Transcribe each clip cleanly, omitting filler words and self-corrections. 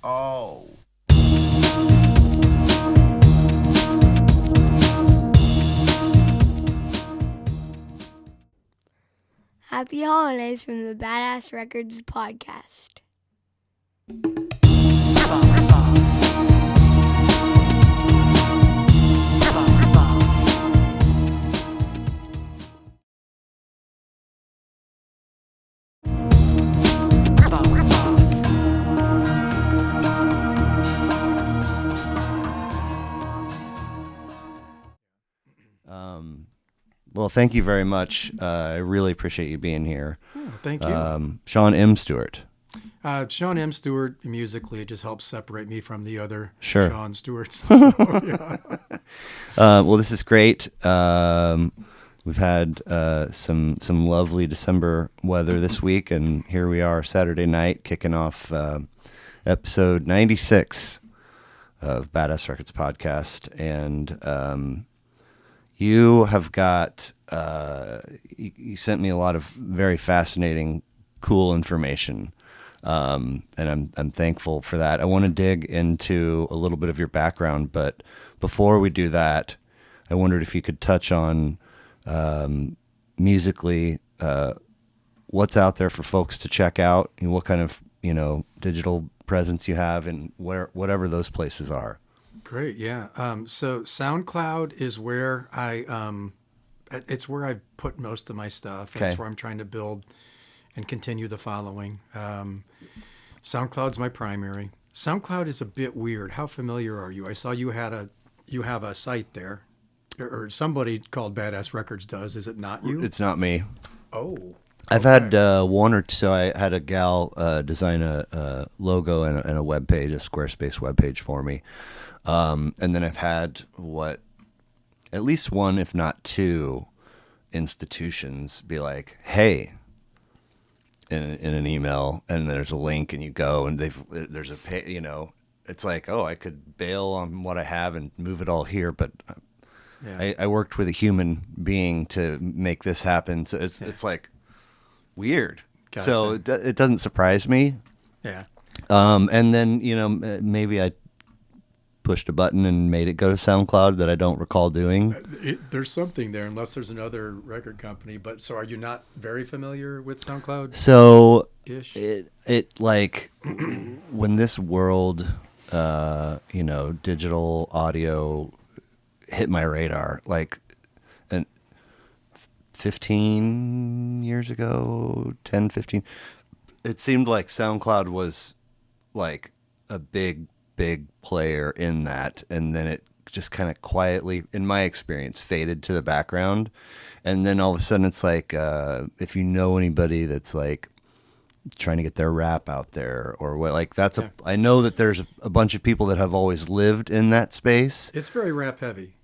Oh. Happy holidays from the Badass Records podcast. Well, thank you very much. I really appreciate you being here. Oh, thank you. Shawn M. Stewart. Shawn M. Stewart, musically, it just helps separate me from the other Sure. Shawn Stewarts. So, yeah. Well, this is great. We've had some lovely December weather this week, and here we are Saturday night kicking off episode 96 of Badass Records podcast. And you have got, you sent me a lot of very fascinating, cool information. And I'm thankful for that. I want to dig into a little bit of your background, but before we do that, I wondered if you could touch on musically what's out there for folks to check out and what kind of digital presence you have and whatever those places are. Great, yeah. So SoundCloud is where it's where I put most of my stuff. Okay. It's where I'm trying to build and continue the following. SoundCloud's my primary. SoundCloud is a bit weird. How familiar are you? I saw you have a site there, or somebody called Badass Records does. Is it not you? It's not me. Oh. I've had one or two. So I had a gal design a logo and a web page, a Squarespace web page for me. And then I've had at least one, if not two, institutions be like, "Hey," in an email, and there's a link, and you go, and there's a pay, it's like, oh, I could bail on what I have and move it all here, but Yeah. I worked with a human being to make this happen, so it's like weird. Gotcha. So it doesn't surprise me. Yeah. And then maybe I pushed a button and made it go to SoundCloud that I don't recall doing. There's something there, unless there's another record company. But so, are you not very familiar with SoundCloud? So Ish. it like when this world, digital audio hit my radar, like 15 years ago, 10, 15, it seemed like SoundCloud was like a big player in that, and then it just kind of quietly, in my experience, faded to the background. And then all of a sudden it's like, if you know anybody that's like trying to get their rap out there or what, like that's I know that there's a bunch of people that have always lived in that space. It's very rap heavy.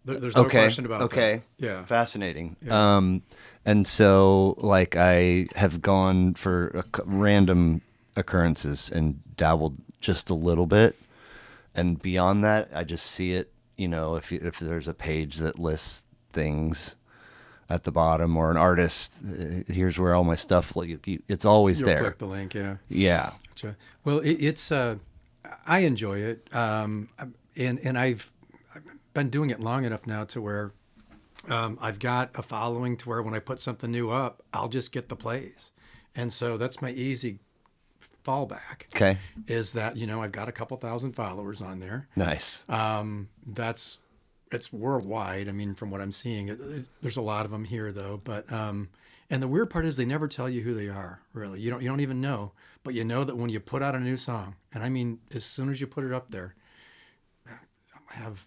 There's no question about that. Okay. Yeah. Fascinating. Yeah. And so like I have gone for random occurrences and dabbled just a little bit. And beyond that, I just see it, if there's a page that lists things at the bottom or an artist, here's where all my stuff, it's always You'll there. click the link, yeah. Yeah. Gotcha. Well, it's I enjoy it, and I've been doing it long enough now to where I've got a following to where when I put something new up, I'll just get the plays, and so that's my easy fallback. Okay. Is that I've got a couple thousand followers on there. Nice. It's worldwide. I mean, from what I'm seeing, there's a lot of them here though. But and the weird part is they never tell you who they are. Really, you don't even know. But you know that when you put out a new song, and I mean, as soon as you put it up there, I have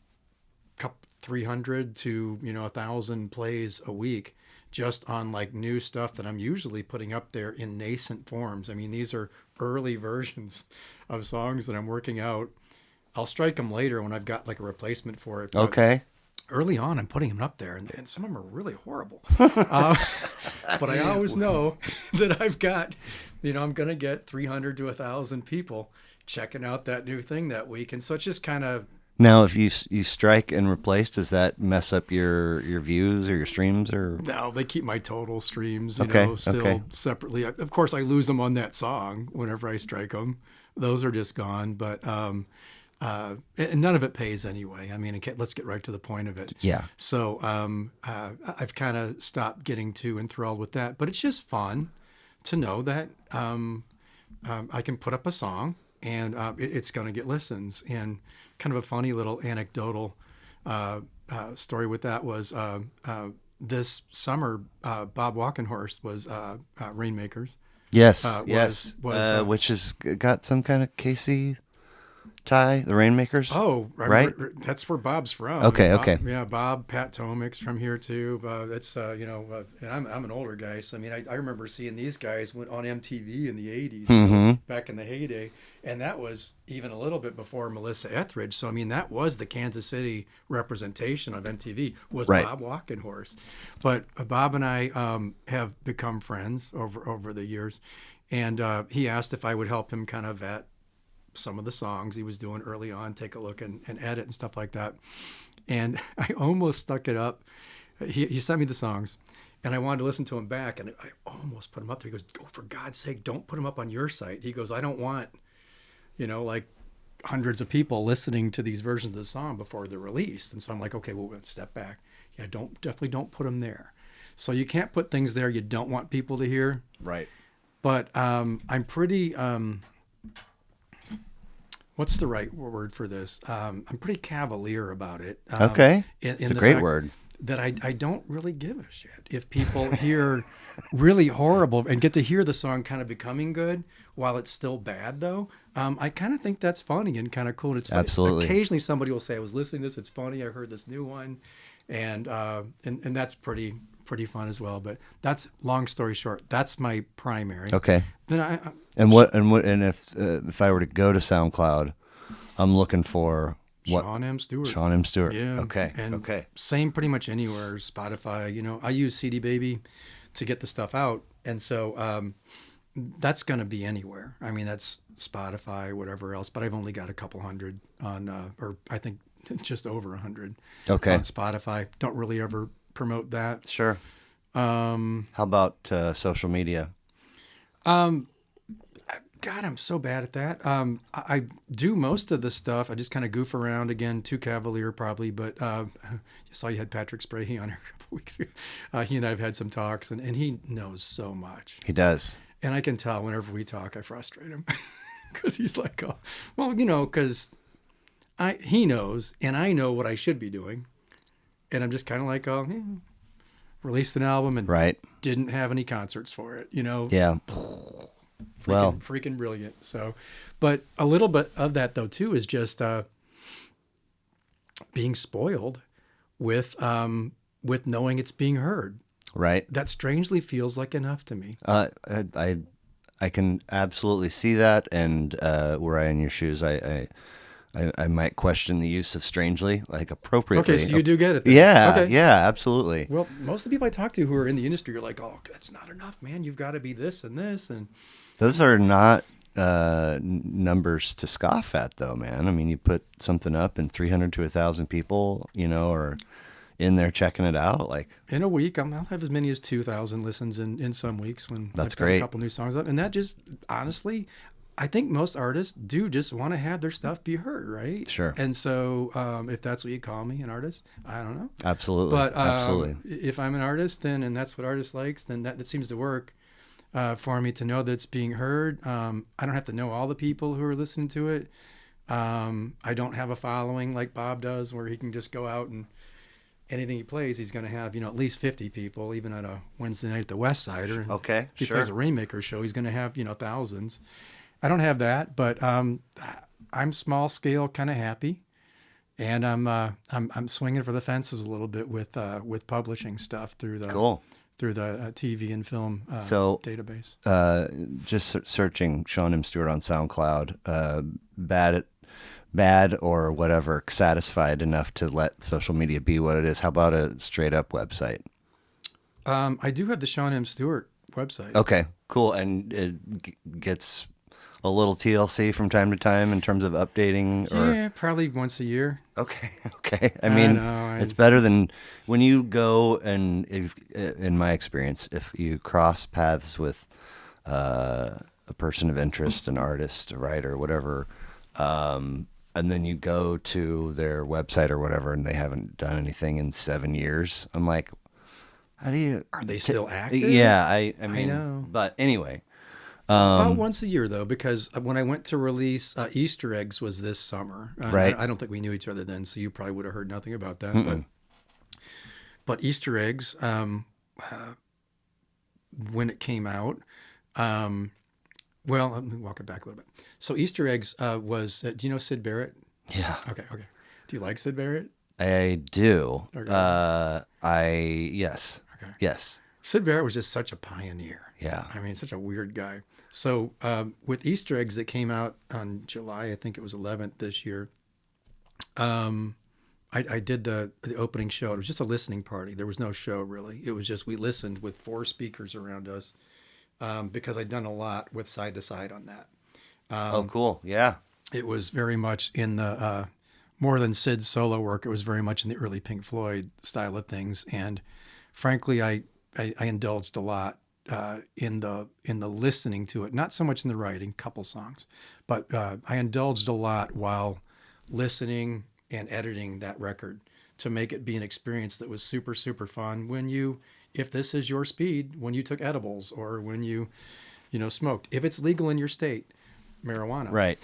300 to 1,000 plays a week just on like new stuff that I'm usually putting up there in nascent forms. I mean, these are early versions of songs that I'm working out. I'll strike them later when I've got like a replacement for it. But Okay. early on, I'm putting them up there, and some of them are really horrible. But I always know that I've got, I'm going to get 300 to 1,000 people checking out that new thing that week. And so it's just kind of, Now, if you strike and replace, does that mess up your views or your streams or? no, they keep my total streams, Okay, still okay. separately. Of course, I lose them on that song whenever I strike them. those are just gone. But and none of it pays anyway. I mean, let's get right to the point of it. Yeah. So I've kind of stopped getting too enthralled with that. But it's just fun to know that I can put up a song and it's going to get listens. And kind of a funny little anecdotal story with that was this summer, Bob Walkenhorst was Rainmakers. Yes, which has got some kind of Casey tie, the Rainmakers. Oh, right. That's where Bob's from. Okay, Bob, okay. Yeah, Bob, Pat Tomic's from here too. That's and I'm an older guy, so I mean, I remember seeing these guys on MTV in the '80s, back in the heyday, and that was even a little bit before Melissa Etheridge. So I mean, that was the Kansas City representation of MTV was Bob Walkenhorst. But Bob and I have become friends over the years, and he asked if I would help him kind of vet some of the songs he was doing early on, take a look and edit and stuff like that. And I almost stuck it up. He sent me the songs and I wanted to listen to them back, and I almost put them up there. He goes, "Oh, for God's sake, don't put them up on your site." He goes, "I don't want, like hundreds of people listening to these versions of the song before they're released." And so I'm like, okay, well, we'll step back. Yeah, definitely don't put them there. So you can't put things there you don't want people to hear. Right. But I'm pretty... what's the right word for this? I'm pretty cavalier about it. Okay. It's a great word. That I don't really give a shit if people hear really horrible and get to hear the song kind of becoming good while it's still bad, though. I kind of think that's funny and kind of cool. It's absolutely. Occasionally somebody will say, "I was listening to this. It's funny. I heard this new one," and that's pretty fun as well. But that's, long story short, that's my primary. Okay. Then and if I were to go to SoundCloud, I'm looking for what? Shawn M. Stewart. Shawn M. Stewart. Yeah. Okay. And okay. Same pretty much anywhere. Spotify. I use CD Baby to get the stuff out, and so that's going to be anywhere. I mean, that's Spotify, whatever else. But I've only got a couple hundred on, or I think just over 100. Okay. On Spotify. Don't really ever promote that. Sure. How about social media? God, I'm so bad at that. I do most of the stuff. I just kind of goof around again, too cavalier probably, but I saw you had Patrick Sprahy on here a couple weeks ago. He and I have had some talks, and he knows so much. He does. And I can tell whenever we talk, I frustrate him because he's like, oh, well, because he knows, and I know what I should be doing. And I'm just kind of like, released an album and didn't have any concerts for it, Yeah. Freaking brilliant. So, but a little bit of that though too is just being spoiled with knowing it's being heard. Right. That strangely feels like enough to me. I can absolutely see that, and were I in your shoes, I might question the use of strangely, like appropriately. Okay, so you do get it then. Yeah, okay. Yeah, absolutely. Well, most of the people I talk to who are in the industry are like, "Oh, that's not enough, man. You've got to be this and this." And those are not numbers to scoff at, though, man. I mean, you put something up and 300 to 1,000 people, are in there checking it out. Like in a week, I'll have as many as 2,000 listens in some weeks when that's I've got great. A couple new songs up, and that just honestly, I think most artists do just want to have their stuff be heard, right? Sure. And so, if that's what you call me, an artist, I don't know. Absolutely. But absolutely. If I'm an artist, and that's what artist likes, then that seems to work for me to know that it's being heard. I don't have to know all the people who are listening to it. I don't have a following like Bob does, where he can just go out and anything he plays, he's going to have, at least 50 people, even at a Wednesday night at the West Side. Or okay, if he plays a Rainmaker show, he's going to have, thousands. I don't have that, but I'm small scale, kind of happy, and I'm swinging for the fences a little bit with publishing stuff through the TV and film database. Just searching Shawn M. Stewart on SoundCloud, bad or whatever, satisfied enough to let social media be what it is. How about a straight up website? I do have the Shawn M. Stewart website. Okay, cool, and it gets a little TLC from time to time in terms of updating? Yeah, probably once a year. Okay. I mean, it's better than when you go and, in my experience, if you cross paths with a a person of interest, an artist, a writer, whatever, and then you go to their website or whatever, and they haven't done anything in 7 years. I'm like, how do you? Are they still active? Yeah, I mean, know. But anyway, About once a year, though, because when I went to release Easter Eggs was this summer. Right. I don't think we knew each other then, so you probably would have heard nothing about that. But Easter Eggs, when it came out, well, let me walk it back a little bit. So Easter Eggs was, do you know Sid Barrett? yeah, Okay. Do you like Sid Barrett? I do. Okay. Yes, Okay. yes, Sid Barrett was just such a pioneer. yeah. I mean, such a weird guy. So with Easter Eggs that came out on July, I think it was 11th this year, I did the opening show. It was just a listening party. There was no show, really. It was just we listened with 4 speakers around us because I'd done a lot with Side to Side on that. Oh, cool. Yeah. It was very much in the, more than Sid's solo work, it was very much in the early Pink Floyd style of things. And frankly, I indulged a lot in the listening to it, not so much in the writing, couple songs, but I indulged a lot while listening and editing that record to make it be an experience that was super, super fun if this is your speed, when you took edibles or when you smoked, if it's legal in your state, marijuana. Right.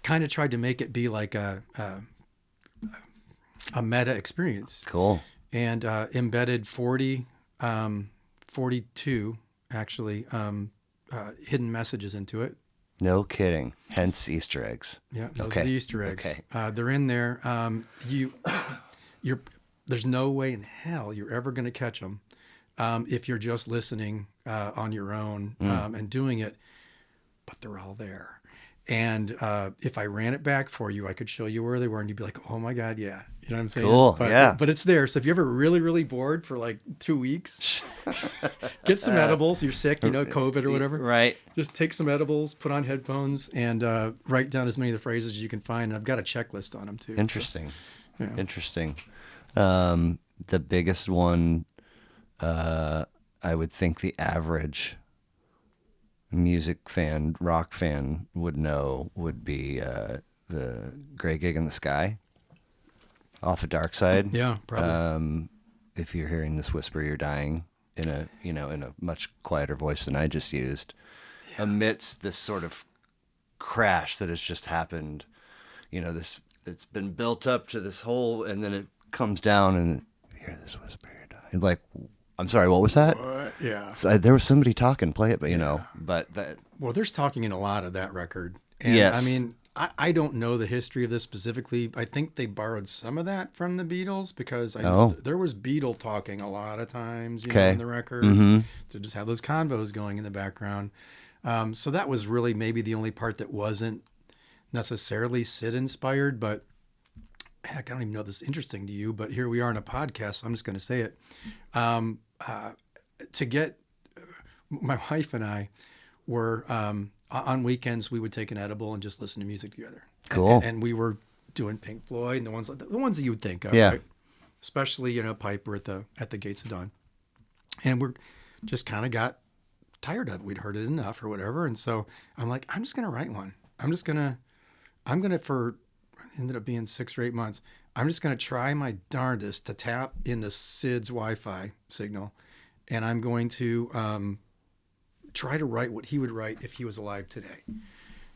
Kind of tried to make it be like a meta experience. Cool. And embedded 42 actually hidden messages into it. No kidding. Hence Easter eggs. Yeah, those Okay. are the Easter eggs. Okay. They're in there. There's no way in hell you're ever going to catch them if you're just listening on your own and doing it. But they're all there. And if I ran it back for you, I could show you where they were, and you'd be like, "Oh my God, yeah!" You know what I'm saying? Cool. But, But it's there. So if you're ever really, really bored for like 2 weeks, get some edibles. You're sick, COVID or whatever. Right. Just take some edibles, put on headphones, and write down as many of the phrases as you can find. And I've got a checklist on them too. Interesting. So, yeah. Interesting. The biggest one, I would think the average music fan, rock fan would know would be the Gray Gig in the Sky off of Dark Side. Yeah, probably. If you're hearing this whisper, you're dying in a much quieter voice than I just used, amidst this sort of crash that has just happened. It's been built up to this whole, and then it comes down and you hear this whisper, you're dying. Like, I'm sorry, what was that? What? Yeah. So, there was somebody talking, play it, but but that. Well, there's talking in a lot of that record. And, Yes. I mean, I don't know the history of this specifically. I think they borrowed some of that from the Beatles because I know there was Beatle talking a lot of times, in the records to just have those convos going in the background. So that was really maybe the only part that wasn't necessarily Sid inspired, but heck, I don't even know if this is interesting to you, but here we are in a podcast, so I'm just going to say it. My wife and I were, on weekends, we would take an edible and just listen to music together. Cool. And we were doing Pink Floyd and the ones that you would think of, Yeah. right? Especially, Piper at the Gates of Dawn. And we're just kind of got tired of it. We'd heard it enough or whatever. And so I'm like, I'm just going to write one. Ended up being 6 or 8 months. I'm just going to try my darndest to tap into Sid's Wi-Fi signal. And I'm going to try to write what he would write if he was alive today.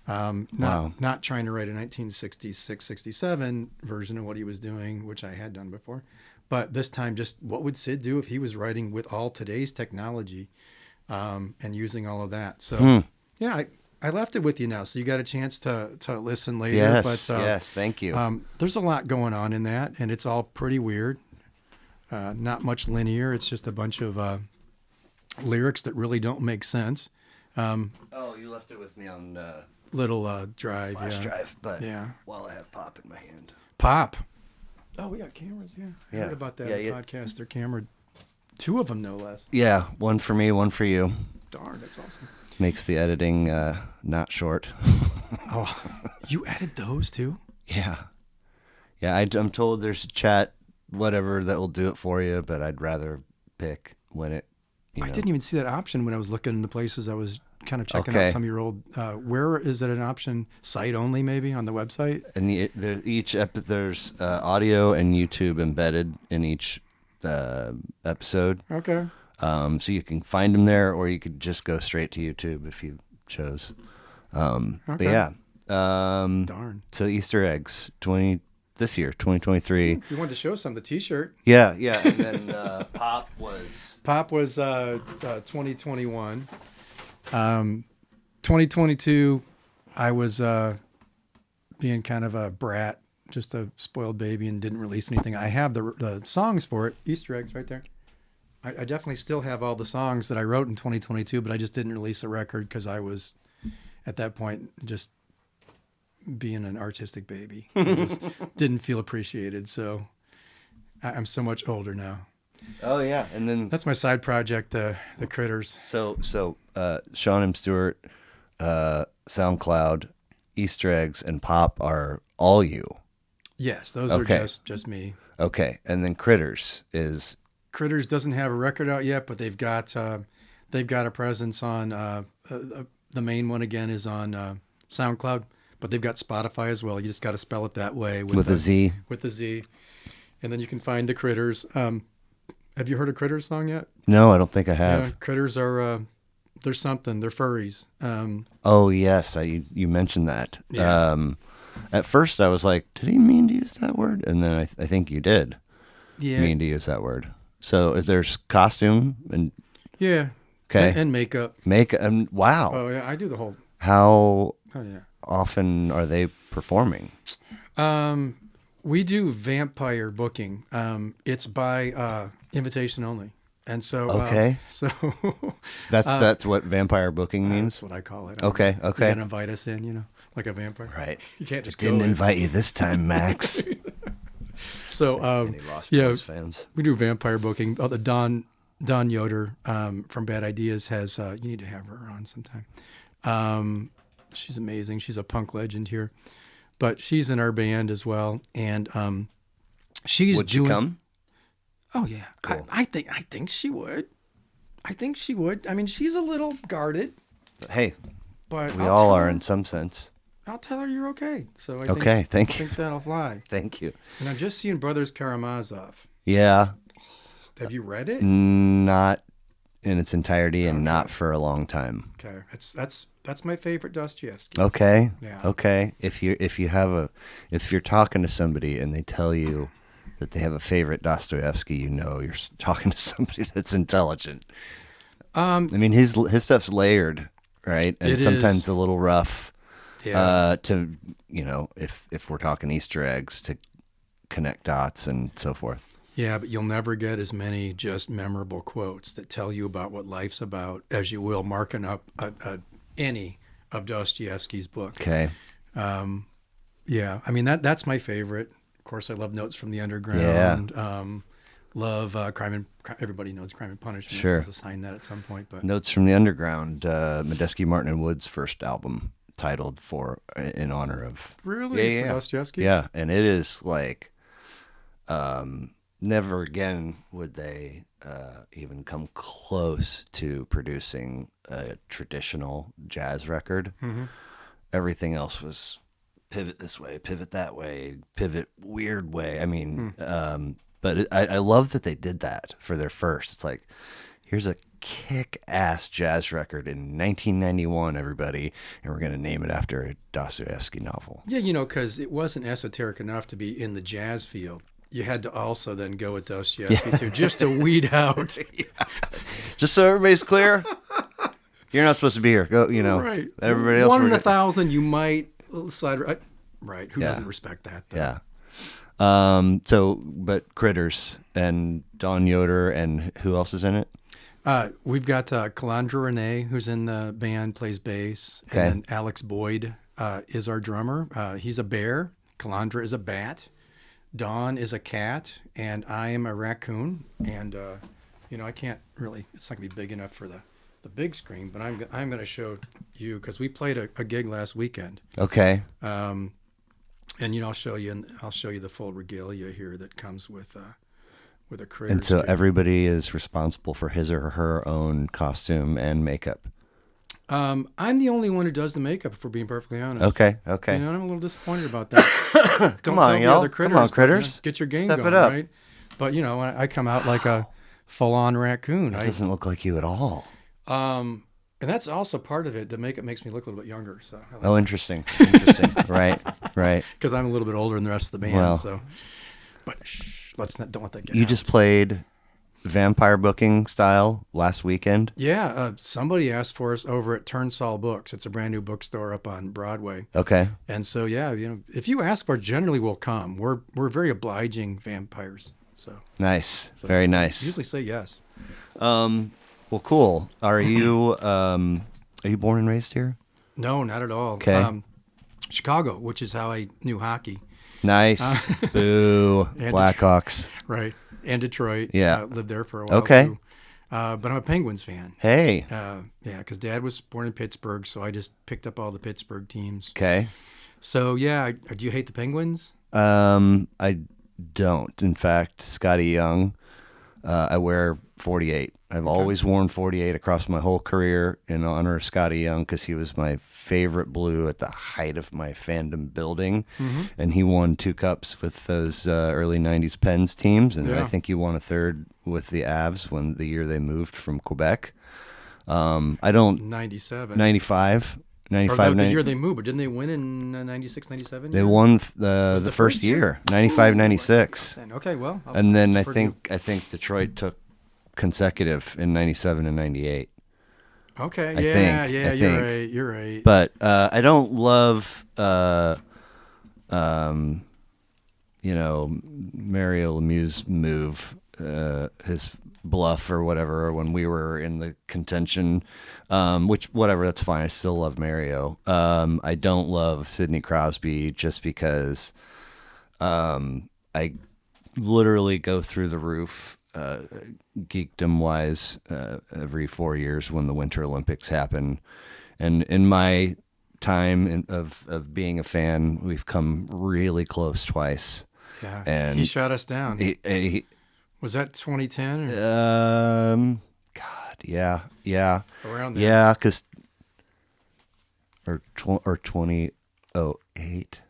Not trying to write a 1966, 67 version of what he was doing, which I had done before. But this time, just what would Sid do if he was writing with all today's technology and using all of that? So, yeah, I left it with you now, so you got a chance to listen later. Yes, but, yes, thank you. There's a lot going on in that, and it's all pretty weird. Not much linear. It's just a bunch of lyrics that really don't make sense. You left it with me on Little drive. flash Yeah. drive, but Yeah. while I have Pop in my hand. Pop. Oh, we got cameras. Yeah. I Yeah. heard about that Yeah, podcast. Their camera. 2 of them, no less. Yeah, one for me, one for you. Darn, that's awesome. Makes the editing not short. Oh, you added those too? Yeah. Yeah, I'm told there's a chat, whatever, that will do it for you, but I'd rather pick when it, I didn't even see that option when I was looking in the places I was kind of checking out some of your old. Where is it an option? Site only, maybe on the website. And there's audio and YouTube embedded in each episode. Okay. So you can find them there, or you could just go straight to YouTube if you chose. But yeah. Darn. So Easter eggs, this year, 2023. You wanted to show some the T-shirt. Yeah. And then Pop was 2021. 2022, I was being kind of a brat, just a spoiled baby, and didn't release anything. I have the songs for it, Easter eggs right there. I definitely still have all the songs that I wrote in 2022, but I just didn't release a record because I was, at that point, just being an artistic baby. I just didn't feel appreciated. So I'm so much older now. Oh yeah, and then That's my side project, the Critters. so Shawn M, Stewart, SoundCloud, Easter eggs, and Pop are all you. Yes, those Okay. are just me. Okay, and then Critters doesn't have a record out yet, but they've got a presence on the main one again is on SoundCloud, but they've got Spotify as well. You just got to spell it that way with a Z. With the Z, and then you can find the Critters. Have you heard a Critters song yet? No, I don't think I have. Yeah, Critters are they're something. They're furries. Oh yes, you mentioned that. Yeah. At first I was like, did he mean to use that word? And then I think you did mean to use that word. So there's costume and okay, and makeup. Wow. Oh yeah, I do the whole. How yeah. often are they performing? We do vampire booking. It's by invitation only, and so Okay. So That's what vampire booking means. that's what I call it. Okay. You gotta invite us in, like a vampire. Right. You can't just Didn't go in. invite you this time, Max. So Any Lost Boys fans? we do vampire booking. Oh, the Dawn Yoder from Bad Ideas has. You need to have her on sometime. She's amazing. She's a punk legend here, but she's in our band as well, and she's Would you come? Oh yeah, Cool. I think she would. I think she would. I mean, she's a little guarded, Hey, but we I'll all tell are her- in some sense. I'll tell her you're okay. So Okay, thank I you. think that'll fly. Thank you. And I'm just seeing Brothers Karamazov. Yeah, Have you read it? not in its entirety and not for a long time. Okay, that's my favorite Dostoevsky. Okay. Yeah. Okay. If you're talking to somebody and they tell you that they have a favorite Dostoevsky, you're talking to somebody that's intelligent. I mean, his stuff's layered, right? And It sometimes is. a little rough. Yeah. To if we're talking Easter eggs, to connect dots and so forth. Yeah, but you'll never get as many just memorable quotes that tell you about what life's about as you will marking up any of Dostoevsky's book. Okay. Yeah, I mean that's my favorite. Of course, I love Notes from the Underground. Love Crime and everybody knows Crime and Punishment. Sure. I'll assign that at some point, but Notes from the Underground, Medeski, Martin and Wood's first album, titled in honor of really for Dostoevsky. Yeah, and it is like, never again would they even come close to producing a traditional jazz record. Mm-hmm. Everything else was pivot this way, pivot that way, pivot weird way. I mean, but I love that they did that for their first. It's like, here's a kick-ass jazz record in 1991, everybody, and we're going to name it after a Dostoevsky novel. Yeah, because it wasn't esoteric enough to be in the jazz field. You had to also then go with Dostoevsky too, just to weed out. Just so everybody's clear, you're not supposed to be here. Go, Right. everybody else. One in we're 1,000, you might slide right. Who Yeah. doesn't respect that? Though? Yeah. But Critters and Dawn Yoder and who else is in it? We've got Calandra Renee, who's in the band, plays bass. Okay. And then Alex Boyd is our drummer. He's a bear. Calandra is a bat. Dawn is a cat. And I am a raccoon. And, I can't really, it's not going to be big enough for the big screen, but I'm going to show you, because we played a gig last weekend. Okay. And I'll show you the full regalia here that comes with a Critters. And so gig. everybody is responsible for his or her own costume and makeup. I'm the only one who does the makeup, if we're being perfectly honest. Okay. You know, I'm a little disappointed about that. Come on, y'all. Come on, critters. Get your game Step going, it up. right? But, you know, I come out like a full-on raccoon. It doesn't look like you at all. And that's also part of it. The makeup makes me look a little bit younger. So. Oh, interesting. Right. Because I'm a little bit older than the rest of the band. Well, so, but don't let that get You out. just played vampire booking style last weekend. Yeah, somebody asked for us over at Turnsall Books. It's a brand new bookstore up on Broadway. Okay. And so, yeah, you know, if you ask for it, generally we'll come. We're very obliging vampires. So Nice. Very nice. Usually say yes. Well, cool. Are you born and raised here? No, not at all. Okay. Chicago, which is how I knew hockey. Nice. Boo. And Blackhawks. Right. And Detroit. Yeah. Lived there for a while. Okay. Too. But I'm a Penguins fan. Hey. Yeah, because Dad was born in Pittsburgh, so I just picked up all the Pittsburgh teams. Okay. So, yeah, do you hate the Penguins? I don't. In fact, Scotty Young, I wear 48. I've always worn 48 across my whole career in honor of Scotty Young because he was my favorite Blue at the height of my fandom building. Mm-hmm. And he won 2 cups with those early 90s Pens teams. And Yeah. I think he won a third with the Avs when the year they moved from Quebec. I don't... 97. 95. Or 95, the year they moved, but didn't they win in 96, 97? They won the first year, 95, 96. Okay, well. And then I defer to you. think Detroit took consecutive in 97 and 98. Okay, I yeah, think. You're right. But I don't love, Mario Lemieux's move, his bluff or whatever when we were in the contention, that's fine. I still love Mario. I don't love Sidney Crosby just because I literally go through the roof geekdom wise every 4 years when the Winter Olympics happen. And in my time of being a fan, we've come really close twice. Yeah, and he shut us down. He Was that 2010? God, yeah. Around there. Yeah, because or 2008.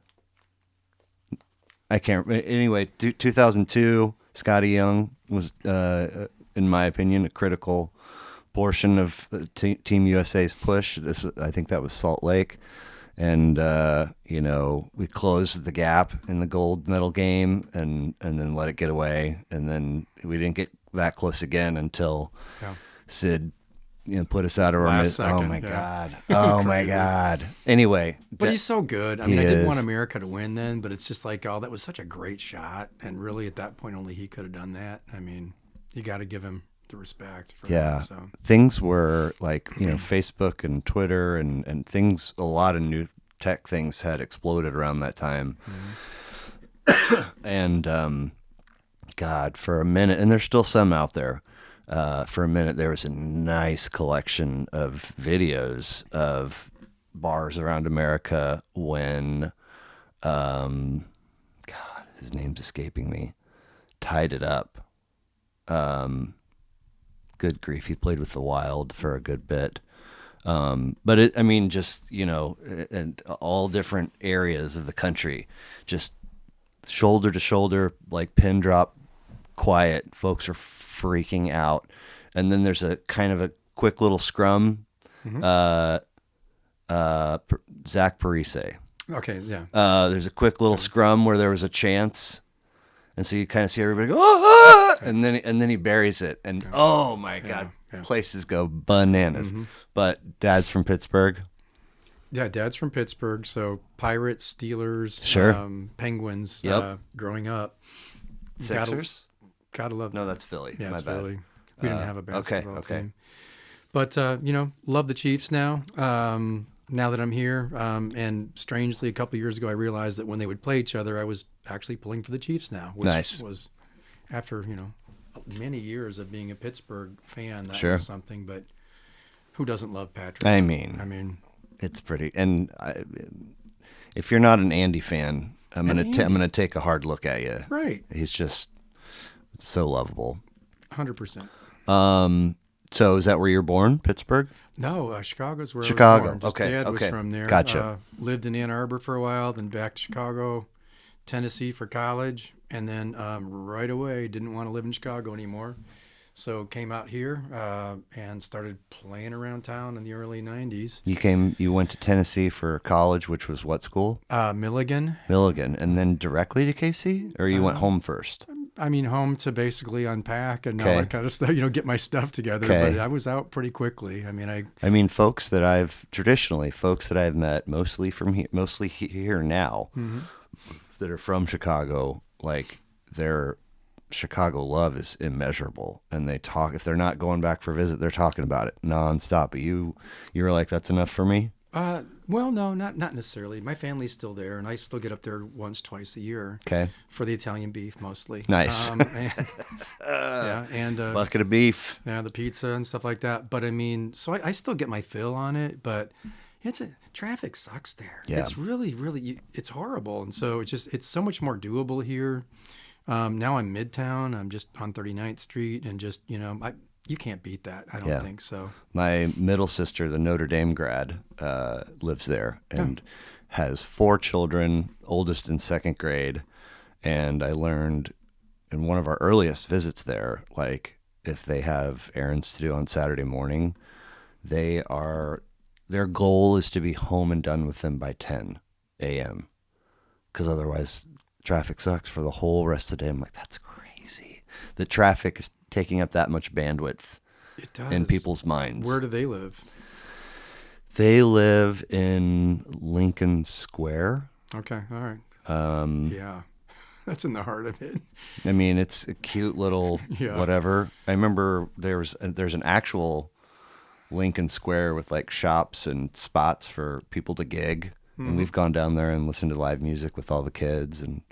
I can't. Anyway, 2002. Scotty Young was, in my opinion, a critical portion of Team USA's push. I think that was Salt Lake. And, we closed the gap in the gold medal game and then let it get away. And then we didn't get that close again until Sid put us out of our Last second, Oh, my God. Oh, my God. Anyway. But he's so good. I He mean, I didn't is. want America to win then, but it's just like, that was such a great shot. And really, at that point, only he could have done that. I mean, you got to give him the respect for that. So. Things were like, Facebook and Twitter and things, a lot of new tech things had exploded around that time. Mm-hmm. And, God, for a minute, and there's still some out there, for a minute, there was a nice collection of videos of bars around America when, God, his name's escaping me, Tied It Up. Good grief, he played with the Wild for a good bit. But in all different areas of the country, just shoulder to shoulder, like pin drop, quiet. Folks are freaking out. And then there's a kind of a quick little scrum. Mm-hmm. Zach Parise. Okay, yeah. There's a quick little scrum where there was a chance. And so you kind of see everybody go, ah! and then he buries it. And oh my God, places go bananas. Mm-hmm. But Dad's from Pittsburgh. Yeah, Dad's from Pittsburgh, so Pirates, Steelers, Sure. Penguins. Yep. Growing up, Sixers? gotta love. No, that's Philly. Yeah, My it's bad. Philly. We didn't have a basketball okay. team, but love the Chiefs now. Now that I'm here, and strangely, a couple of years ago, I realized that when they would play each other, I was actually pulling for the Chiefs now, which Nice. was after many years of being a Pittsburgh fan. That Sure. was something, but who doesn't love Patrick? I mean, it's pretty. And if you're not an Andy fan, I'm gonna take a hard look at you. Right. He's just so lovable. 100%. So is that where you're born, Pittsburgh? No, Chicago's where I Chicago. was born. Just Okay, Dad was okay. from there. Gotcha. Lived in Ann Arbor for a while, then back to Chicago, Tennessee for college, and then right away didn't want to live in Chicago anymore. So came out here and started playing around town in the early 90s. You went to Tennessee for college, which was what school? Milligan. Milligan. And then directly to KC? Or you went home first? I mean, home to basically unpack and all Okay. that kind of stuff, get my stuff together. Okay. But I was out pretty quickly. I mean, folks that I've met, mostly here now, that are from Chicago, like their Chicago love is immeasurable, and they talk. If they're not going back for a visit, they're talking about it nonstop. But you were like, that's enough for me. Well, no, not necessarily. My family's still there, and I still get up there once, twice a year. Okay. For the Italian beef, mostly. Nice. And Bucket of beef. yeah, the pizza and stuff like that. But I mean, so I still get my fill on it, but traffic sucks there. Yeah. It's really, it's horrible, and so it's so much more doable here. Now I'm Midtown. I'm just on 39th Street, and just you can't beat that. I don't think so. My middle sister, the Notre Dame grad, lives there and has 4 children, oldest in 2nd grade. And I learned in one of our earliest visits there, like if they have errands to do on Saturday morning, their goal is to be home and done with them by 10 a.m. because otherwise traffic sucks for the whole rest of the day. I'm like, that's crazy. The traffic is taking up that much bandwidth in people's minds. Where do they live? They live in Lincoln Square. Okay, all right. Yeah, that's in the heart of it. I mean, it's a cute little whatever. I remember there's an actual Lincoln Square with like shops and spots for people to gig. And we've gone down there and listened to live music with all the kids. And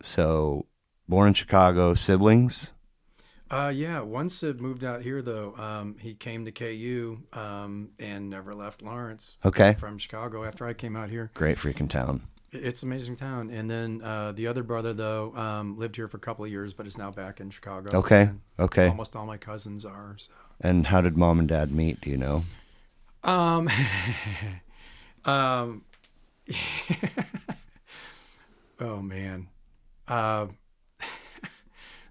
so born in Chicago, siblings? Yeah, one sib moved out here though. He came to KU and never left Lawrence. Okay. From Chicago after I came out here. Great freaking town. It's an amazing town. And then the other brother though lived here for a couple of years, but is now back in Chicago. Okay. And Okay. almost all my cousins are. So. And how did mom and dad meet? Do you know? Oh man.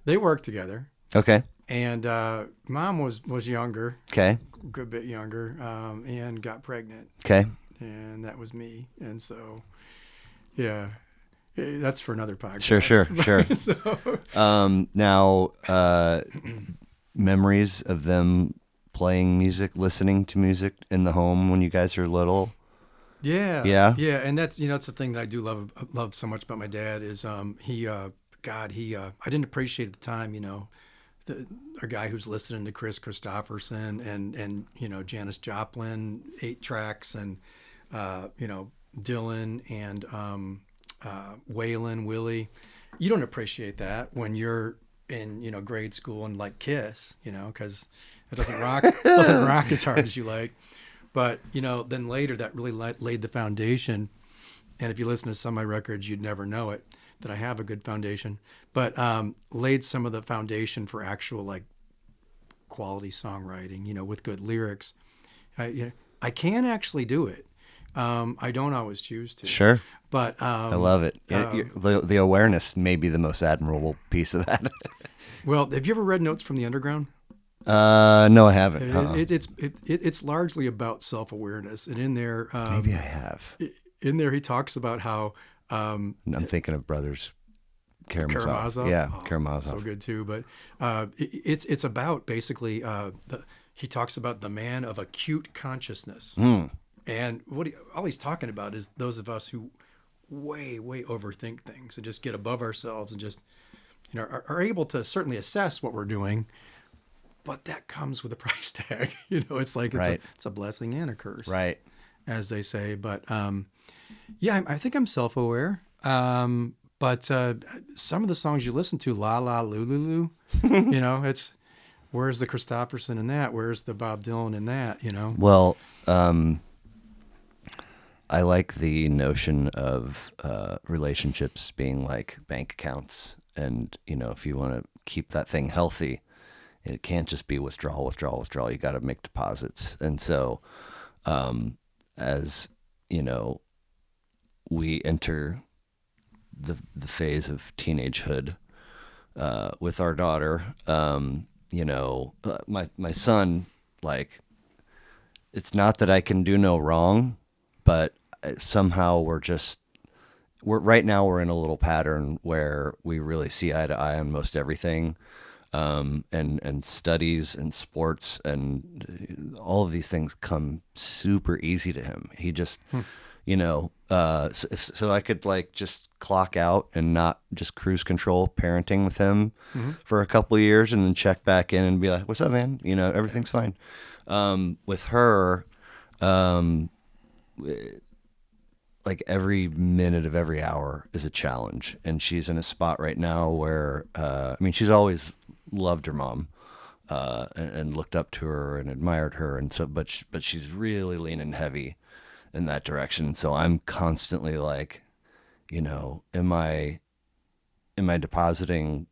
They worked together. Okay. And mom was younger, Okay. a good bit younger, and got pregnant. Okay. And that was me. And so, yeah, that's for another podcast. Sure. So, Now, memories of them playing music, listening to music in the home when you guys are little. yeah. And that's, it's the thing that I do love so much about my dad is I didn't appreciate at the time, a guy who's listening to Chris Christopherson and Janis Joplin 8 tracks and Dylan and Waylon Willie. You don't appreciate that when you're in grade school and like Kiss, because it doesn't rock as hard as you like. But then later that really laid the foundation. And if you listen to some of my records, you'd never know it, that I have a good foundation, but laid some of the foundation for actual like quality songwriting, with good lyrics. I can actually do it. I don't always choose to. Sure. But I love it. The awareness may be the most admirable piece of that. Well, have you ever read Notes from the Underground? No, I haven't. It's largely about self-awareness, and in there, Maybe I have. In there, he talks about how. I'm thinking of Brothers Karamazov. Yeah, Karamazov. So good too. But it's about basically he talks about the man of acute consciousness, and all he's talking about is those of us who way overthink things and just get above ourselves and just are able to certainly assess what we're doing, but that comes with a price tag. It's like it's a blessing and a curse, right? As they say. But yeah, I think I'm self-aware. But some of the songs you listen to, La La Lulu, it's where's the Christopherson in that? Where's the Bob Dylan in that? Well, I like the notion of relationships being like bank accounts, and if you want to keep that thing healthy, it can't just be withdrawal. You got to make deposits. And so, as you know, we enter the phase of teenagehood with our daughter. My son, like, it's not that I can do no wrong, but somehow we're right now we're in a little pattern where we really see eye to eye on most everything. And studies and sports and all of these things come super easy to him. He just, so I could like just clock out and not just cruise control parenting with him for a couple of years and then check back in and be like, what's up, man? Everything's fine. With her, like every minute of every hour is a challenge. And she's in a spot right now where, she's always loved her mom, and looked up to her and admired her. And so, but she's really leaning heavy in that direction. And so I'm constantly like, am I depositing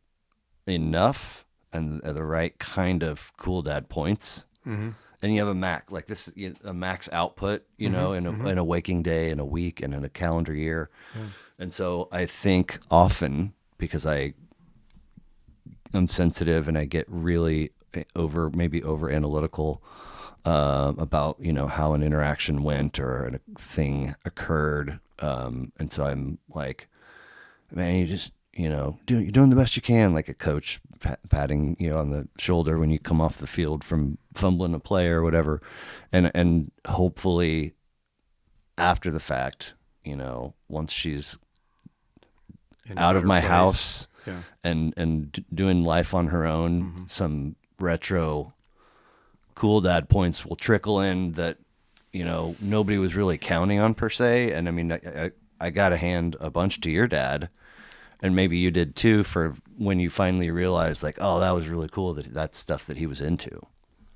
enough and the right kind of cool dad points? Mm-hmm. And you have a max output, in a waking day, in a week, and in a calendar year. Yeah. And so I think often, because I'm sensitive and I get really over analytical about, how an interaction went or a thing occurred. And so I'm like, man, you just, you're doing the best you can, like a coach patting on the shoulder when you come off the field from fumbling a play or whatever, and hopefully after the fact, once she's out of my house and doing life on her own, some retro cool dad points will trickle in that nobody was really counting on per se. And I got to hand a bunch to your dad. And maybe you did too, for when you finally realized, like, oh, that was really cool that's stuff that he was into.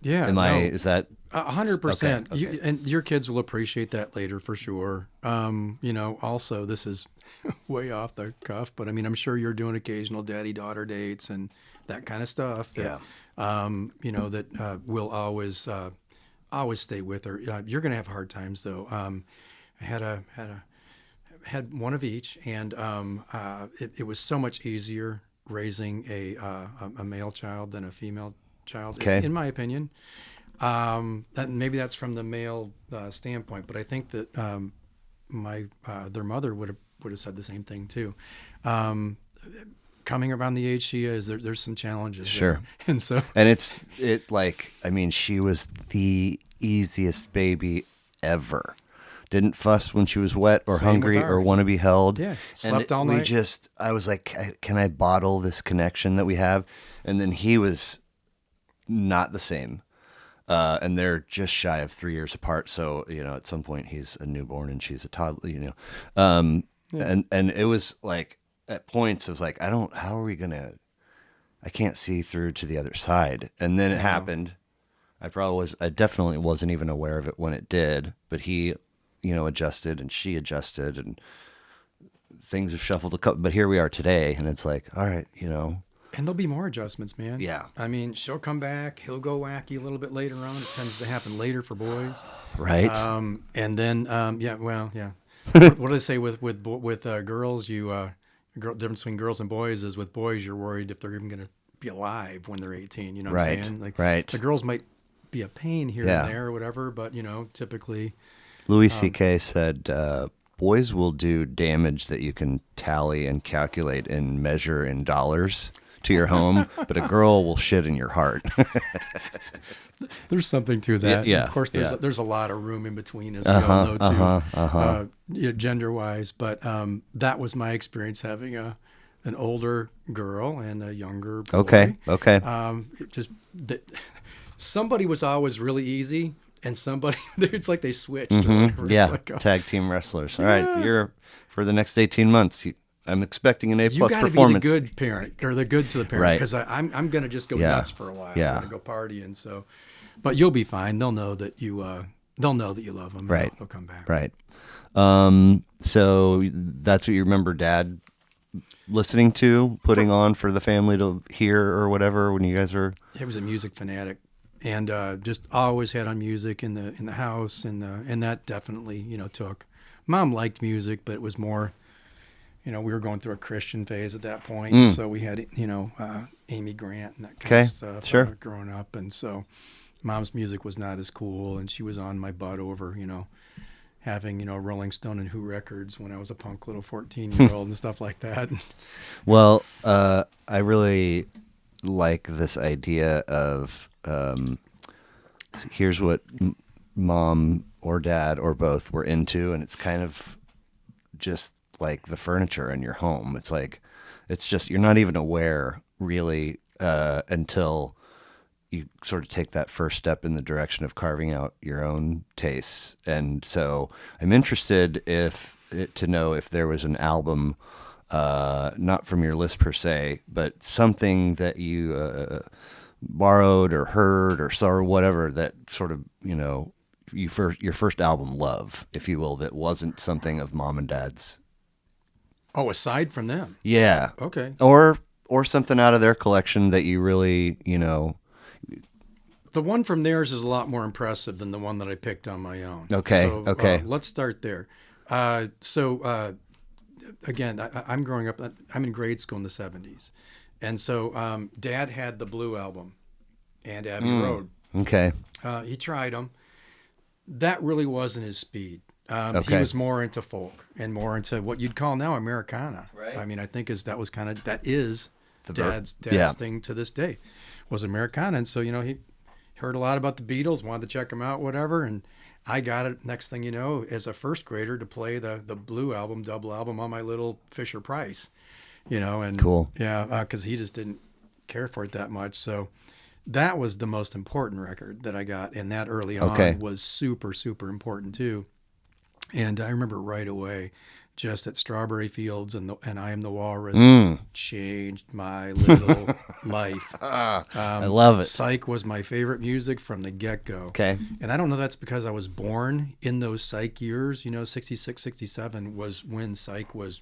Yeah. Is that 100%? Okay. And your kids will appreciate that later for sure. Also, this is way off the cuff, but I'm sure you're doing occasional daddy-daughter dates and that kind of stuff. That, that will always stay with her. You're going to have hard times though. I had one of each, and it was so much easier raising a male child than a female child, in my opinion. Maybe that's from the male standpoint, but I think that their mother would have said the same thing too. Coming around the age she is, there's some challenges. Sure, there. And she was the easiest baby ever. Didn't fuss when she was wet or hungry or want to be held. Yeah, slept all night. I was like, can I bottle this connection that we have? And then he was not the same. And they're just shy of 3 years apart. So, at some point he's a newborn and she's a toddler, And it was like, at points it was like, I can't see through to the other side. And then it happened. I definitely wasn't even aware of it when it did, but he adjusted and she adjusted and things have shuffled but here we are today, and it's like, all right, And there'll be more adjustments, man. Yeah. She'll come back, he'll go wacky a little bit later on. It tends to happen later for boys. Right. And then, what do they say with girls? Difference between girls and boys is with boys, you're worried if they're even going to be alive when they're 18. You know what I'm saying? Like, right. The girls might be a pain here and there or whatever, but, typically... Louis C.K. said, boys will do damage that you can tally and calculate and measure in dollars to your home, but a girl will shit in your heart. There's something to that. Yeah. Of course, there's a lot of room in between, as we all know, too, gender-wise. But that was my experience having an older girl and a younger boy. Okay. Somebody was always really easy. And somebody, it's like they switched. Mm-hmm. Yeah, tag team wrestlers. All right, you're for the next 18 months. I'm expecting an A+ performance. You got to be the good parent, or the good to the parent, because I'm going to just go nuts for a while. Yeah. I'm going to go party, and so, but you'll be fine. They'll know that you love them. Right. They'll come back. Right. So that's what you remember, Dad listening to, putting on for the family to hear or whatever when you guys were? He was a music fanatic, and just always had on music in the house, and that definitely took. Mom liked music, but it was more. We were going through a Christian phase at that point, so we had Amy Grant and that kind of stuff sure. growing up, and so Mom's music was not as cool, and she was on my butt over having Rolling Stone and Who records when I was a punk little 14-year-old and stuff like that. Well, I really like this idea of here's what mom or dad or both were into, and it's kind of just like the furniture in your home. It's like it's just you're not even aware really until you sort of take that first step in the direction of carving out your own tastes. And so I'm interested to know if there was an album, not from your list per se, but something that you borrowed or heard or saw or whatever that sort of, your first album love, if you will, that wasn't something of mom and dad's. Oh, aside from them. Yeah. Okay. Or something out of their collection that you really, The one from theirs is a lot more impressive than the one that I picked on my own. Okay. So, Okay. Let's start there. Again, I'm growing up. I'm in grade school in the 70s, and so Dad had the Blue album and Abbey Road. Okay. He tried them. That really wasn't his speed. Okay. He was more into folk and more into what you'd call now Americana. Right. I mean, I think that is The Dad's yeah. thing to this day was Americana, and so he heard a lot about the Beatles, wanted to check them out, whatever, and I got it. Next thing you know, as a first grader, to play the Blue album, double album on my little Fisher Price, and Cool. yeah, because he just didn't care for it that much. So that was the most important record that I got, and that early on was super, super important too. And I remember right away, just at Strawberry Fields and I Am the Walrus changed my little life. I love it. Psych was my favorite music from the get-go. Okay. And I don't know, that's because I was born in those Psych years. 66, 67 was when Psych was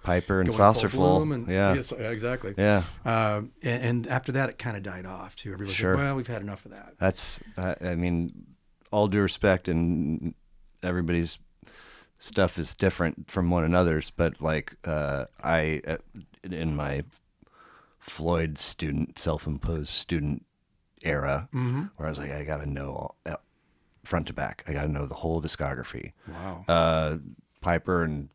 Piper and going full Saucerful. bloom, and Yeah. yes, exactly. Yeah. And after that, it kind of died off too. Everybody Sure. said, well, we've had enough of that. That's, I mean, all due respect, and everybody's stuff is different from one another's, but like I in my Floyd self-imposed student era, where I was like, I gotta know front to back, I gotta know the whole discography. Wow. Piper and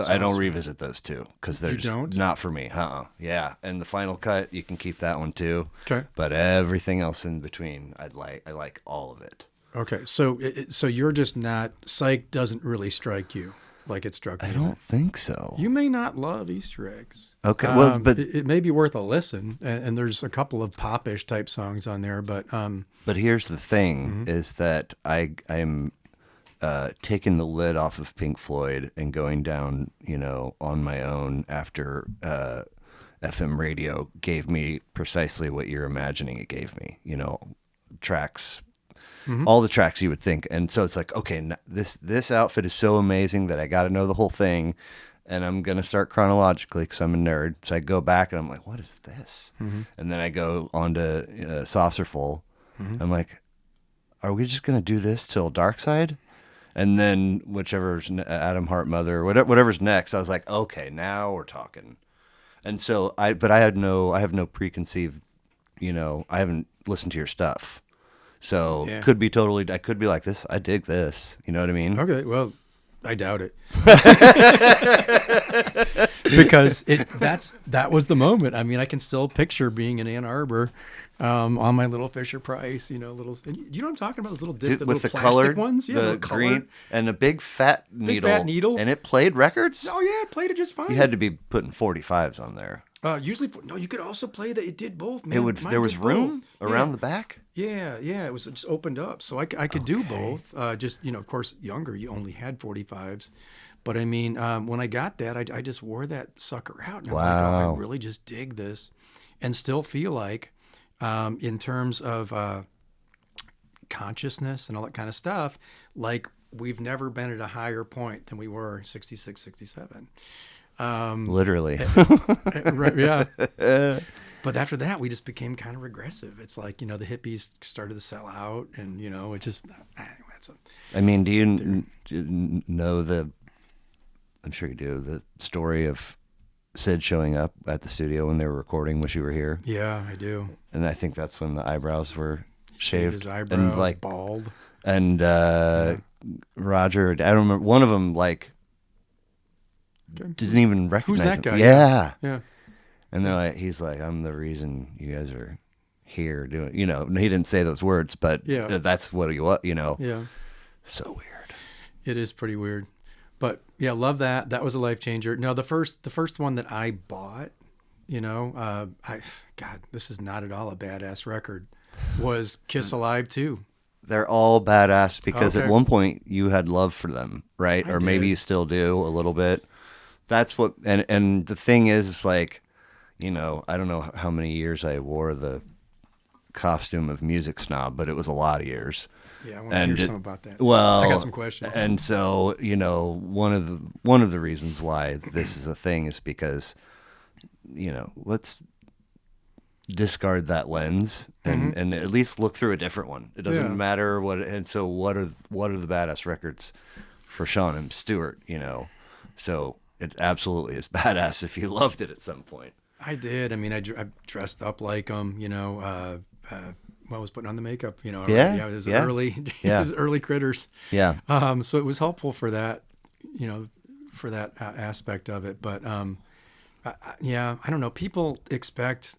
I don't revisit those two because they're don't? not for me. Yeah, and the Final Cut, you can keep that one too. Okay. But everything else in between, I like all of it. Okay, so you're just not, Psych doesn't really strike you like it struck me. I don't think so. You may not love Easter eggs. Okay, well, but it may be worth a listen, and there's a couple of pop-ish type songs on there, but here's the thing: is that I'm taking the lid off of Pink Floyd and going down, on my own after FM radio gave me precisely what you're imagining it gave me. Tracks. All the tracks you would think. And so it's like, okay, this outfit is so amazing that I got to know the whole thing, and I'm going to start chronologically because I'm a nerd. So I go back and I'm like, what is this? And then I go on to Saucerful. I'm like, are we just going to do this till Dark Side? And then whichever's Adam Hart Mother, whatever's next, I was like, okay, now we're talking. And so I have no preconceived, I haven't listened to your stuff. So I could be like this. I dig this. You know what I mean? Okay, well, I doubt it. Because that was the moment. I mean, I can still picture being in Ann Arbor on my little Fisher Price, do you know what I'm talking about? Those little with little the plastic colored ones? Yeah, the green and a big fat needle. fat needle. And it played records? Oh, yeah, it played it just fine. You had to be putting 45s on there. Usually, no, you could also play that. It did both, man. There was room around the back? Yeah, it was just opened up, so I could do both. Just of course, younger, you only had 45s, but I mean, when I got that, I just wore that sucker out, and I'm like, oh, I really just dig this, and still feel like, in terms of consciousness and all that kind of stuff, like we've never been at a higher point than we were 66, 67. Literally. Right, yeah. But after that, we just became kind of regressive. It's like, the hippies started to sell out, and, it just, anyway, I mean, do you know I'm sure you do, the story of Sid showing up at the studio when they were recording, wish you were here? Yeah, I do. And I think that's when the eyebrows were Shaved shaved. his eyebrows, and like bald. And Roger, I don't remember, one of them like didn't even recognize Who's that him. guy? Yeah. Yeah. And they're like, he's like, I'm the reason you guys are here doing, he didn't say those words, but that's what he was, Yeah. So weird. It is pretty weird. But yeah, love that. That was a life changer. No, the first one that I bought, God, this is not at all a badass record, was Kiss Alive 2. They're all badass because Okay. at one point you had love for them, right? Or maybe did. you still do a little bit. That's what, and the thing is like, I don't know how many years I wore the costume of music snob, but it was a lot of years. Yeah, I want to hear some about that. Well, I got some questions. And so, one of the reasons why this is a thing is because, let's discard that lens and at least look through a different one. It doesn't matter what. And so, what are the badass records for Shawn and Stewart? So it absolutely is badass if you loved it at some point. I did. I mean, I dressed up like them. I was putting on the makeup. It was early. It was early critters. Yeah. So it was helpful for that. For that aspect of it. But I don't know. People expect.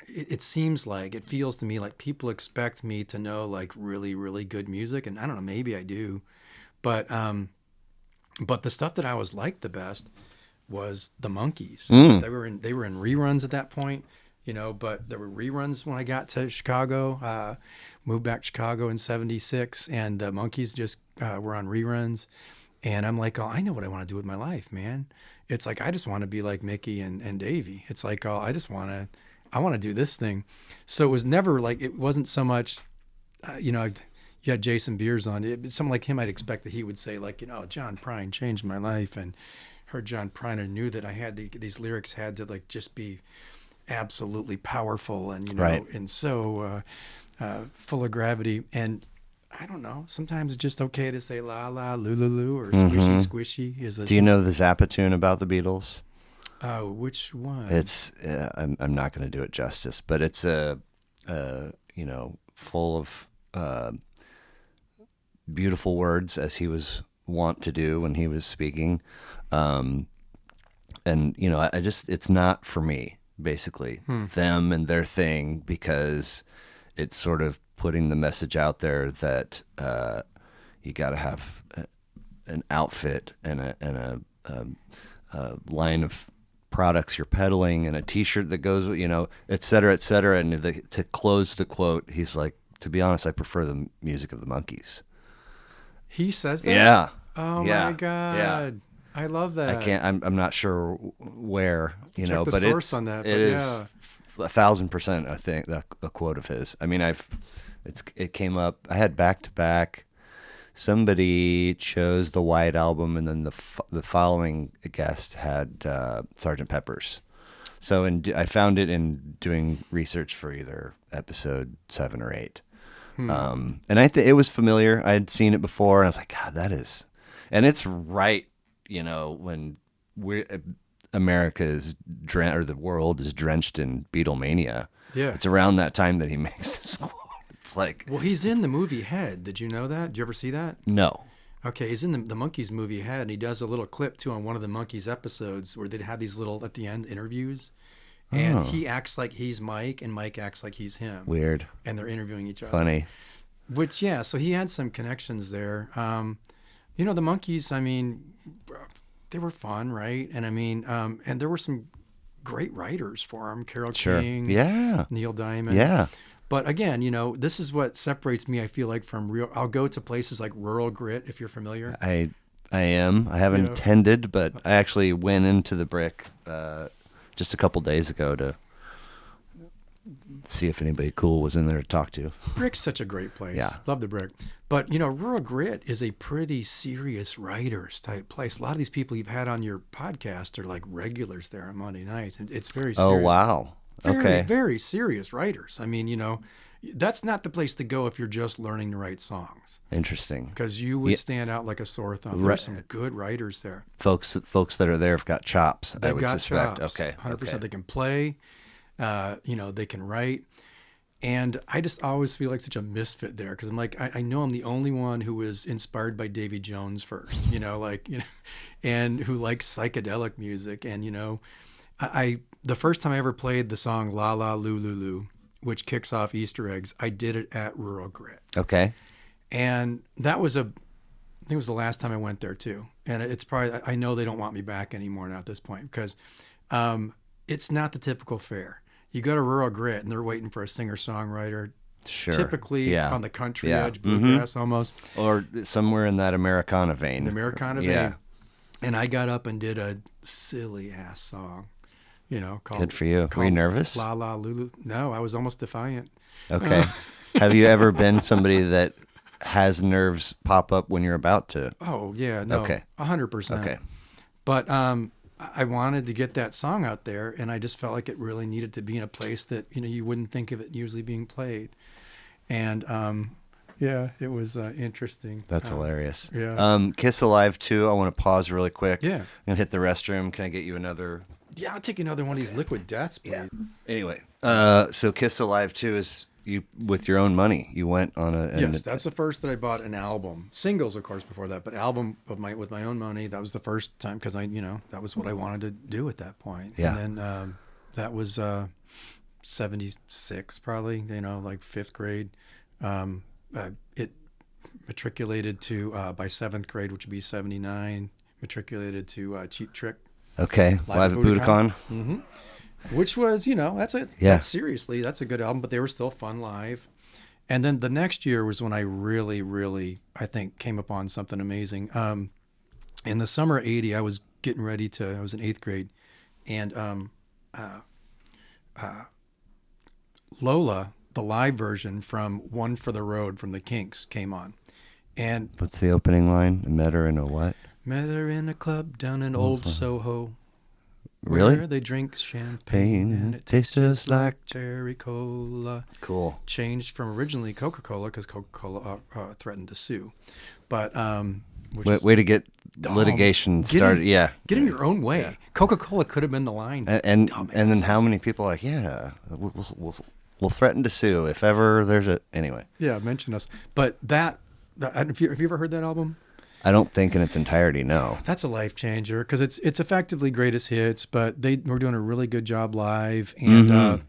It feels to me like people expect me to know like really, really good music, and I don't know. Maybe I do, but the stuff that I was liked the best was the Monkees. They were in reruns at that point, but there were reruns when I got to Chicago. Moved back to Chicago in '76, and the Monkees just were on reruns. And I'm like, oh, I know what I want to do with my life, man. It's like I just want to be like Mickey and Davey. It's like, oh, I want to do this thing. So it was never like, it wasn't so much, you had Jason Beers on. Someone like him, I'd expect that he would say like, John Prine changed my life, and heard John Prine and knew that I had these lyrics had to like just be absolutely powerful and right. and so full of gravity. And I don't know, sometimes it's just okay to say la la lulu or squishy squishy. Do you know the Zappa tune about the Beatles? Oh, which one? It's I'm not going to do it justice, but it's full of beautiful words, as he was wont to do when he was speaking. And it's not for me, basically, them and their thing, because it's sort of putting the message out there that you got to have an outfit and a line of products you're peddling and a T-shirt that goes, et cetera, et cetera. And to close the quote, he's like, to be honest, I prefer the music of the Monkees. He says that? Yeah. Oh yeah. my God. Yeah. I love that. I'm not sure where, Check the but source on that, it is 1,000%, I think, a quote of his. I mean, it came up, I had back-to-back. Somebody chose the White Album, and then the following guest had Sgt. Pepper's. So I found it in doing research for either episode 7 or 8. And it was familiar. I had seen it before, and I was like, God, that is, and it's right. When America is or the world is drenched in Beatlemania. Yeah, it's around that time that he makes this quote. It's like, well, he's in the movie Head. Did you know that? Did you ever see that? No. Okay, he's in the Monkees movie Head, and he does a little clip too on one of the Monkees episodes where they have these little at the end interviews, and he acts like he's Mike, and Mike acts like he's him. Weird. And they're interviewing each other. Funny. Which, yeah, so he had some connections there. The Monkees, I mean, they were fun, right? And I mean, and there were some great writers for them. Carole King, Neil Diamond. Yeah. But again, this is what separates me, I feel like, from real. I'll go to places like Rural Grit, if you're familiar. I am. I haven't attended, but I actually went into the Brick just a couple days ago to see if anybody cool was in there to talk to. Brick's such a great place. Yeah. Love the Brick. But, Rural Grit is a pretty serious writers type place. A lot of these people you've had on your podcast are like regulars there on Monday nights. And it's very serious. Oh, wow. Very, Okay. very serious writers. I mean, that's not the place to go if you're just learning to write songs. Interesting. Because you would stand out like a sore thumb. There's some good writers there. Folks that are there have got chops, I They've would got suspect. chops, Okay. 100%. Okay. They can play. They can write. And I just always feel like such a misfit there because I'm like, I know I'm the only one who was inspired by Davy Jones first, and who likes psychedelic music. And, the first time I ever played the song La La Lu Lu Lu, which kicks off Easter eggs, I did it at Rural Grit. Okay. And that was I think it was the last time I went there too. And it's probably, I know they don't want me back anymore now at this point because it's not the typical fare. You go to Rural Grit and they're waiting for a singer-songwriter, Sure. typically Yeah. on the country Yeah. edge, bluegrass almost. Or somewhere in that Americana vein. The Americana Yeah. vein. And I got up and did a silly-ass song, called... Good for you. Were you nervous? La La Lulu. No, I was almost defiant. Okay. Have you ever been somebody that has nerves pop up when you're about to? Oh, yeah, no, Okay. 100%. Okay. But I wanted to get that song out there, and I just felt like it really needed to be in a place that, you wouldn't think of it usually being played. And, it was interesting. That's hilarious. yeah. Kiss Alive 2, I want to pause really quick. Yeah. And hit the restroom. Can I get you another? Yeah, I'll take another one of these Liquid Deaths, please. Yeah. Anyway, so Kiss Alive 2 is you with your own money. You went on a... Yes, that's the first that I bought an album. Singles, of course, before that, but album with my own money. That was the first time because that was what I wanted to do at that point. Yeah. And then that was 76 probably, like fifth grade. It matriculated to, by seventh grade, which would be 79, matriculated to Cheap Trick. Okay. Live at Budokan. Mm-hmm. Which was, that's it. Yeah. That's a good album, but they were still fun live. And then the next year was when I really, really, I think, came upon something amazing. In the summer of 80, I was getting ready I was in eighth grade, and Lola, the live version from One for the Road from the Kinks, came on. And What's the opening line? Met her in a what? met her in a club down in Old Soho. Really? Where they drink champagne Pain and and it tastes just like... cherry cola. Cool. Changed from originally Coca-Cola because Coca-Cola threatened to sue. But Way to get litigation started. Yeah. Get in your own way. Coca-Cola could have been the line. And then how many people are like, yeah, we'll threaten to sue if ever there's a... Anyway. Yeah, mention us. But have you ever heard that album? I don't think in its entirety, no. That's a life changer because it's effectively greatest hits, but they were doing a really good job live and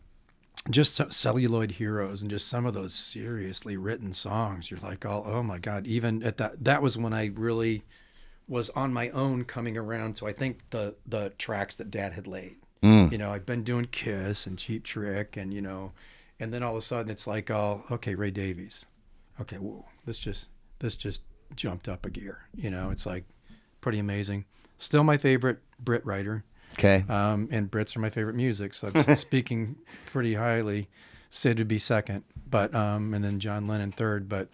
just Celluloid Heroes and just some of those seriously written songs. You're like, oh my God! Even at that was when I really was on my own coming around to I think the tracks that Dad had laid. I'd been doing Kiss and Cheap Trick and and then all of a sudden it's like, oh, okay, Ray Davies. Okay, whoa, this just jumped up a gear. It's like pretty amazing. Still my favorite Brit writer. Okay. And Brits are my favorite music. So I'm speaking pretty highly. Sid would be second, but and then John Lennon third. But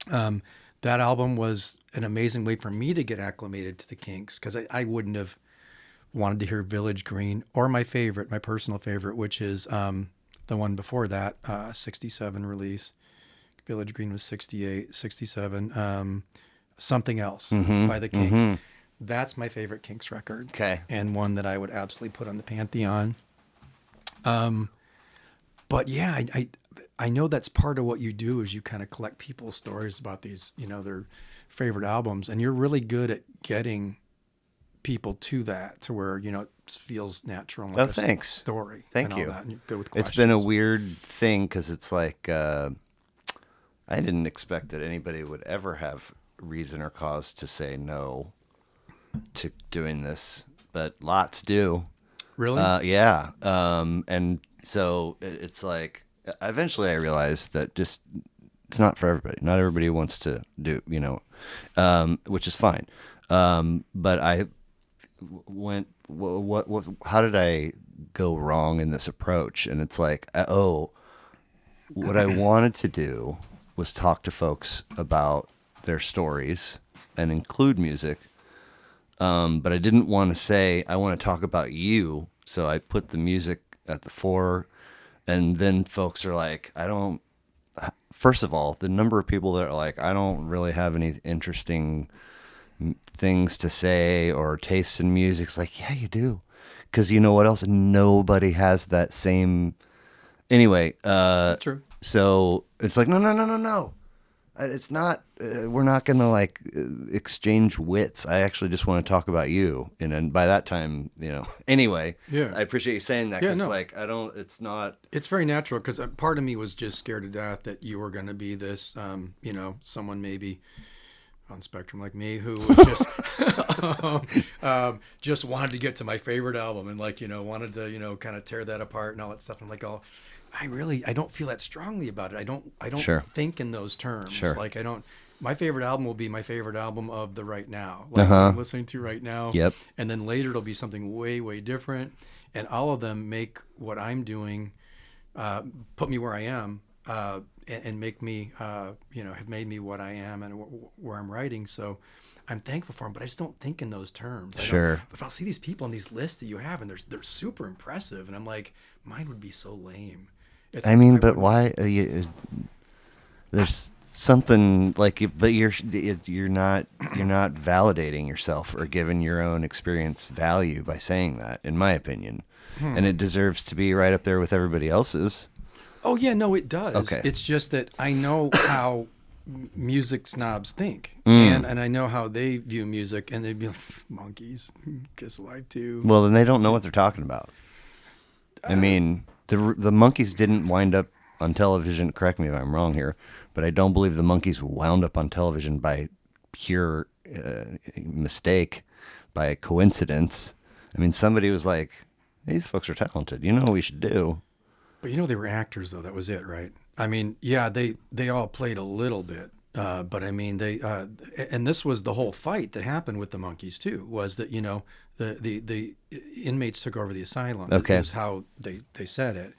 that album was an amazing way for me to get acclimated to the Kinks because I wouldn't have wanted to hear Village Green or my personal favorite, which is the one before that, 67 release. Village Green was 68, 67. Something Else by the Kinks. Mm-hmm. That's my favorite Kinks record. Okay. And one that I would absolutely put on the Pantheon. But yeah, I know that's part of what you do is you kind of collect people's stories about these, their favorite albums. And you're really good at getting people to that, to where, it feels natural. Like thanks. Story. Thank and you. All that. And you're good with questions. It's been a weird thing because it's like, I didn't expect that anybody would ever have reason or cause to say no to doing this, but lots do. Really? Yeah. And so it's like, eventually I realized that just, it's not for everybody. Not everybody wants to do, which is fine. But went, how did I go wrong in this approach? And it's like, what I wanted to do was talk to folks about their stories and include music. But I didn't want to say, I want to talk about you. So I put the music at the fore, and then folks are like, first of all, the number of people that are like, I don't really have any interesting things to say or tastes in music. It's like, yeah, you do. Because you know what else? Nobody has that same. Anyway, True. so it's like, no. It's not. We're not gonna like exchange wits. I actually just want to talk about you. And then by that time, Anyway, Yeah. I appreciate you saying that. Yeah, Cause no. like I don't. It's not. It's very natural because part of me was just scared to death that you were going to be this, someone maybe on the spectrum like me who was just wanted to get to my favorite album and wanted to kind of tear that apart and all that stuff. I'm like, I don't feel that strongly about it. I don't Sure. think in those terms. Sure. Like my favorite album will be my favorite album of the right now, like what I'm listening to right now. Yep. And then later it'll be something way, way different. And all of them make what I'm doing, put me where I am, and make me, have made me what I am and where I'm writing. So I'm thankful for them, but I just don't think in those terms. Sure. But I'll see these people on these lists that you have, and they're super impressive, and I'm like, mine would be so lame. But why? There's something like, but you're not validating yourself or giving your own experience value by saying that, in my opinion, and it deserves to be right up there with everybody else's. Oh yeah, no, it does. Okay. It's just that I know how music snobs think, and I know how they view music, and they'd be like, monkeys, Kiss Alive 2. Well, then they don't know what they're talking about. I mean, the Monkees didn't wind up on television. Correct me if I'm wrong here, but I don't believe the Monkees wound up on television by pure mistake, by coincidence. I mean, somebody was like, these folks are talented. You know what we should do? But they were actors, though. That was it, right? I mean, yeah, they all played a little bit. But I mean, they and this was the whole fight that happened with the Monkees, too, was that, the inmates took over the asylum. Okay. Is how they said it.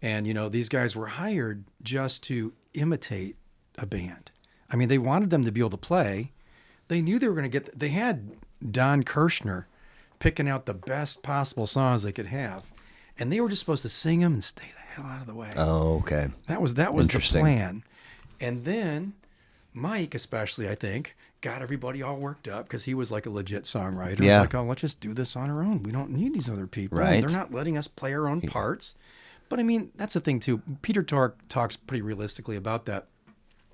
And, these guys were hired just to imitate a band. I mean, they wanted them to be able to play. They knew they were going to they had Don Kirshner picking out the best possible songs they could have. And they were just supposed to sing them and stay the hell out of the way. Oh, okay. That was the Interesting. plan. And then Mike, especially, I think, got everybody all worked up because he was like a legit songwriter. Yeah. He was like, let's just do this on our own. We don't need these other people. Right. They're not letting us play our own parts. But I mean, that's the thing too. Peter Tork talks pretty realistically about that.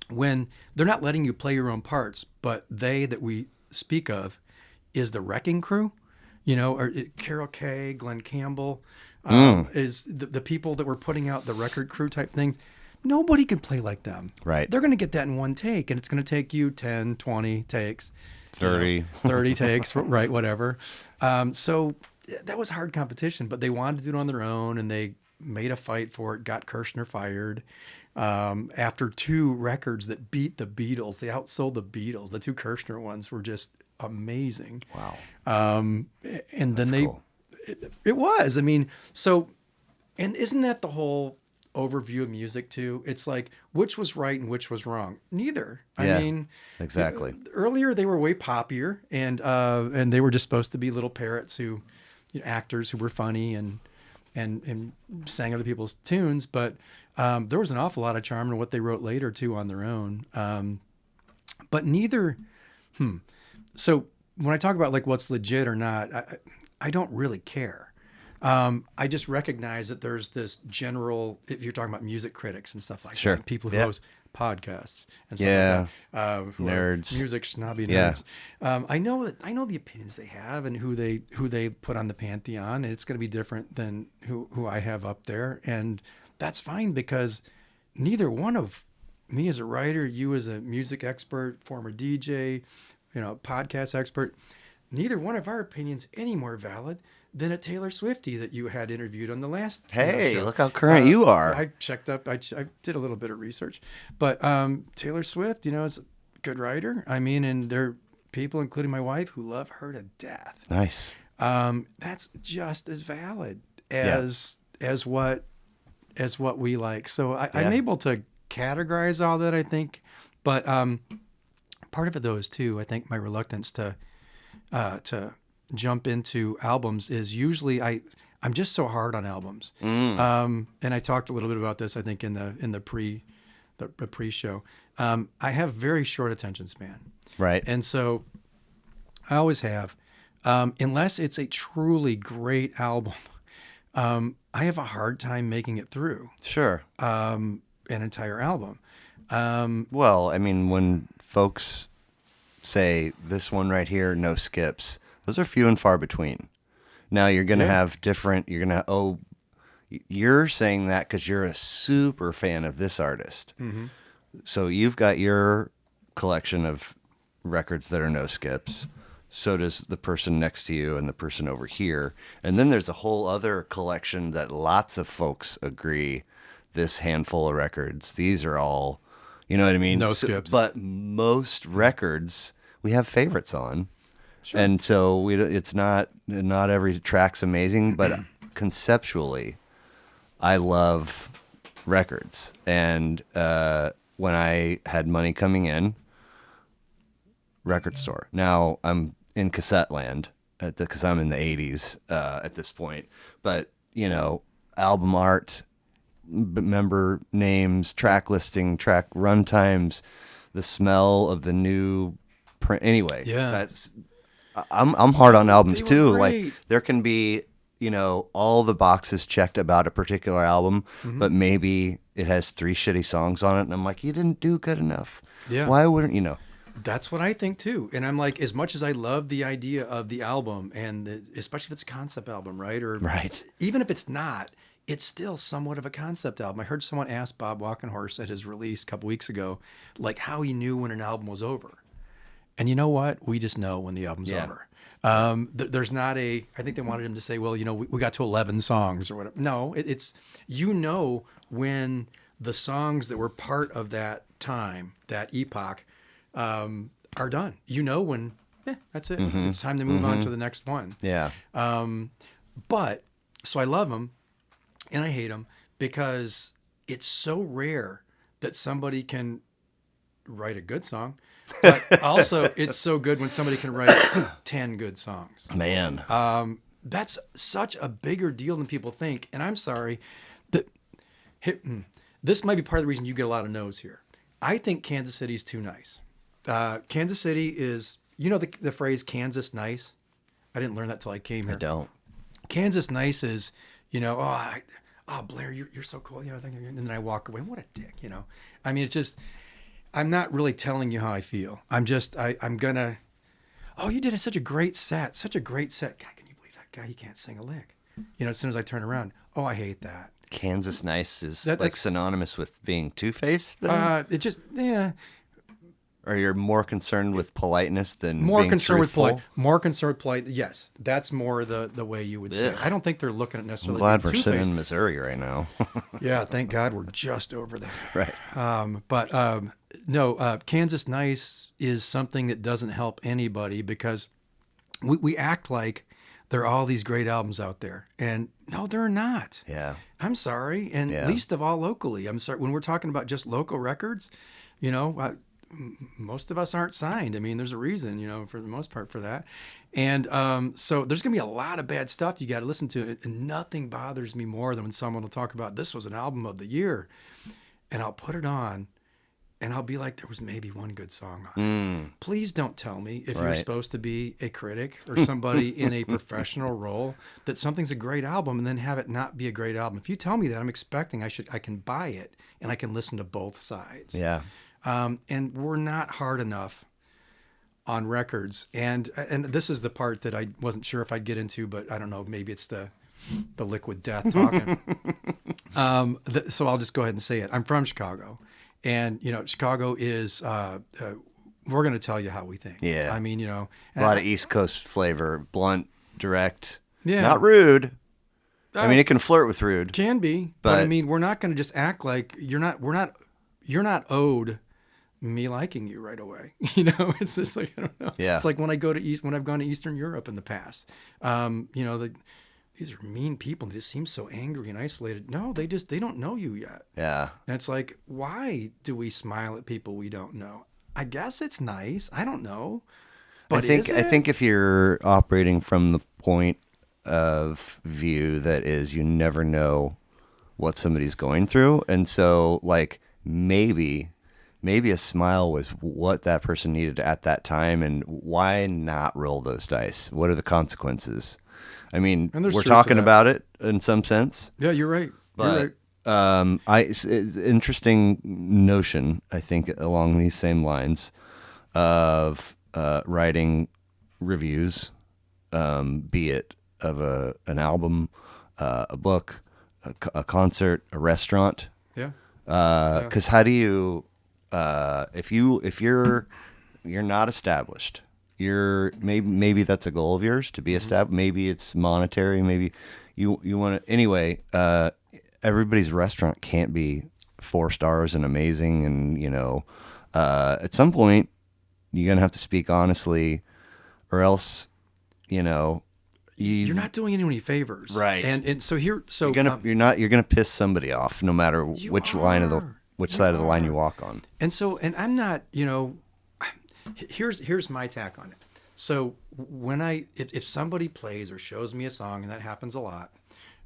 When they're not letting you play your own parts, but they that we speak of is the Wrecking Crew, or Carol Kay, Glenn Campbell, is the people that were putting out the record crew type things. Nobody can play like them. Right. They're going to get that in one take, and it's going to take you 10, 20 takes. 30. 30 takes, right, whatever. So that was hard competition, but they wanted to do it on their own, and they made a fight for it, got Kirshner fired. After 2 records that beat the Beatles, they outsold the Beatles. The 2 Kirshner ones were just amazing. Wow. And That's then cool. It was. I mean, so, and isn't that the whole overview of music too? It's like, which was right and which was wrong? Neither. Yeah, I mean, exactly. Earlier they were way poppier, and they were just supposed to be little parrots who, actors who were funny and sang other people's tunes. But there was an awful lot of charm in what they wrote later too on their own. But neither. So when I talk about like what's legit or not, I don't really care. I just recognize that there's this general, if you're talking about music critics and stuff like Sure. that, people who Yep. host podcasts and stuff Yeah. like that, who are Nerds. music snobby Yeah. nerds. I know the opinions they have and who they put on the pantheon, and it's going to be different than who I have up there, and that's fine because neither one of me as a writer, you as a music expert, former DJ, podcast expert, neither one of our opinions any more valid than a Taylor Swiftie that you had interviewed on the last Hey, show. look how current you are. I checked up. I did a little bit of research, but Taylor Swift, is a good writer. I mean, and there are people, including my wife, who love her to death. Nice. that's just as valid as what we like. So I'm able to categorize all that, I think, but part of it though is too, I think my reluctance to jump into albums is usually I'm just so hard on albums. And I talked a little bit about this, I think, in the pre-show. I have very short attention span. Right. And so I always have, unless it's a truly great album, I have a hard time making it through. Sure. An entire album. Well, I mean, when folks say this one right here, no skips, those are few and far between. Now you're going to have different, you're saying that because you're a super fan of this artist. Mm-hmm. So you've got your collection of records that are no skips. So does the person next to you and the person over here. And then there's a whole other collection that lots of folks agree, this handful of records, these are all, you know what I mean? No skips. But most records we have favorites on. Sure. And so it's not every track's amazing, but conceptually, I love records. And when I had money coming in, record store. Now I'm in cassette land because I'm in the 80s at this point. But, album art, member names, track listing, track runtimes, the smell of the new print. Anyway, I'm hard on albums too. Like there can be, all the boxes checked about a particular album, but maybe it has 3 shitty songs on it. And I'm like, you didn't do good enough. Yeah. Why wouldn't, That's what I think too. And I'm like, as much as I love the idea of the album and especially if it's a concept album, right? Or even if it's not, it's still somewhat of a concept album. I heard someone ask Bob Walkenhorst at his release a couple weeks ago, like how he knew when an album was over. And you know what? We just know when the album's over. There's not I think they wanted him to say, well, we got to 11 songs or whatever. No, it's, when the songs that were part of that time, that epoch, are done. When, that's it. Mm-hmm. It's time to move on to the next one. Yeah. But, so I love them and I hate them because it's so rare that somebody can write a good song. But also, it's so good when somebody can write 10 good songs. Man. That's such a bigger deal than people think. And I'm sorry, this might be part of the reason you get a lot of no's here. I think Kansas City's too nice. Kansas City is, the phrase Kansas nice? I didn't learn that till I came here. I don't. Kansas nice is, Blair, you're so cool. And then I walk away. What a dick, I mean, it's just, I'm not really telling you how I feel. I'm just, I'm going to, you did such a great set. God, can you believe that guy? He can't sing a lick. As soon as I turn around, I hate that. Kansas nice is like synonymous with being two-faced then? It just, yeah. Or you're more concerned with politeness than more being concerned truthful? More concerned with polite. Yes, that's more the way you would say. I don't think they're looking at necessarily. I'm glad we're sitting in Missouri right now. Yeah, thank God we're just over there. Right. No, Kansas nice is something that doesn't help anybody because we act like there are all these great albums out there, and no, there are not. Yeah. I'm sorry, and least of all locally. I'm sorry when we're talking about just local records. Most of us aren't signed. I mean, there's a reason, for the most part for that. And so there's going to be a lot of bad stuff you got to listen to. And nothing bothers me more than when someone will talk about this was an album of the year. And I'll put it on and I'll be like, there was maybe one good song on it. Please don't tell me if you're supposed to be a critic or somebody in a professional role that something's a great album and then have it not be a great album. If you tell me that, I'm expecting I can buy it and I can listen to both sides. Yeah. And we're not hard enough on records. And this is the part that I wasn't sure if I'd get into, but I don't know, maybe it's the liquid death talking. So I'll just go ahead and say it. I'm from Chicago. And, Chicago is, we're going to tell you how we think. Yeah. I mean, a lot of East Coast flavor, blunt, direct, yeah. Not rude. I mean, it can flirt with rude. Can be. But I mean, we're not going to just act like you're not owed me liking you right away. You know, it's just like, I don't know. Yeah. It's like when when I've gone to Eastern Europe in the past, you know, these are mean people. They just seem so angry and isolated. No, they don't know you yet. Yeah. And it's like, why do we smile at people we don't know? I guess it's nice. I don't know. But I think if you're operating from the point of view that is you never know what somebody's going through, and so like maybe a smile was what that person needed at that time, and why not roll those dice? What are the consequences? I mean, we're talking about it in some sense. Yeah, you're right. But it's an interesting notion, I think, along these same lines of writing reviews, be it of an album, a book, a concert, a restaurant. Yeah. Because how do you, if you're not established, maybe that's a goal of yours to be established. Maybe it's monetary. Maybe you want to. Anyway, everybody's restaurant can't be 4 stars and amazing. And at some point, you're gonna have to speak honestly, or else, you're not doing anyone any favors, right? And so you're gonna piss somebody off, no matter which side of the line you walk on. And I'm not, here's my take on it. So when if somebody plays or shows me a song, and that happens a lot,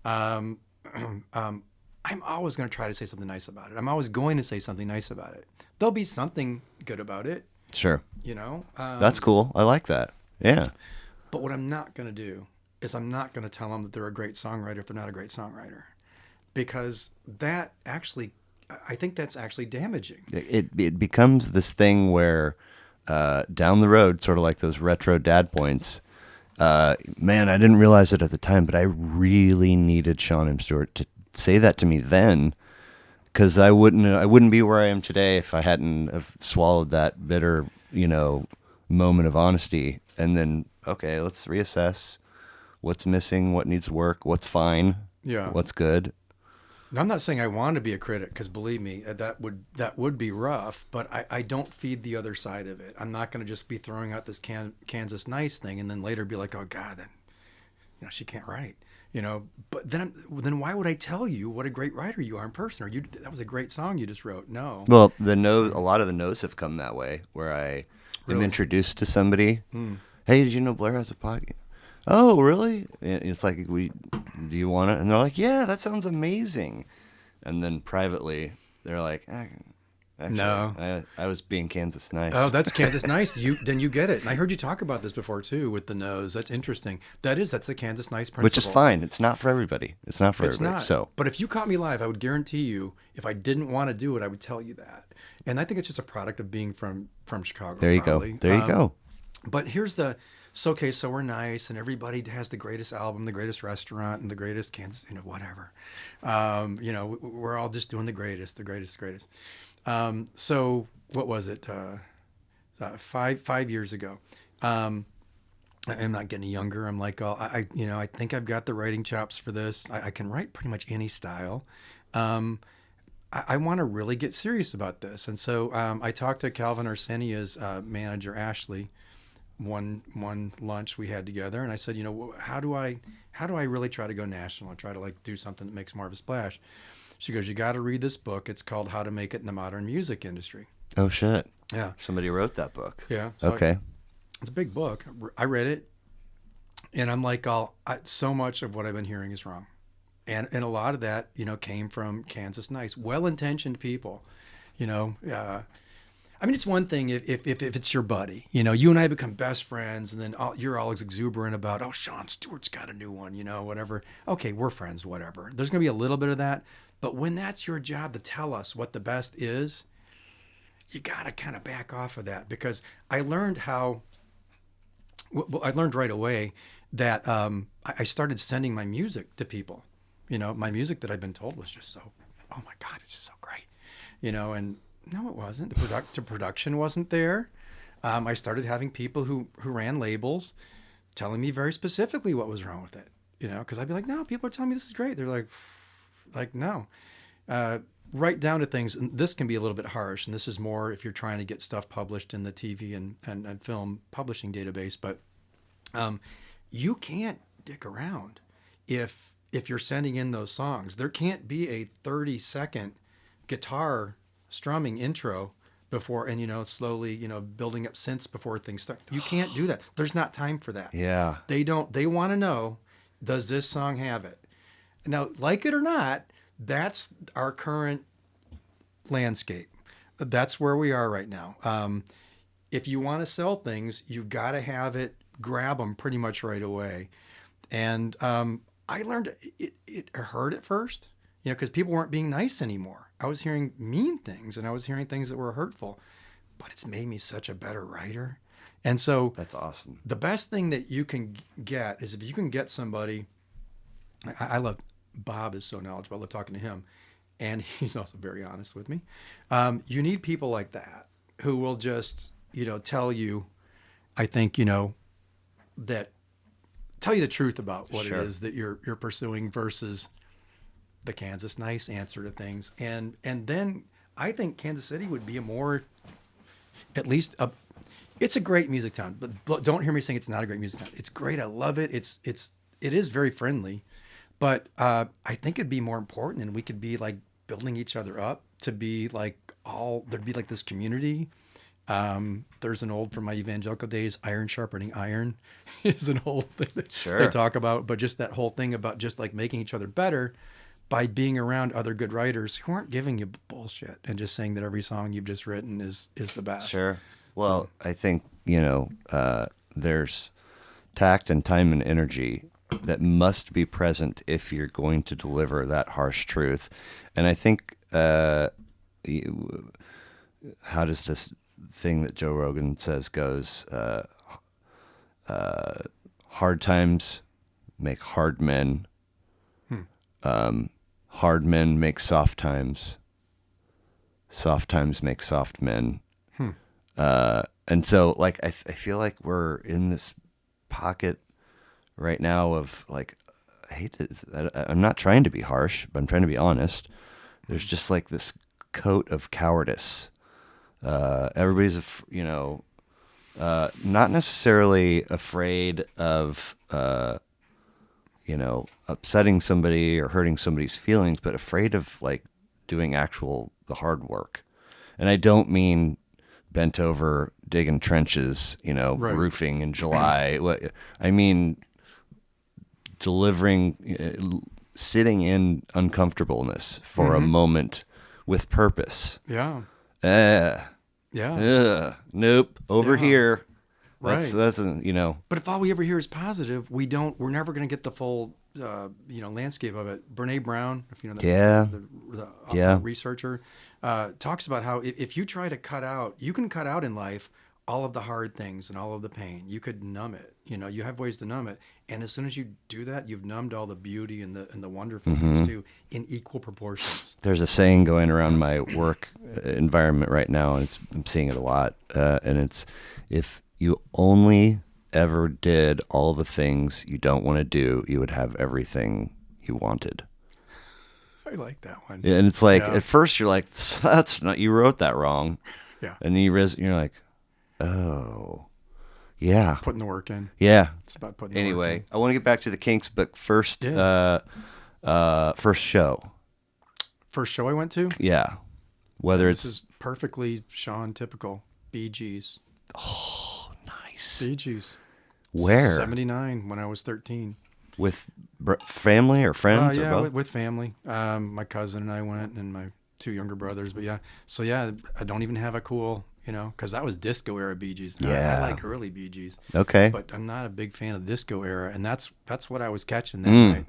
I'm always going to try to say something nice about it. I'm always going to say something nice about it. There'll be something good about it. Sure. That's cool. I like that. Yeah. But what I'm not going to do is I'm not going to tell them that they're a great songwriter if they're not a great songwriter, because that actually, I think that's actually damaging. It becomes this thing where down the road, sort of like those retro dad points, man, I didn't realize it at the time, but I really needed Shawn M. Stewart to say that to me then, because I wouldn't be where I am today if I hadn't have swallowed that bitter, moment of honesty. And then, okay, let's reassess what's missing, what needs work, what's fine, what's good. I'm not saying I want to be a critic, because believe me, that would be rough. But I don't feed the other side of it. I'm not going to just be throwing out this Kansas nice thing and then later be like, oh God, then she can't write. But then why would I tell you what a great writer you are in person? Or that was a great song you just wrote. No. Well, a lot of the no's have come that way, where I am introduced to somebody. Hey, did you know Blair has a podcast? Oh, really? And it's like, do you want it? And they're like, yeah, that sounds amazing. And then privately, they're like, actually, no, I was being Kansas nice. Oh, that's Kansas nice. Then you get it. And I heard you talk about this before too, with the nose. That's interesting. That's the Kansas nice principle. Which is fine. It's not for everybody. It's not. So, but if you caught me live, I would guarantee you, if I didn't want to do it, I would tell you that. And I think it's just a product of being from Chicago. There you probably. go. There you go. But here's so we're nice, and everybody has the greatest album, the greatest restaurant, and the greatest Kansas, whatever. We're all just doing the greatest. So what was it? 5 years ago. I'm not getting younger. I'm like, I think I've got the writing chops for this. I can write pretty much any style. I want to really get serious about this. And so I talked to Calvin Arsenia's manager, Ashley, one lunch we had together, and I said, how do I really try to go national and try to do something that makes more of a splash? She goes, you got to read this book. It's called How to Make It in the Modern Music Industry. Oh shit. Yeah. Somebody wrote that book. Yeah. So okay. It's a big book. I read it, and I'm like, so much of what I've been hearing is wrong. And a lot of that, came from Kansas nice, well-intentioned people, it's one thing if it's your buddy, you and I become best friends, and then you're all exuberant about, Shawn Stewart's got a new one, whatever. Okay, we're friends, whatever. There's going to be a little bit of that. But when that's your job to tell us what the best is, you got to kind of back off of that, because I learned right away that I started sending my music to people. My music that I'd been told was just so, oh my God, it's just so great, and no, it wasn't. The production wasn't there. I started having people who ran labels telling me very specifically what was wrong with it, because I'd be like, no, people are telling me this is great. They're like no. right down to things, and this can be a little bit harsh, and this is more if you're trying to get stuff published in the TV and film publishing database, but you can't dick around if you're sending in those songs. There can't be a 30-second guitar strumming intro before, and slowly building up synths before things start. You can't do that. There's not time for that. Yeah. They want to know, does this song have it? Now, like it or not, that's our current landscape. That's where we are right now. If you want to sell things, you've got to have it, grab them pretty much right away. And I learned it hurt at first, because people weren't being nice anymore. I was hearing mean things, and I was hearing things that were hurtful, but it's made me such a better writer. And so That's awesome. the best thing that you can get is if you can get somebody. I love Bob is so knowledgeable. I love talking to him, and he's also very honest with me. You need people like that who will just tell you, I think that tell you the truth about what Sure. it is that you're pursuing versus the Kansas nice answer to things. And then I think Kansas City would be it's a great music town, but don't hear me saying it's not a great music town. It's great. I love it. It is very friendly, but I think it'd be more important, and we could be like building each other up to be like there'd be like this community. There's an old, from my evangelical days, iron sharpening iron is an old thing that Sure. they talk about, but just that whole thing about just like making each other better by being around other good writers who aren't giving you bullshit and just saying that every song you've just written is the best. Sure. Well, I think, there's tact and time and energy that must be present if you're going to deliver that harsh truth. And I think, how does this thing that Joe Rogan says goes, hard times make hard men. Hard men make soft times. Soft times make soft men. And so, like, I feel like we're in this pocket right now of, like, I'm not trying to be harsh, but I'm trying to be honest. There's just, like, this coat of cowardice. Everybody's, not necessarily afraid of, upsetting somebody or hurting somebody's feelings, but afraid of, like, doing the hard work. And I don't mean bent over digging trenches, Right. roofing in July. I mean delivering, sitting in uncomfortableness for a moment with purpose. Yeah. Nope. Over Yeah. here. Right. That's But if all we ever hear is positive, we're never going to get the full, landscape of it. Brene Brown, if you know that, Yeah. the researcher, talks about how if you try to you can cut out in life all of the hard things and all of the pain. You could numb it. You have ways to numb it. And as soon as you do that, you've numbed all the beauty and the wonderful things too in equal proportions. There's a saying going around my work environment right now, and I'm seeing it a lot. And it's, if you only ever did all the things you don't want to do, you would have everything you wanted. I like that one. And it's like, Yeah. at first you're like, that's not, you wrote that wrong. Yeah. And then you're like, oh, yeah. Putting the work in. Yeah. It's about putting the work Anyway, I want to get back to the Kinks, but first, Yeah. first show. First show I went to? Yeah. Whether This it's is perfectly Shawn typical. Bee Gees. nice. Bee Gees. Where? 79 when I was 13. With family or friends or Yeah, both? with family. My cousin and I went, and my two younger brothers. But yeah, so yeah, I don't even have a cool, because that was disco era Bee Gees. Now, Yeah. I like early Bee Gees. Okay. But I'm not a big fan of disco era, and that's what I was catching that night.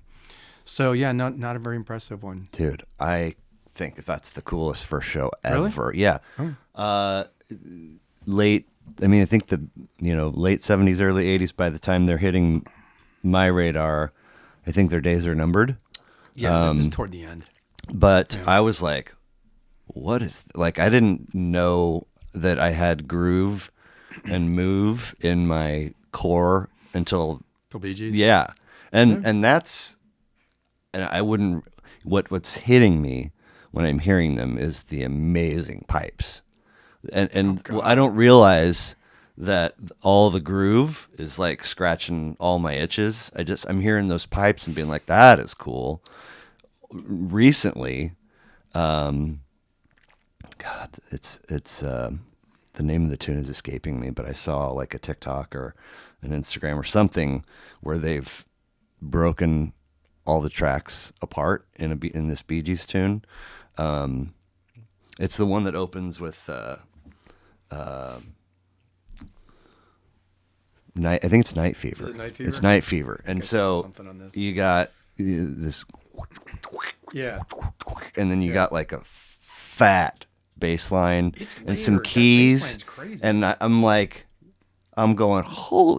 So yeah, not a very impressive one. Dude, I think that's the coolest first show Really? ever. Yeah. I think the late 70s, early 80s, by the time they're hitting my radar, I think their days are numbered. Yeah, it was toward the end. But Yeah. I was like, what is, like, I didn't know that I had groove and move in my core until, Till Bee Gees. yeah. And I wouldn't, what's hitting me when I'm hearing them is the amazing pipes. And I don't realize that all the groove is like scratching all my itches. I'm hearing those pipes and being like, that is cool. Recently, God, it's the name of the tune is escaping me, but I saw like a TikTok or an Instagram or something where they've broken all the tracks apart in this Bee Gees tune. It's the one that opens with I think it's Night Fever. Is it Night Fever? It's Night Fever. And so you got this, and then you got like a fat bass line and some keys. And I'm going,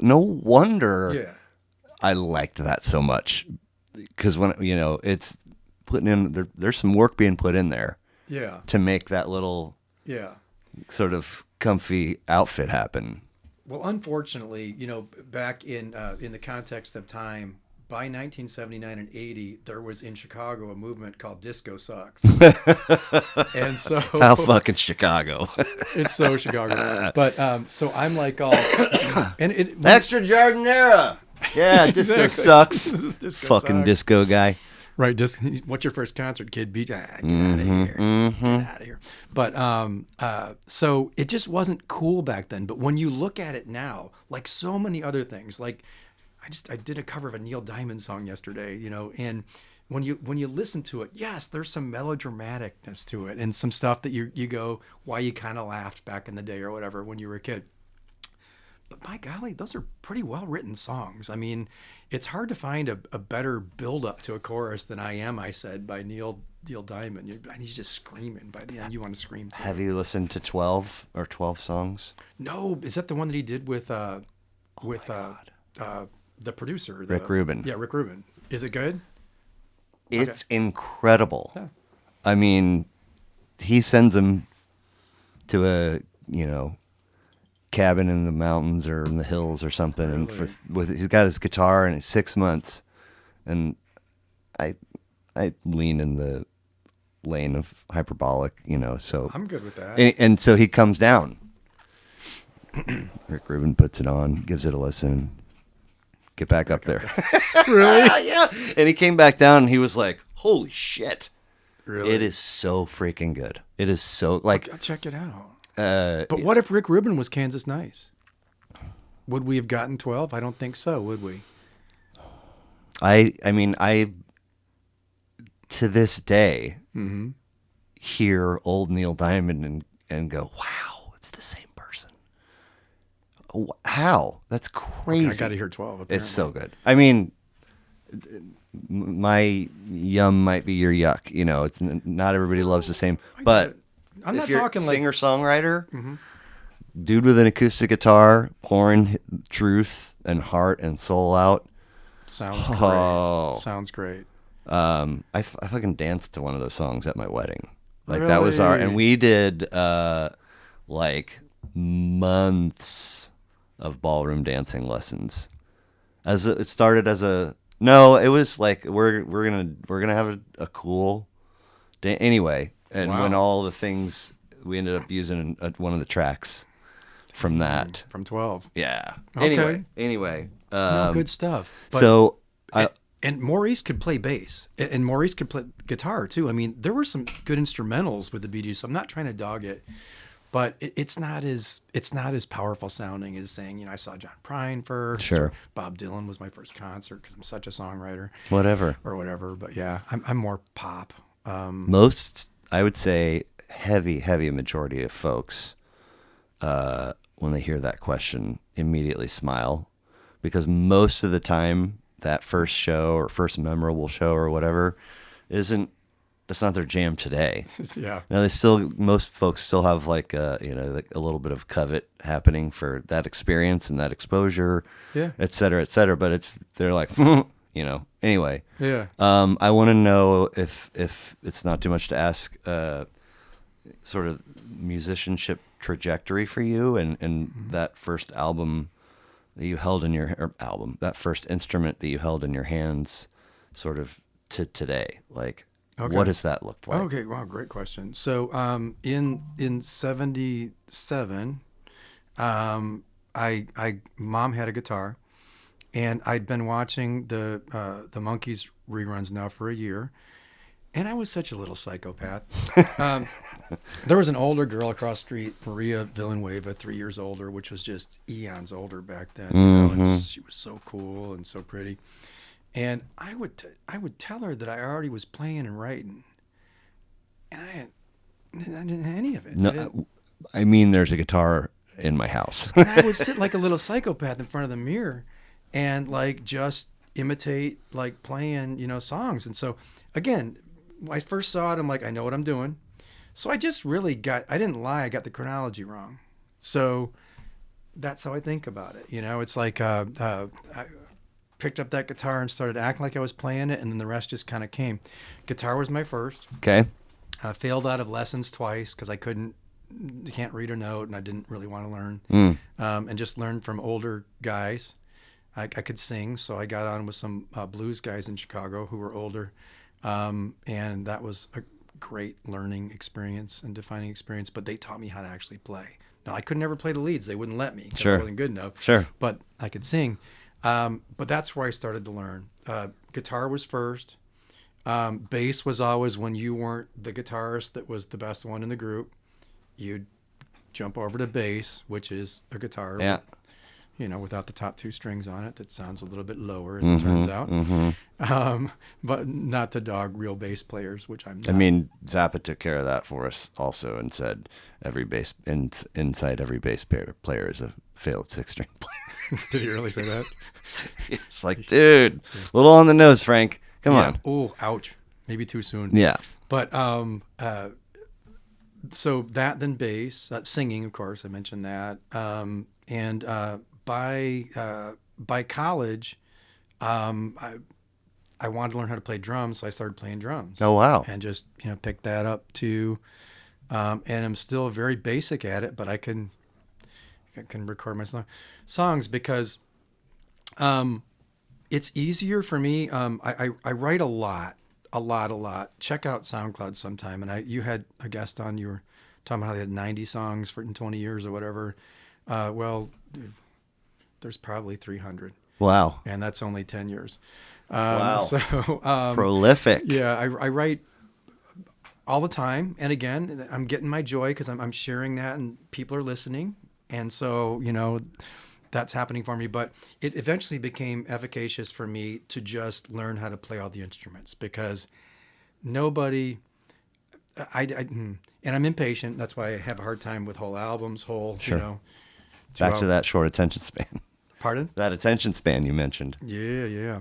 no wonder I liked that so much. Because when, it's putting in, there's some work being put in there to make that little sort of comfy outfit happen. Well, unfortunately, back in the context of time, by 1979 and 80, there was in Chicago a movement called Disco Sucks. And so how fucking Chicago. It's so Chicago. But so I'm like all extra jardinera. Yeah, disco sucks. Fucking disco guy. Right, what's your first concert, kid? Get out of here. Get out of here. But so it just wasn't cool back then. But when you look at it now, like so many other things, like I did a cover of a Neil Diamond song yesterday, and when you listen to it, yes, there's some melodramaticness to it and some stuff that you go, why you kind of laughed back in the day or whatever when you were a kid. But my golly, those are pretty well-written songs. I mean, it's hard to find a better build-up to a chorus than I Said by Neil Diamond. He's just screaming. By the end, you want to scream too. Have you listened to 12 songs? No. Is that the one that he did with the producer? Rick Rubin. Yeah, Rick Rubin. Is it good? It's incredible. Yeah. I mean, he sends him to a, cabin in the mountains or in the hills or something, really? And he's got his guitar and it's 6 months, and I lean in the lane of hyperbolic, so I'm good with that. And so he comes down. Rick Rubin puts it on, gives it a listen, get back up there. Really? Yeah. And he came back down and he was like, "Holy shit!" Really? It is so freaking good. It is so like. I'll check it out. But what if Rick Rubin was Kansas Nice? Would we have gotten 12? I don't think so, would we? I mean, to this day, hear old Neil Diamond and go, wow, it's the same person. How? That's crazy. Okay, I got to hear 12, apparently. It's so good. I mean, my yum might be your yuck. It's not everybody loves the same, but... I'm not if you're talking singer-songwriter, dude with an acoustic guitar, pouring truth and heart and soul out. Sounds great. Sounds great. I fucking danced to one of those songs at my wedding. Like really? That was and we did like months of ballroom dancing lessons. It started as it was like we're gonna have a cool day anyway. And when all the things, we ended up using one of the tracks from that. From 12. Yeah. Okay. Anyway. Good stuff. But, and Maurice could play bass. And Maurice could play guitar, too. I mean, there were some good instrumentals with the Bee Gees, so I'm not trying to dog it. But it's not as powerful sounding as saying, I saw John Prine first. Sure. Bob Dylan was my first concert because I'm such a songwriter. Whatever. But yeah, I'm more pop. I would say heavy majority of folks, when they hear that question, immediately smile, because most of the time that first show or first memorable show or whatever that's not their jam today. Yeah. Now most folks still have like a little bit of covet happening for that experience and that exposure, et cetera, but they're like, anyway. Yeah. I want to know if it's not too much to ask, sort of musicianship trajectory for you and that first album that you held in that first instrument that you held in your hands, sort of to today. Like, Okay. What does that look like? Okay, wow, great question. So in '77, I mom had a guitar, and I'd been watching the Monkees reruns now for a year, and I was such a little psychopath. There was an older girl across the street, Maria Villanueva, 3 years older, which was just eons older back then. You know, and she was so cool and so pretty. And I would tell her that I already was playing and writing, and I didn't have any of it. No, I mean, there's a guitar in my house. And I would sit like a little psychopath in front of the mirror, and like just imitate like playing, you know, songs. And so again, when I first saw it, I'm like, I know what I'm doing. So I just really I didn't lie. I got the chronology wrong. So that's how I think about it. You know, it's like I picked up that guitar and started acting like I was playing it, and then the rest just kind of came. Guitar was my first. Okay. I failed out of lessons twice because I can't read a note, and I didn't really want to learn. And just learned from older guys. I could sing, so I got on with some blues guys in Chicago who were older, and that was a great learning experience and defining experience. But they taught me how to actually play. Now I could never play the leads; they wouldn't let me. Sure, I wasn't good enough. Sure, but I could sing. But that's where I started to learn. Guitar was first. Bass was always when you weren't the guitarist that was the best one in the group. You'd jump over to bass, which is a guitar, yeah, you know, without the top two strings on it. That sounds a little bit lower, as it turns out. But not to dog real bass players, which I'm not. I mean, Zappa took care of that for us also, and said every bass inside every bass player is a failed 6-string player. Did he really say that? It's like, dude, a little on the nose, Frank. Come on. Oh, ouch. Maybe too soon. Yeah. But so that, then bass, singing, of course, I mentioned that. And by college, I wanted to learn how to play drums, so I started playing drums. Oh, wow. And just, you know, picked that up too. And I'm still very basic at it, but I can record my songs because it's easier for me. I write a lot. Check out Soundcloud sometime. And you had a guest on, you were talking about how they had 90 songs in 20 years or whatever. Well, there's probably 300. Wow. And that's only 10 years. Wow. So prolific. Yeah, I write all the time. And again, I'm getting my joy because I'm sharing that and people are listening. And so, you know, that's happening for me. But it eventually became efficacious for me to just learn how to play all the instruments because nobody, and I'm impatient. That's why I have a hard time with whole albums, Sure. you know. Back to that short attention span. Pardon? That attention span you mentioned. Yeah.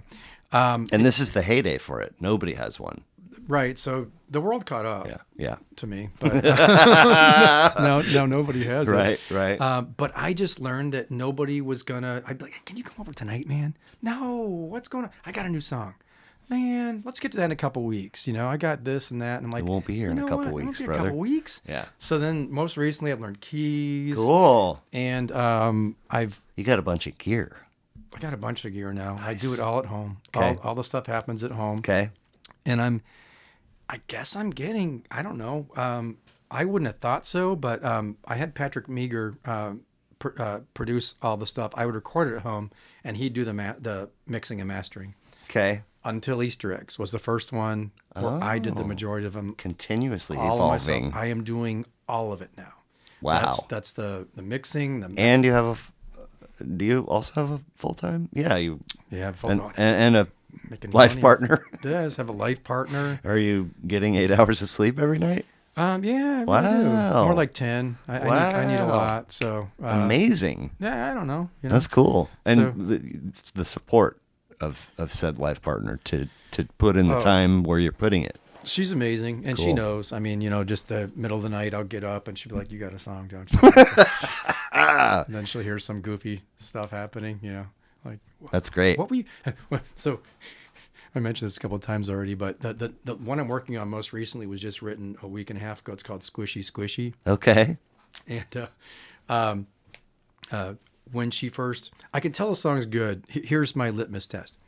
And this is the heyday for it. Nobody has one. Right. So the world caught up. Yeah. To me. But no, nobody has it. Right. But I just learned that nobody was gonna. I'd be like, "Can you come over tonight, man?" No. What's going on? I got a new song. Man, let's get to that in a couple weeks. You know, I got this and that. And I'm like, it won't be here in a couple weeks, brother. A couple weeks. Yeah. So then, most recently, I've learned keys. Cool. And You got a bunch of gear. I got a bunch of gear now. Nice. I do it all at home. Okay. All the stuff happens at home. Okay. And I guess I'm getting, I don't know. I wouldn't have thought so, but I had Patrick Meager produce all the stuff. I would record it at home, and he'd do the mixing and mastering. Okay. Until Easter Eggs was the first one where I did the majority of them. Continuously all evolving. I am doing all of it now. Wow. That's the mixing. And you have do you also have a full-time? Yeah. Full-time. And a making life money. partner. Does have a life partner. Are you getting 8 hours of sleep every night? Yeah, I really Wow. do. More like 10. I need a lot. So amazing. Yeah, I don't know. You know? That's cool. And it's the support of said life partner to put in the time where you're putting it. She's amazing, and Cool. she knows. I mean, you know, just the middle of the night, I'll get up, and she'll be like, "You got a song, don't you?" And then she'll hear some goofy stuff happening. You know, like That's great. What were you? So I mentioned this a couple of times already, but the one I'm working on most recently was just written a week and a half ago. It's called Squishy Squishy. Okay. And when she first, I can tell a song's good. Here's my litmus test.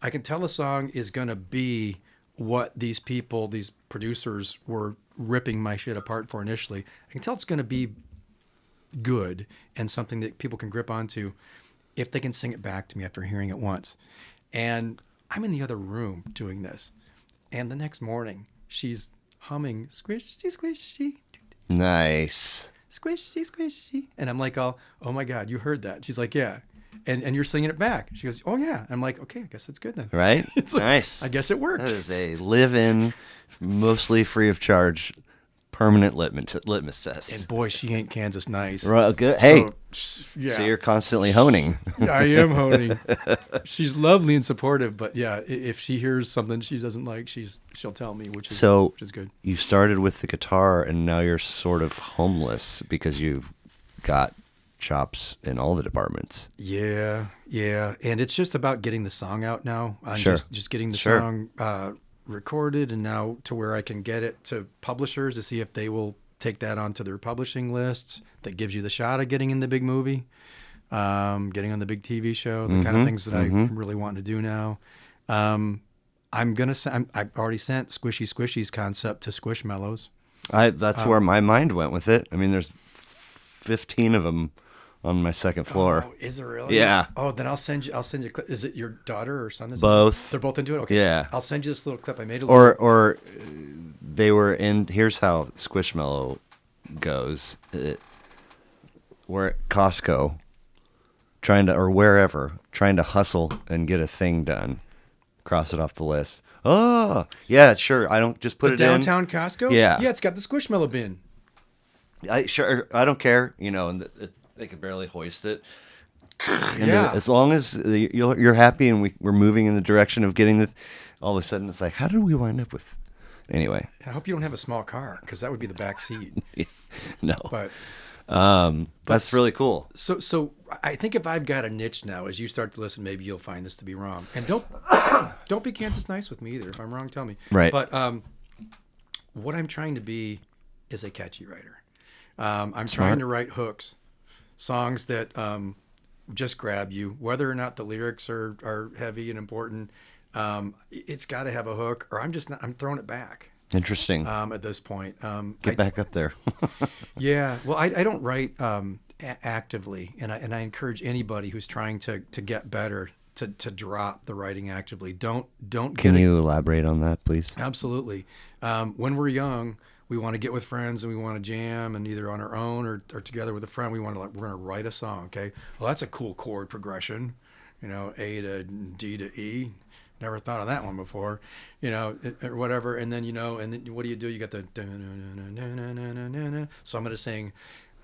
I can tell a song is going to be what these people, these producers, were ripping my shit apart for initially. I can tell it's going to be good and something that people can grip onto if they can sing it back to me after hearing it once. And I'm in the other room doing this. And the next morning, she's humming, squishy, squishy. Nice. Squishy, squishy. And I'm like, oh my God, you heard that. She's like, yeah. And you're singing it back. She goes, oh, yeah. I'm like, okay, I guess that's good then. Right? It's like, Nice. I guess it worked. That is a live-in, mostly free of charge, permanent litmus test. And boy, she ain't Kansas nice. Right, good. Hey, yeah. so you're constantly honing. I am honing. She's lovely and supportive, but yeah, if she hears something she doesn't like, she'll tell me, which is good. You started with the guitar, and now you're sort of homeless because you've got chops in all the departments. Yeah, and it's just about getting the song out now. I'm Sure. just getting the Sure. song recorded, and now to where I can get it to publishers to see if they will take that onto their publishing lists. That gives you the shot of getting in the big movie, getting on the big TV show, the kind of things that I really want to do now. I've already sent Squishy Squishy's concept to Squishmallows. That's where my mind went with it. I mean, there's 15 of them on my second floor. Oh, is there really? Yeah. Oh, then I'll send you a clip. Is it your daughter or son? Both. They're both into it? Okay. Yeah. I'll send you this little clip I made. Or they were in. Here's how Squishmallow goes. We're at Costco, wherever, trying to hustle and get a thing done. Cross it off the list. Oh, yeah, sure. I don't just put it downtown Costco? Yeah. Yeah, it's got the Squishmallow bin. I don't care. And they could barely hoist it. And Yeah. as long as you're happy and we're moving in the direction of getting all of a sudden it's like, how did we wind up with? Anyway. I hope you don't have a small car, because that would be the back seat. No. But that's really cool. So I think if I've got a niche now, as you start to listen, maybe you'll find this to be wrong. And don't be Kansas nice with me either. If I'm wrong, tell me. Right. But what I'm trying to be is a catchy writer. I'm trying to write hooks, songs that just grab you, whether or not the lyrics are heavy and important. It's got to have a hook, or I'm throwing it back. Interesting. At this point, Get back up there. yeah. Well, I don't write actively, and I encourage anybody who's trying to get better to drop the writing actively. Don't. Can you elaborate on that, please? Absolutely. When we're young, we want to get with friends and we want to jam, and either on our own or together with a friend, we're going to write a song. Okay. Well, that's a cool chord progression, A to D to E. Never thought of that one before, or whatever. And then, and then what do? You got the, so I'm going to sing,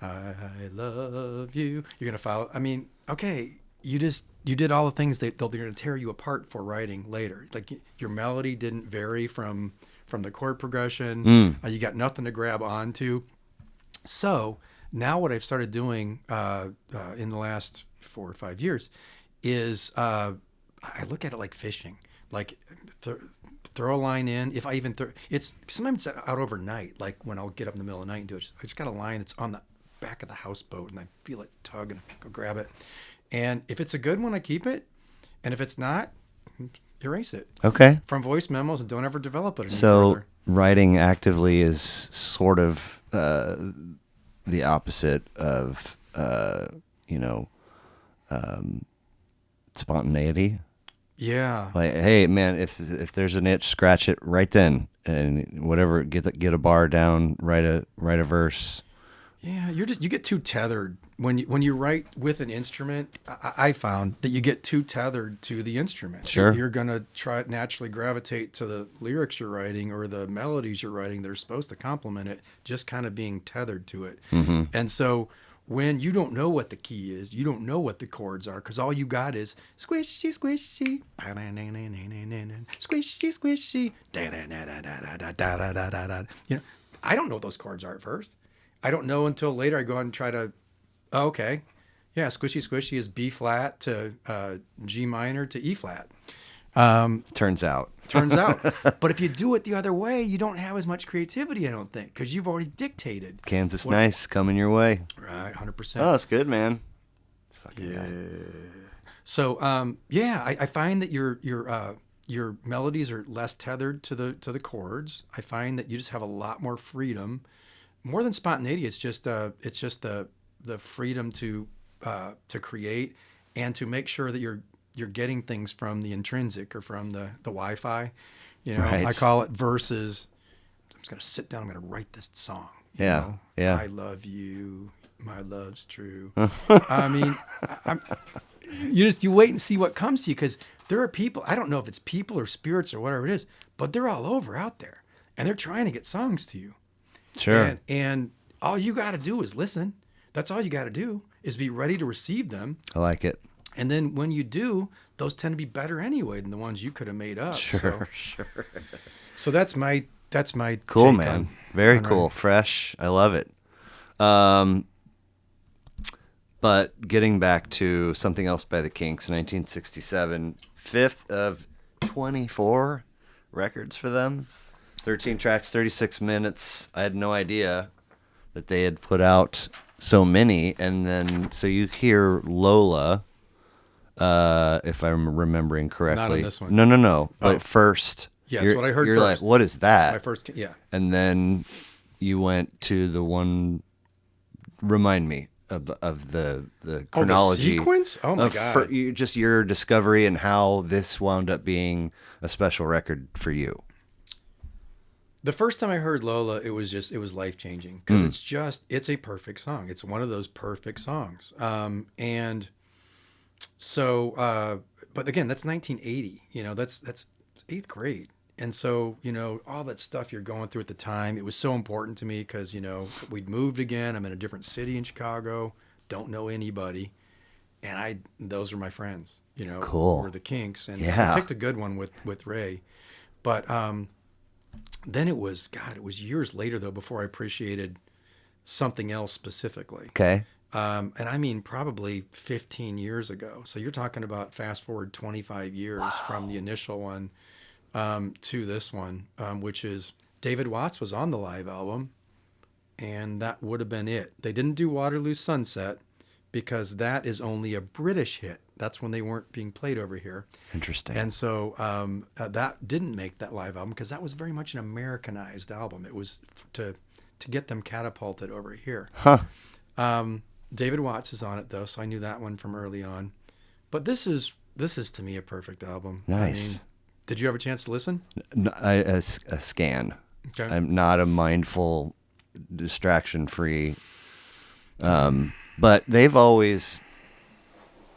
I love you. You're going to follow. I mean, okay, you did all the things they're going to tear you apart for writing later. Like your melody didn't vary from the chord progression. You got nothing to grab onto. So now what I've started doing in the last 4 or 5 years is I look at it like fishing. Like throw a line in. If I even it's sometimes it's out overnight. Like when I'll get up in the middle of the night and do it. I just got a line that's on the back of the houseboat, and I feel it tug, and I go grab it. And if it's a good one, I keep it. And if it's not, erase it. Okay. From voice memos, and don't ever develop it any So further. writing actively is sort of the opposite of spontaneity. Yeah. Like, hey man, if there's an itch, scratch it right then, and whatever, get a bar down, write a verse. Yeah, you get too tethered when you write with an instrument. I found that you get too tethered to the instrument. Sure. You're gonna naturally gravitate to the lyrics you're writing or the melodies you're writing. They're supposed to complement it, just kind of being tethered to it. Mm-hmm. And so when you don't know what the key is, you don't know what the chords are, because all you got is squishy, squishy, squishy, squishy, I don't know what those chords are at first. I don't know until later. I go out and try to, okay, yeah, squishy, squishy is B flat to G minor to E flat. Turns out. But if you do it the other way, you don't have as much creativity, I don't think, because you've already dictated. Kansas nice coming your way. Right, 100%. Oh, that's good, man. Yeah. So, I find that your your melodies are less tethered to the chords. I find that you just have a lot more freedom, more than spontaneity. It's just the freedom to create and to make sure that you're getting things from the intrinsic or from the Wi-Fi. Right. I call it verses. I'm just gonna sit down. I'm gonna write this song. You know? Yeah. I love you. My love's true. I mean, you wait and see what comes to you, because there are people. I don't know if it's people or spirits or whatever it is, but they're all over out there, and they're trying to get songs to you. Sure. And all you got to do is listen. That's all you got to do, is be ready to receive them. I like it. And then when you do, those tend to be better anyway than the ones you could have made up. Sure. So that's my Cool, take man. on- Very on cool. writing. Fresh. I love it. But getting back to something else by the Kinks, 1967, fifth of 24 records for them. 13 tracks, 36 minutes. I had no idea that they had put out so many. And then, so you hear Lola, if I'm remembering correctly. Not on this one. No. But Oh. first. Yeah, that's what I heard You're first. like, what is that? My first, yeah. And then you went to the one. Remind me of the chronology. the sequence? Oh, my of God. just your discovery and how this wound up being a special record for you. The first time I heard Lola, it was life-changing, because it's a perfect song. It's one of those perfect songs. And so, but again, that's 1980, that's eighth grade. And so, all that stuff you're going through at the time, it was so important to me because, we'd moved again. I'm in a different city in Chicago, don't know anybody. And those are my friends, Cool. were the Kinks. And Yeah. I picked a good one with Ray. But then it was years later, though, before I appreciated something else specifically. Okay. And I mean, probably 15 years ago. So you're talking about fast forward 25 years from the initial one to this one, which is David Watts was on the live album, and that would have been it. They didn't do Waterloo Sunset because that is only a British hit. That's when they weren't being played over here. Interesting. And so that didn't make that live album because that was very much an Americanized album. It was to get them catapulted over here. Huh. David Watts is on it though, so I knew that one from early on. But this is to me a perfect album. Nice. I mean, did you have a chance to listen? A scan. Okay. I'm not a mindful, distraction-free. But they've always,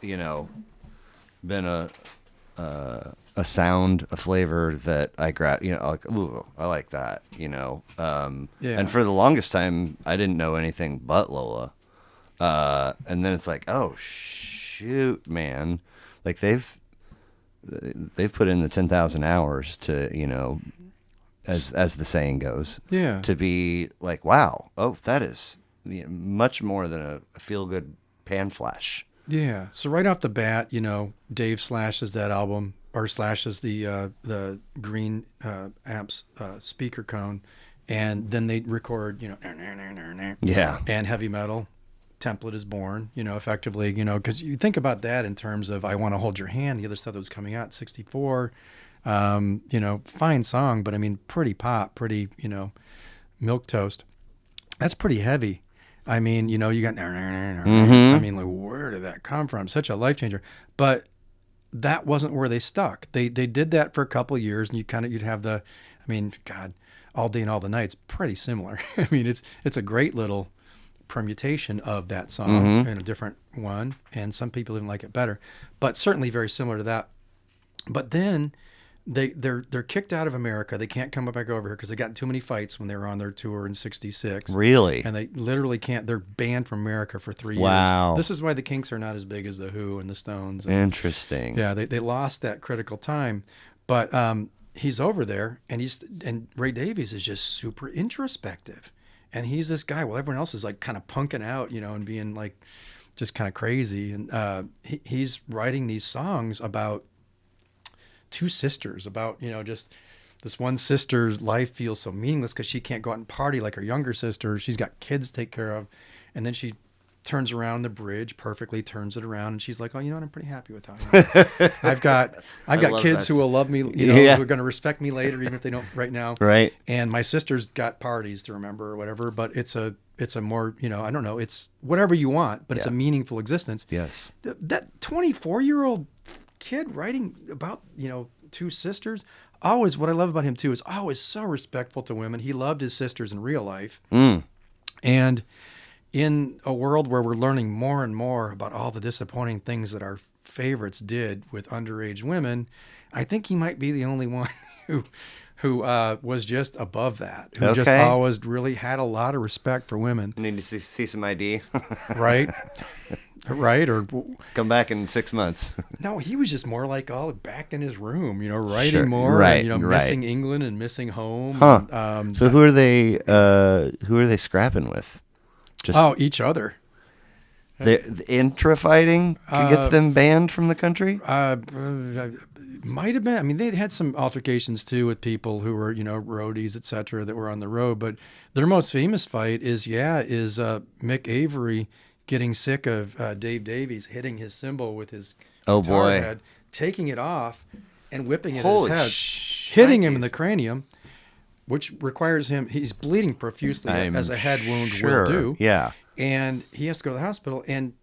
been a sound, a flavor that I grab. Like, ooh, I like that. Yeah. And for the longest time, I didn't know anything but Lola. And then it's like, oh shoot, man! Like they've put in the 10,000 hours to, as the saying goes, Yeah. to be like, wow, oh, that is much more than a feel-good pan flash. Yeah. So right off the bat, Dave slashes that album or slashes the green amps speaker cone, and then they record, Yeah. and heavy metal. Template is born, effectively, because you think about that in terms of I Want to Hold Your Hand, the other stuff that was coming out, 64, fine song, but I mean, pretty pop, pretty, milquetoast. That's pretty heavy. I mean, you got, I mean, like, where did that come from? Such a life changer. But that wasn't where they stuck. They did that for a couple of years, and you'd have God, All Day and All the Nights, pretty similar. I mean, it's a great little permutation of that song in a different one, and some people even like it better, but certainly very similar to that. But then they're kicked out of America. They can't come back over here because they got in too many fights when they were on their tour in '66. Really? And they literally can't. They're banned from America for 3 years. Wow. This is why the Kinks are not as big as the Who and the Stones. And, Interesting. yeah, they lost that critical time. But he's over there, and Ray Davies is just super introspective. And he's this guy, well, everyone else is like kind of punking out, and being like just kind of crazy. And he's writing these songs about two sisters, about, just this one sister's life feels so meaningless because she can't go out and party like her younger sister. She's got kids to take care of. And then she turns around the bridge perfectly, turns it around, and she's like, "Oh, you know what? I'm pretty happy with how I've got kids who will love me, who are going to respect me later, even if they don't right now." Right. And my sister's got parties to remember or whatever, but it's a more, I don't know, it's whatever you want, but it's a meaningful existence. Yes. That 24-year-old kid writing about, two sisters. Always, what I love about him too is always so respectful to women. He loved his sisters in real life. And in a world where we're learning more and more about all the disappointing things that our favorites did with underage women, I think he might be the only one who was just above that, who just always really had a lot of respect for women. Need to see some ID. Right. Right. Or come back in 6 months. No, he was just more like all back in his room, writing more, right, and, missing England and missing home. Huh. And, so who are they scrapping with? Just each other. The intra-fighting gets them banned from the country? Might have been. I mean, they had some altercations too with people who were, roadies, et cetera, that were on the road. But their most famous fight is Mick Avery getting sick of Dave Davies hitting his cymbal with his guitar head, taking it off and whipping it at his head, hitting him in the cranium, which requires him, he's bleeding profusely as a head wound will do. Yeah. And he has to go to the hospital, and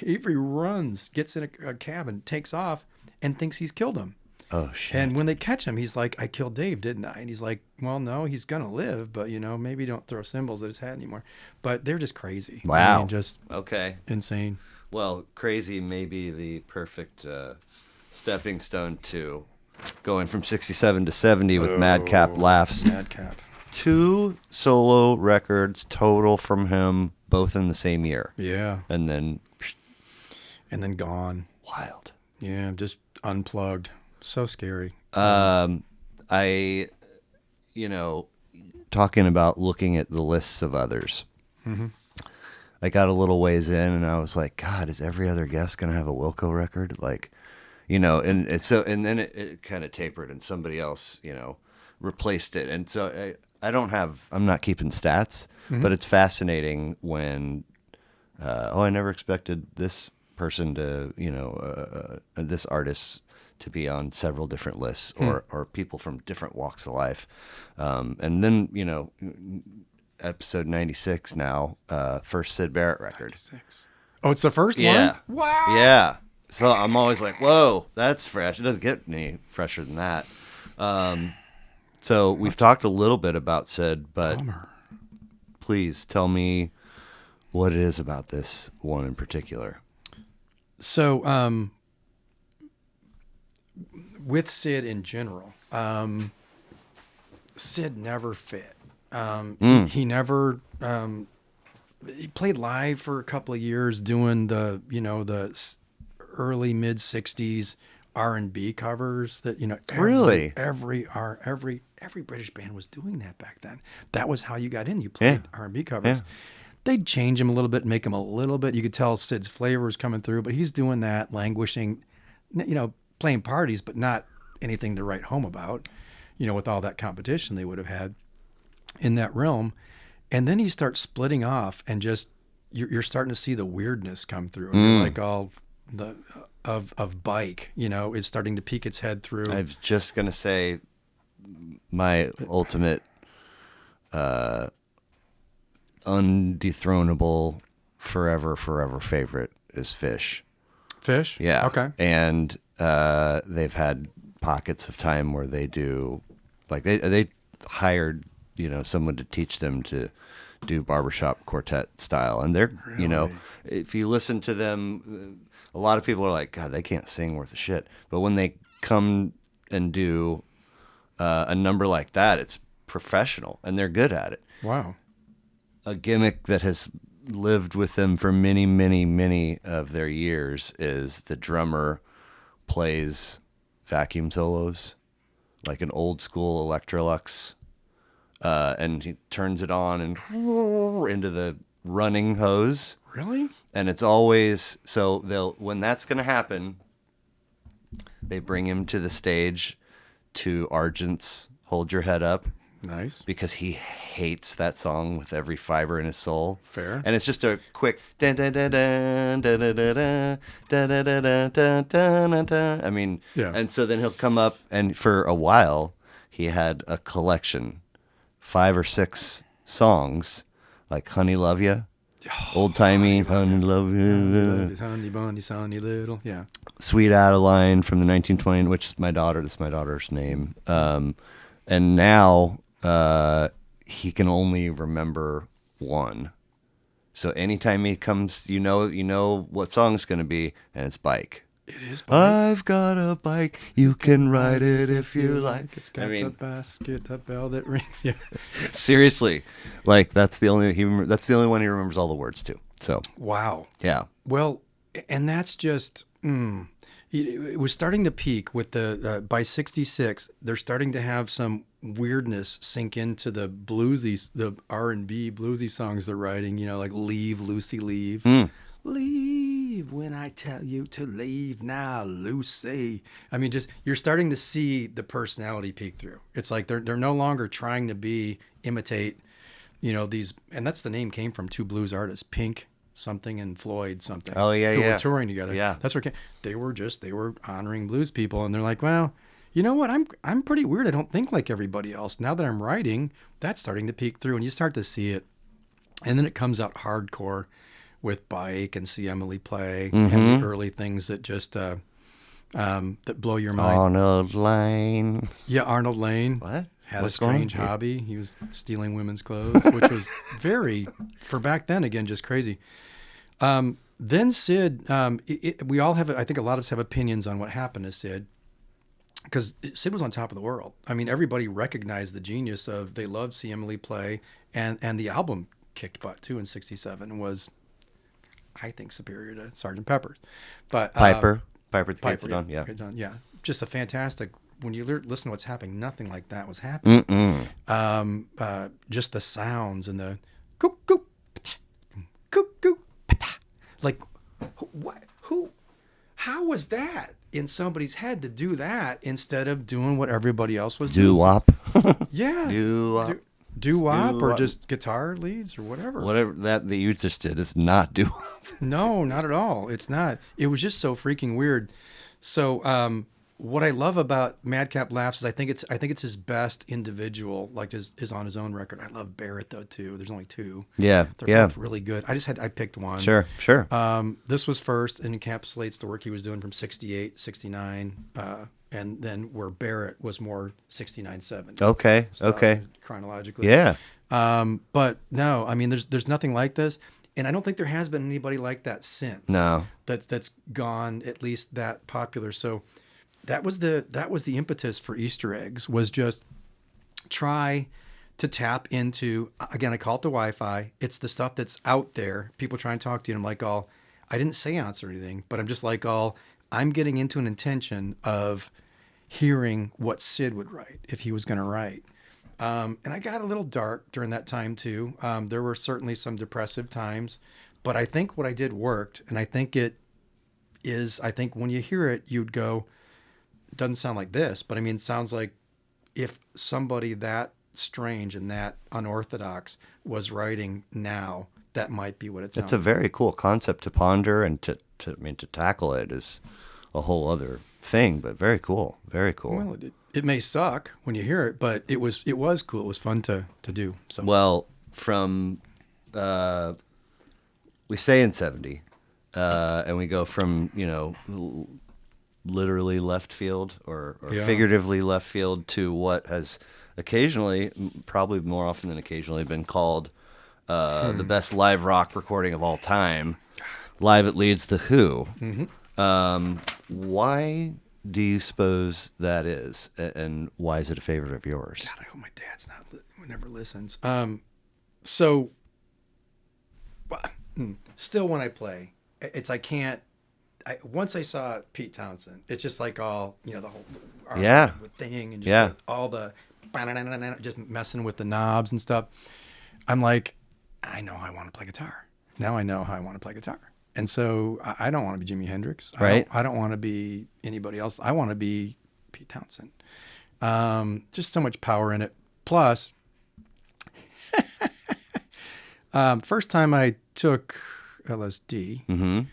Avery runs, gets in a cabin, takes off, and thinks he's killed him. Oh, shit. And when they catch him, he's like, "I killed Dave, didn't I?" And he's like, "Well, no, he's going to live, but, maybe don't throw cymbals at his head anymore." But they're just crazy. Wow. I mean, just insane. Well, crazy may be the perfect stepping stone to going from 67 to 70 with Madcap Laughs. Madcap. 2 solo records total from him, both in the same year. Yeah. And then gone. Wild. Yeah, just unplugged. So scary. I, talking about looking at the lists of others, I got a little ways in and I was like, God, is every other guest going to have a Wilco record? Like, and then it kind of tapered and somebody else, replaced it. And so I'm not keeping stats, but it's fascinating when, I never expected this person to, this artist to be on several different lists or people from different walks of life. And then, episode 96 now, first Syd Barrett record. 96. Oh, it's the first one? Wow. Yeah. So I'm always like, whoa, that's fresh. It doesn't get any fresher than that. So we've talked a little bit about Syd, but please tell me what it is about this one in particular. So, with Syd in general, Syd never fit. He never, he played live for a couple of years doing the early mid 60s R&B covers that, every British band was doing that back then. That was how you got in. You played R&B covers. Yeah. They'd change him a little bit, make him a little bit. You could tell Syd's flavor was coming through, but he's doing that, languishing, playing parties, but not anything to write home about, with all that competition they would have had in that realm. And then he starts splitting off and just, you're starting to see the weirdness come through. You're like all the, of Bike, is starting to peek its head through. I was just going to say my ultimate, undethronable, forever favorite is Fish. Fish? Yeah. Okay. And they've had pockets of time where they do, like they hired, someone to teach them to do barbershop quartet style. And they're, if you listen to them, a lot of people are like, God, they can't sing worth a shit. But when they come and do a number like that, it's professional and they're good at it. Wow. A gimmick that has lived with them for many, many, many of their years is the drummer plays vacuum solos, like an old school Electrolux, and he turns it on and into the running hose. Really? And it's always, so when that's going to happen, they bring him to the stage to Argent's Hold Your Head Up. Nice. because he hates that song with every fiber in his soul. Fair. And it's just a quick dun dun dun dun dun dun dun dun dun dun dun dun dun dun. I mean, Yeah. and so then he'll come up, and for a while he had a collection, 5 or 6 songs, like "Honey Love Ya," old timey "Honey Love Ya," Honey bunny, sonny little. Yeah. "Sweet Adeline" from the 1920s, which is my daughter. That's my daughter's name. And now he can only remember one. So anytime he comes, you know what song it's going to be, and it's "Bike." It is. I've got a bike, you can ride it if you like. It's got a basket, a bell that rings. Yeah. Seriously, like that's the only one he remembers all the words to. So Wow. yeah, Well, and that's just. It was starting to peak with the by '66. They're starting to have some weirdness sink into the bluesy, the R&B bluesy songs they're writing. Like "Leave, Lucy, Leave." Leave when I tell you to leave now, Lucy. I mean, just you're starting to see the personality peek through. It's like they're no longer trying to imitate, these, and that's the name came from 2 blues artists, Pink something and Floyd something. Oh yeah, who yeah. were touring together. Yeah, that's where they were honoring blues people, and they're like, well, you know what? I'm pretty weird. I don't think like everybody else. Now that I'm writing, that's starting to peek through, and you start to see it, and then it comes out hardcore with "Bike" and "See Emily Play" and the early things that just that blow your mind. Arnold Lane. Yeah, Arnold Lane. What? Had What's a strange going on? hobby. He was stealing women's clothes, which was very, for back then, again, just crazy. Then Sid, we all have, I think a lot of us have opinions on what happened to Sid, because Sid was on top of the world. I mean, everybody recognized the genius of They Loved See Emily Play, and the album kicked butt too in '67 and was, I think, superior to Sgt. Pepper's. But Piper the Kids Done. Yeah. Yeah. Just a fantastic. When you listen to what's happening, nothing like that was happening. Just the sounds and the cuckoo, cuckoo, like what? Who? How was that in somebody's head to do that instead of doing what everybody else was doing? Doo-wop. Yeah. Doo-wop. Doo-wop or Doo-wop. just guitar leads or whatever. Whatever that you just did is not doo-wop. No, not at all. It's not. It was just so freaking weird. So, what I love about Madcap Laughs is I think it's his best individual, like is on his own record. I love Barrett though too. There's only 2. Yeah, They're both really good. I picked one. Sure. This was first and encapsulates the work he was doing from '68, '69, and then where Barrett was more '69, '70. Okay. Chronologically. Yeah. But no, I mean, there's nothing like this. And I don't think there has been anybody like that since. No. That's gone at least that popular. So that was the impetus for Easter eggs, was just try to tap into, again, I call it the Wi-Fi. It's the stuff that's out there. People try and talk to you, and I'm like, I didn't seance or anything, but I'm just like, I'm getting into an intention of hearing what Sid would write if he was going to write. And I got a little dark during that time too. There were certainly some depressive times, but I think what I did worked, and I think when you hear it, you'd go, it doesn't sound like this, but I mean, it sounds like if somebody that strange and that unorthodox was writing now, that might be what it sounds It's a very cool concept to ponder, and to tackle it is a whole other thing, but very cool. Very cool. Well, it may suck when you hear it, but it was cool. It was fun to do. So Well, from we stay in 70, and we go from literally left field or figuratively left field to what has occasionally, probably more often than occasionally, been called the best live rock recording of all time, live at Leeds, The Who. Mm-hmm. Why do you suppose that is, and why is it a favorite of yours? God, I hope my dad's never listens. Still when I play, it's once I saw Pete Townsend, it's just like all the whole thing and just all the just messing with the knobs and stuff. I'm like, I know how I want to play guitar. Now I know how I want to play guitar. And so I don't want to be Jimi Hendrix. Right. I don't want to be anybody else. I want to be Pete Townsend. Just so much power in it. Plus, first time I took LSD,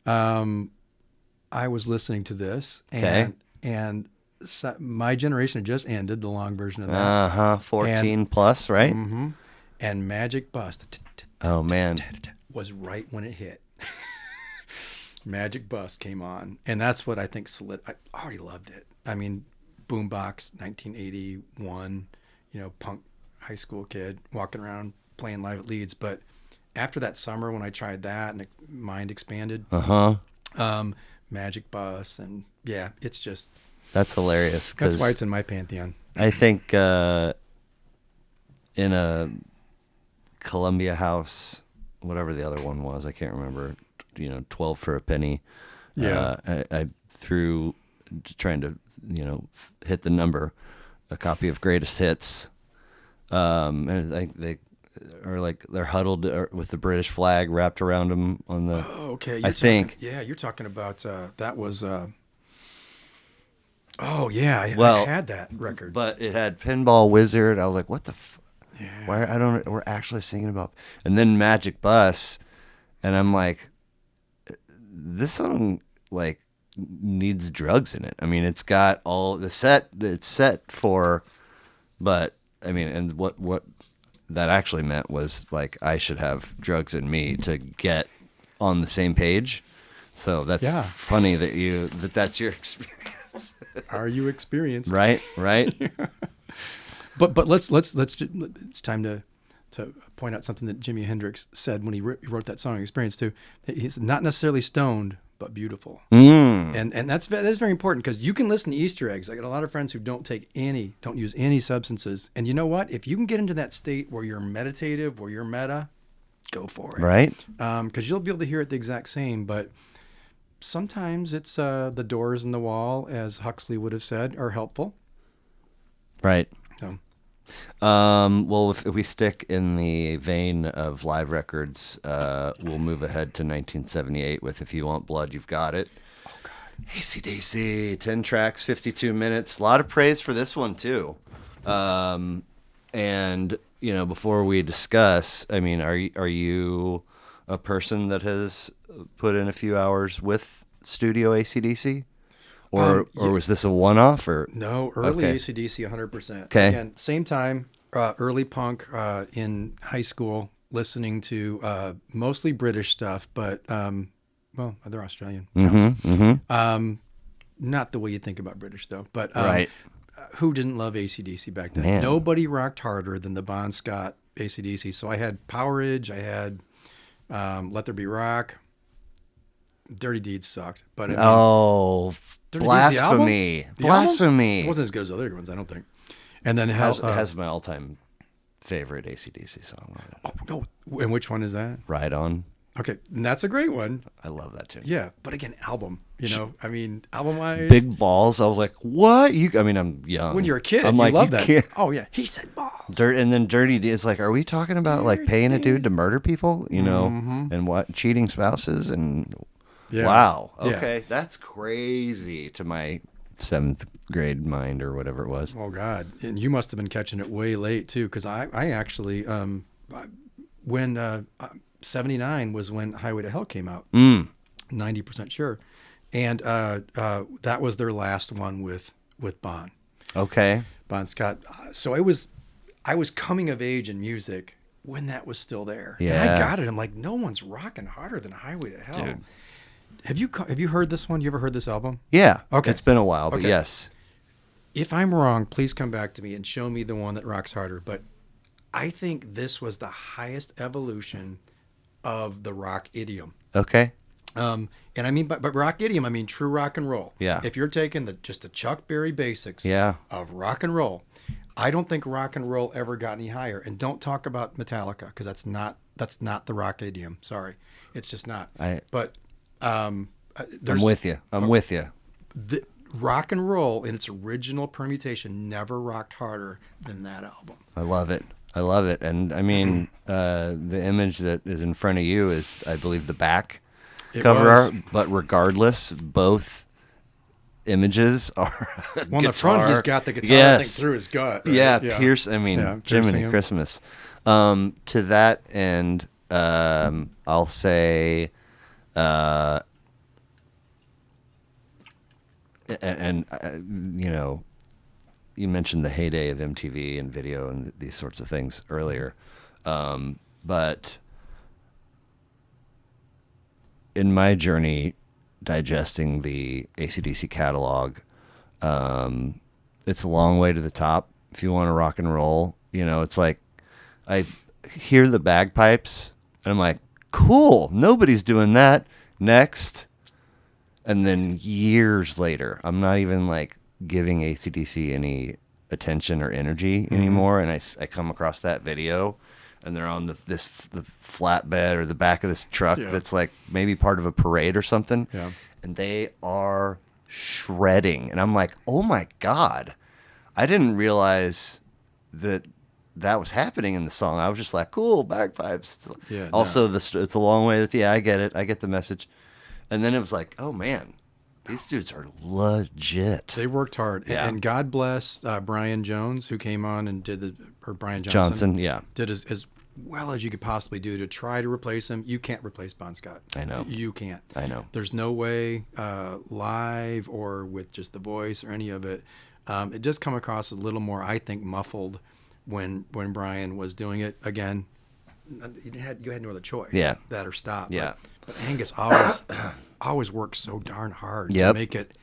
I was listening to this, and so my generation had just ended, the long version of that. 14 plus, right? Mm-hmm. And Magic Bust. Oh, man. Was right when it hit. Magic Bust came on, and that's what I think I already loved it. I mean, Boombox, 1981, punk high school kid walking around playing live at Leeds. But after that summer when I tried that and mind expanded, Magic Bus, and yeah, it's just... That's hilarious. That's why it's in my pantheon. I think in a Columbia House, whatever the other one was, I can't remember, 12 for a penny. Yeah. I threw, trying to, hit the number, a copy of Greatest Hits. And they're huddled with the British flag wrapped around them on the... Oh, okay. You're talking about, that was... Oh yeah, I had that record, but it had Pinball Wizard. I was like, "What the? Yeah. Why? We're actually singing about." And then Magic Bus, and I'm like, "This song needs drugs in it." I mean, it's got all the set. It's set for, but I mean, and what that actually meant was I should have drugs in me to get on the same page. So that's funny that that's your experience. Are you experienced? Right. But let's it's time to point out something that Jimi Hendrix said when he wrote that song Experience too. He's not necessarily stoned, but beautiful. And that's very important, because you can listen to Easter eggs. I got a lot of friends who don't use any substances. And you know what? If you can get into that state where you're meditative, where you're meta, go for it. Right. Because you'll be able to hear it the exact same, but sometimes it's the doors in the wall, as Huxley would have said, are helpful. Right. So. Well, if we stick in the vein of live records, we'll move ahead to 1978 with "If You Want Blood, You've Got It." Oh, God. AC/DC, 10 tracks, 52 minutes. A lot of praise for this one, too. And, before we discuss, I mean, are you a person that has put in a few hours with studio AC/DC? Or was this a one-off? Or no, early AC/DC, 100%. Okay. Again, same time, early punk in high school, listening to mostly British stuff, but they're Australian. Not the way you think about British though. But right. Who didn't love AC/DC back then? Man. Nobody rocked harder than the Bon Scott AC/DC. So I had Powerage, I had Let There Be Rock. Dirty Deeds sucked, but blasphemy! Blasphemy! It wasn't as good as other ones, I don't think. And then has my all-time favorite AC/DC song. Oh no! And which one is that? Ride On. Okay, and that's a great one. I love that too. Yeah, but again, album. Album-wise, Big Balls. I was like, what? I'm young. When you're a kid, I'm you like, love you that. Can't. Oh yeah, he said balls. And then Dirty Deeds. Are we talking about paying a dude to murder people? And what? Cheating spouses and. Yeah. Wow. Okay. Yeah. That's crazy to my 7th grade mind or whatever it was. Oh, God. And you must have been catching it way late, too, because I actually, when 79 was when Highway to Hell came out. 90% sure. And that was their last one with Bon. Okay. Bon Scott. So I was coming of age in music when that was still there. Yeah. And I got it. I'm like, no one's rocking harder than Highway to Hell. Dude. Have you heard this one? You ever heard this album? Yeah. Okay. It's been a while, but yes. If I'm wrong, please come back to me and show me the one that rocks harder. But I think this was the highest evolution of the rock idiom. Okay. And I mean, but rock idiom, I mean true rock and roll. Yeah. If you're taking just the Chuck Berry basics of rock and roll, I don't think rock and roll ever got any higher. And don't talk about Metallica, because that's not the rock idiom. Sorry, it's just not. I'm with you. With you. The rock and roll in its original permutation never rocked harder than that album. I love it. And I mean, the image that is in front of you is, I believe, the back cover art. But regardless, both images are Well, on the front, he's got the guitar yes. thing through his gut. Right? Yeah, Pierce. I mean, piercing Jiminy him. Christmas. To that end, I'll say, and you know, you mentioned the heyday of MTV and video and these sorts of things earlier, but in my journey digesting the AC/DC catalog, it's a long way to the top. If you want to rock and roll, you know, it's like I hear the bagpipes and I'm like, cool, nobody's doing that. Next. And then years later, I'm not even like giving AC/DC any attention or energy anymore. And I come across that video and they're on the flatbed or the back of this truck that's like maybe part of a parade or something. Yeah. And they are shredding. And I'm like, oh my God, I didn't realize that was happening in the song. I was just like, cool, bagpipes. Yeah, also, it's a long way. I get it. I get the message. And then it was like, oh man, these dudes are legit. They worked hard. Yeah. And God bless Brian Jones, who came on and did Brian Johnson, yeah. Did as well as you could possibly do to try to replace him. You can't replace Bon Scott. I know. You can't. I know. There's no way live or with just the voice or any of it. It does come across a little more, I think, muffled when Brian was doing it. Again, you had no other choice. Yeah. That or stop. Yeah. But Angus always worked so darn hard to make it.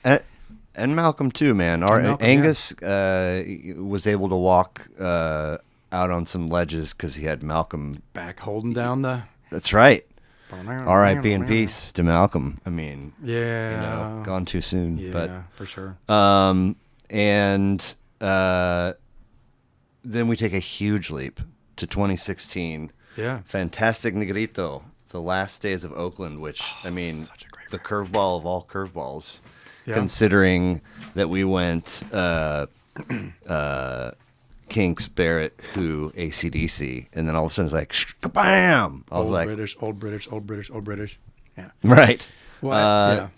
And Malcolm too, man. Angus was able to walk out on some ledges because he had Malcolm back holding down the. That's right. R.I.P. in peace to Malcolm. I mean, gone too soon. Yeah, but, for sure. And then we take a huge leap to 2016. Yeah. Fantastic Negrito, The Last Days of Oakland, which, I mean, the curveball of all curveballs, considering that we went Kinks, Barrett, Who, AC/DC, and then all of a sudden it's like, bam! I was like, old British. Yeah. Right. Well,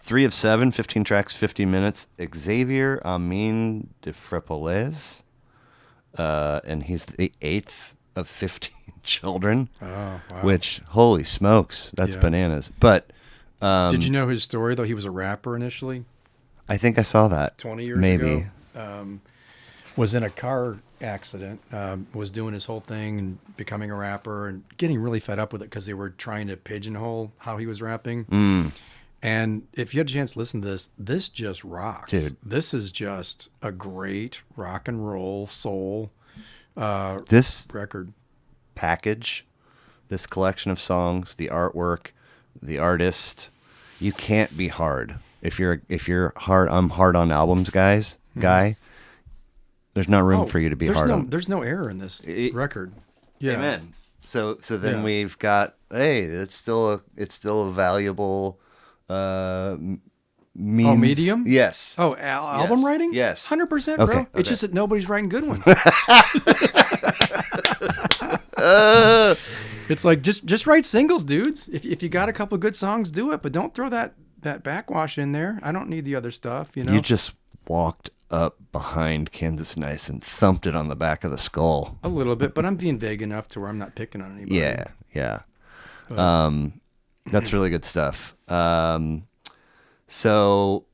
3 of 7, 15 tracks, 50 minutes. Xavier Amin de Frepoles, and he's the 8th of 15 children. Oh, wow. Which, holy smokes, that's bananas. But did you know his story, though? He was a rapper initially. I think I saw that 20 years maybe. ago. Was in a car accident, was doing his whole thing and becoming a rapper and getting really fed up with it because they were trying to pigeonhole how he was rapping. And if you had a chance to listen to this just rocks. Dude. This is just a great rock and roll soul This record. package, this collection of songs, the artwork, the artist, you can't be hard. If you're hard, I'm hard on albums, guy. There's no room for you to be hard on. There's no error in this record. Yeah. Amen. So then we've got, hey, it's still a valuable means. Oh, medium? Yes. Oh, album writing? Yes. 100%, bro. Okay. It's just that nobody's writing good ones. It's like, just write singles, dudes. If you got a couple good songs, do it. But don't throw that backwash in there. I don't need the other stuff, you know? You just walked up behind Kansas Nice and thumped it on the back of the skull. A little bit, but I'm being vague enough to where I'm not picking on anybody. Yeah. That's really good stuff. So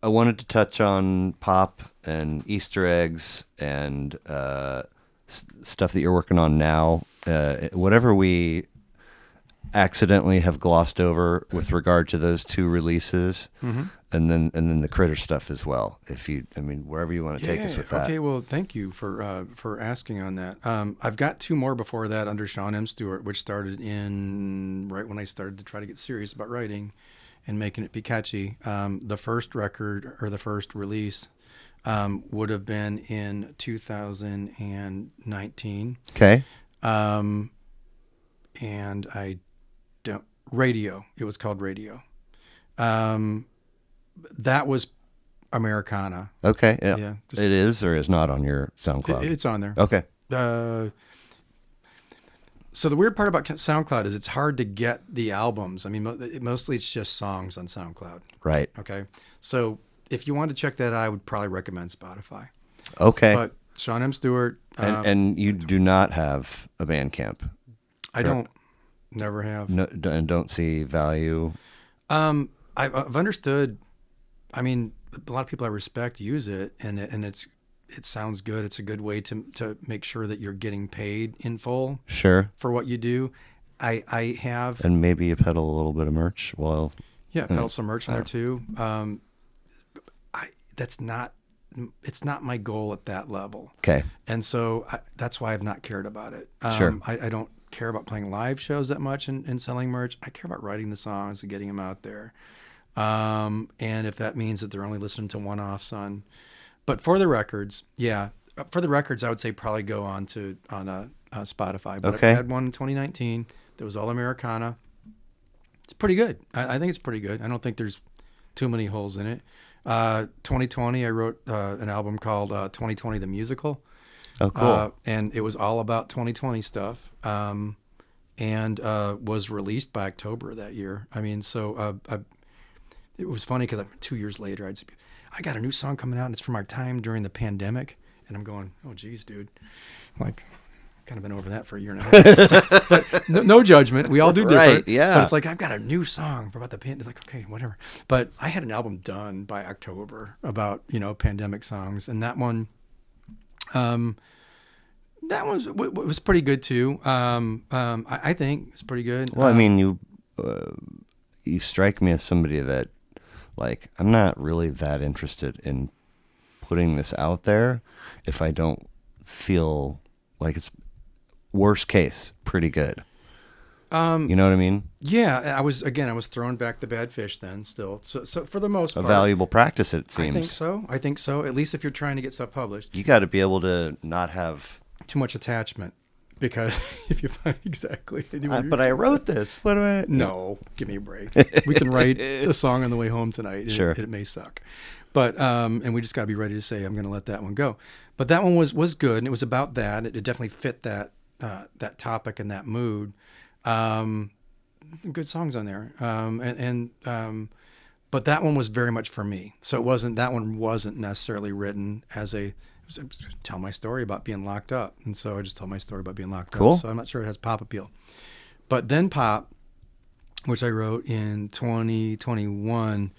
I wanted to touch on pop and Easter eggs and stuff that you're working on now. Whatever we accidentally have glossed over with regard to those 2 releases, and then the Critter stuff as well. Wherever you want to take us with that. Okay, well, thank you for asking on that. I've got 2 more before that under Shawn M. Stewart, which started right when I started to try to get serious about writing and making it be catchy. The first record or the first release would have been in 2019. Okay. And Radio. It was called Radio. That was Americana. Okay. Yeah. It is or is not on your SoundCloud? It's on there. Okay. So the weird part about SoundCloud is it's hard to get the albums. I mean, mostly it's just songs on SoundCloud. Right. Okay. So if you want to check that out, I would probably recommend Spotify. Okay. But Shawn M. Stewart. And you do not have a Bandcamp. I don't. Never have. No, and don't see value. I've understood. I mean, a lot of people I respect use it, and it sounds good. It's a good way to make sure that you're getting paid in full. Sure. For what you do. I have. And maybe you peddle a little bit of merch. Well. Yeah, peddle some merch in there too. It's not my goal at that level. Okay. And so that's why I've not cared about it. Sure. I don't care about playing live shows that much and selling merch. I care about writing the songs and getting them out there. And if that means that they're only listening to one-offs on, but for the records, I would say probably go on Spotify. But Okay. I had one in 2019 that was all Americana. It's pretty good. I think it's pretty good. I don't think there's too many holes in it. 2020, I wrote an album called 2020 the Musical. Oh, cool. And it was all about 2020 stuff. And was released by October that year. I mean, so it was funny because 2 years later, I got a new song coming out, and it's from our time during the pandemic. And I'm going, oh, geez, dude. I'm like, kind of been over that for a year and a half. But no judgment. We all do different. Right, yeah. But it's like, I've got a new song about the pandemic. It's like, okay, whatever. But I had an album done by October about, pandemic songs. And that one, was pretty good too. I think it's pretty good. Well, I mean, you strike me as somebody that, like, I'm not really that interested in putting this out there if I don't feel like it's worst case pretty good. You know what I mean? Yeah, I was throwing back the bad fish then still. So for the most part, A valuable practice, it seems. I think so. At least if you're trying to get stuff published. You got to be able to not have too much attachment, because if you find exactly. But I wrote this. What do I? No, give me a break. We can write a song on the way home tonight. Sure. It may suck, but and we just got to be ready to say I'm going to let that one go. But that one was good, and it was about that. It definitely fit that topic and that mood. Good songs on there, but that one was very much for me. So that one wasn't necessarily written as tell my story about being locked up, and so I just tell my story about being locked Cool. up. So I'm not sure it has pop appeal. But then Pop, which I wrote in 2021,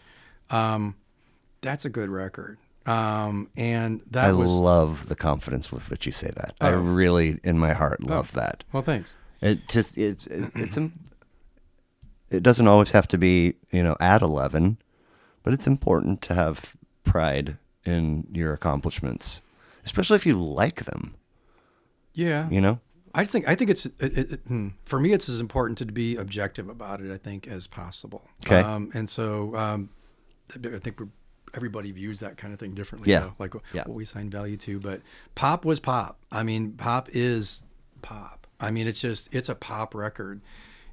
that's a good record. And that I love the confidence with which you say that. I really, in my heart, love that. Well, thanks. It just it doesn't always have to be at 11, but it's important to have pride in your accomplishments, especially if you like them. Yeah. I think it's for me, it's as important to be objective about it, I think, as possible. Okay. And so I think everybody views that kind of thing differently. Yeah. Though, like what we assign value to. But Pop was Pop. I mean, Pop is Pop. I mean, it's a pop record.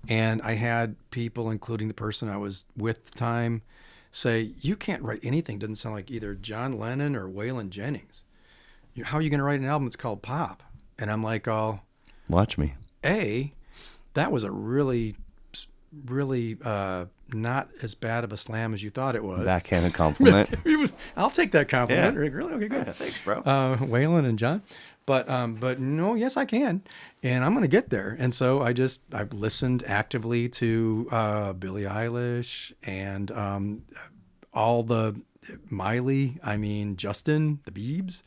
And I had people, including the person I was with at the time, say, you can't write anything. Doesn't sound like either John Lennon or Waylon Jennings. How are you going to write an album that's called Pop? And I'm like, oh, watch me. That was a really, really not as bad of a slam as you thought it was. Backhanded compliment. I'll take that compliment. Yeah. Really? Okay, good. Yeah, thanks, bro. Waylon and John. But no, yes, I can. And I'm going to get there. And so I've listened actively to Billie Eilish and all the Miley, Justin, the Biebs.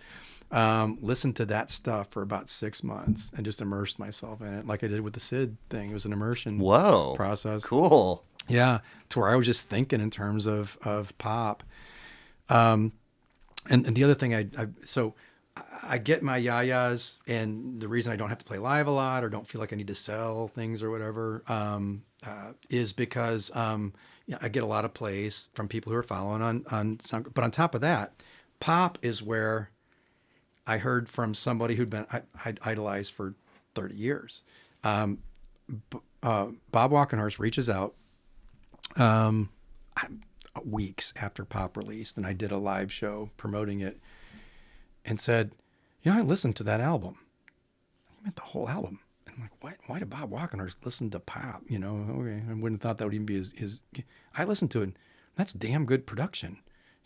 Listened to that stuff for about 6 months and just immersed myself in it like I did with the Sid thing. It was an immersion process. Cool. Yeah, to where I was just thinking in terms of pop. And the other thing I get my yayas, and the reason I don't have to play live a lot or don't feel like I need to sell things or whatever is because I get a lot of plays from people who are following on Soundcloud. But on top of that, Pop is where I heard from somebody who'd been idolized for 30 years. Bob Walkenhorst reaches out weeks after Pop released, and I did a live show promoting it, and said, I listened to that album. He meant the whole album. And I'm like, why did Bob Walkenhorst listen to Pop? Okay, I wouldn't have thought that would even be his. I listened to it. That's damn good production.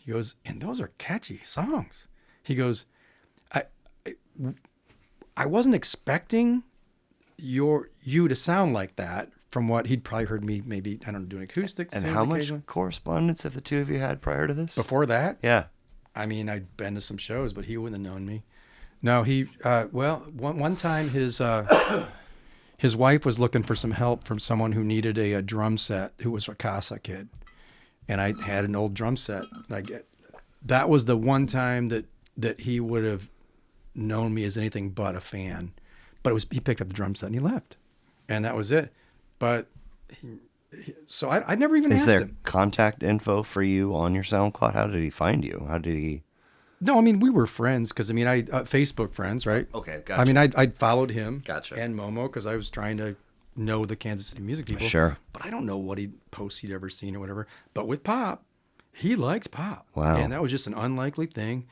He goes, and those are catchy songs. He goes, I I wasn't expecting you to sound like that from what he'd probably heard me maybe, I don't know, doing acoustics. And how much correspondence have the two of you had prior to this? Before that? Yeah. I mean, I'd been to some shows, but he wouldn't have known me. No, he, one time his wife was looking for some help from someone who needed a drum set, who was a Casa kid. And I had an old drum set. That was the one time that he would have known me as anything but a fan. But he picked up the drum set and he left. And that was it. But so I never even asked him. Is there contact info for you on your SoundCloud? How did he find you? How did he? No, I mean, we were friends because, I mean, Facebook friends, right? Okay, gotcha. I mean, I'd followed him gotcha. And Momo because I was trying to know the Kansas City music people. Sure. But I don't know what posts he'd ever seen or whatever. But with pop, he liked pop. Wow. And that was just an unlikely thing.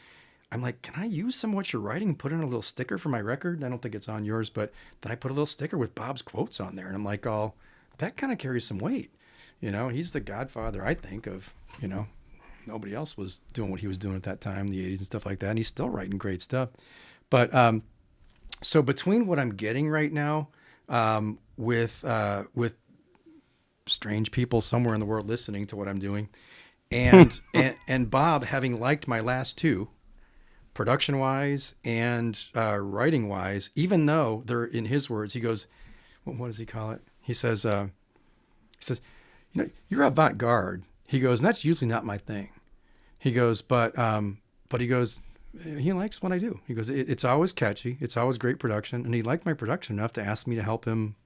I'm like, can I use some of what you're writing and put in a little sticker for my record? I don't think it's on yours, but then I put a little sticker with Bob's quotes on there. And I'm like, oh, that kind of carries some weight. You know, he's the godfather, I think, of, you know, nobody else was doing what he was doing at that time, the 80s and stuff like that. And he's still writing great stuff. But so between what I'm getting right now with strange people somewhere in the world listening to what I'm doing and and Bob having liked my last two, production-wise and writing-wise, even though they're, in his words, he goes, what does he call it? He says, you know, you're avant-garde. He goes, and that's usually not my thing. He goes, but he goes, he likes what I do. He goes, it's always catchy. It's always great production. And he liked my production enough to ask me to help him,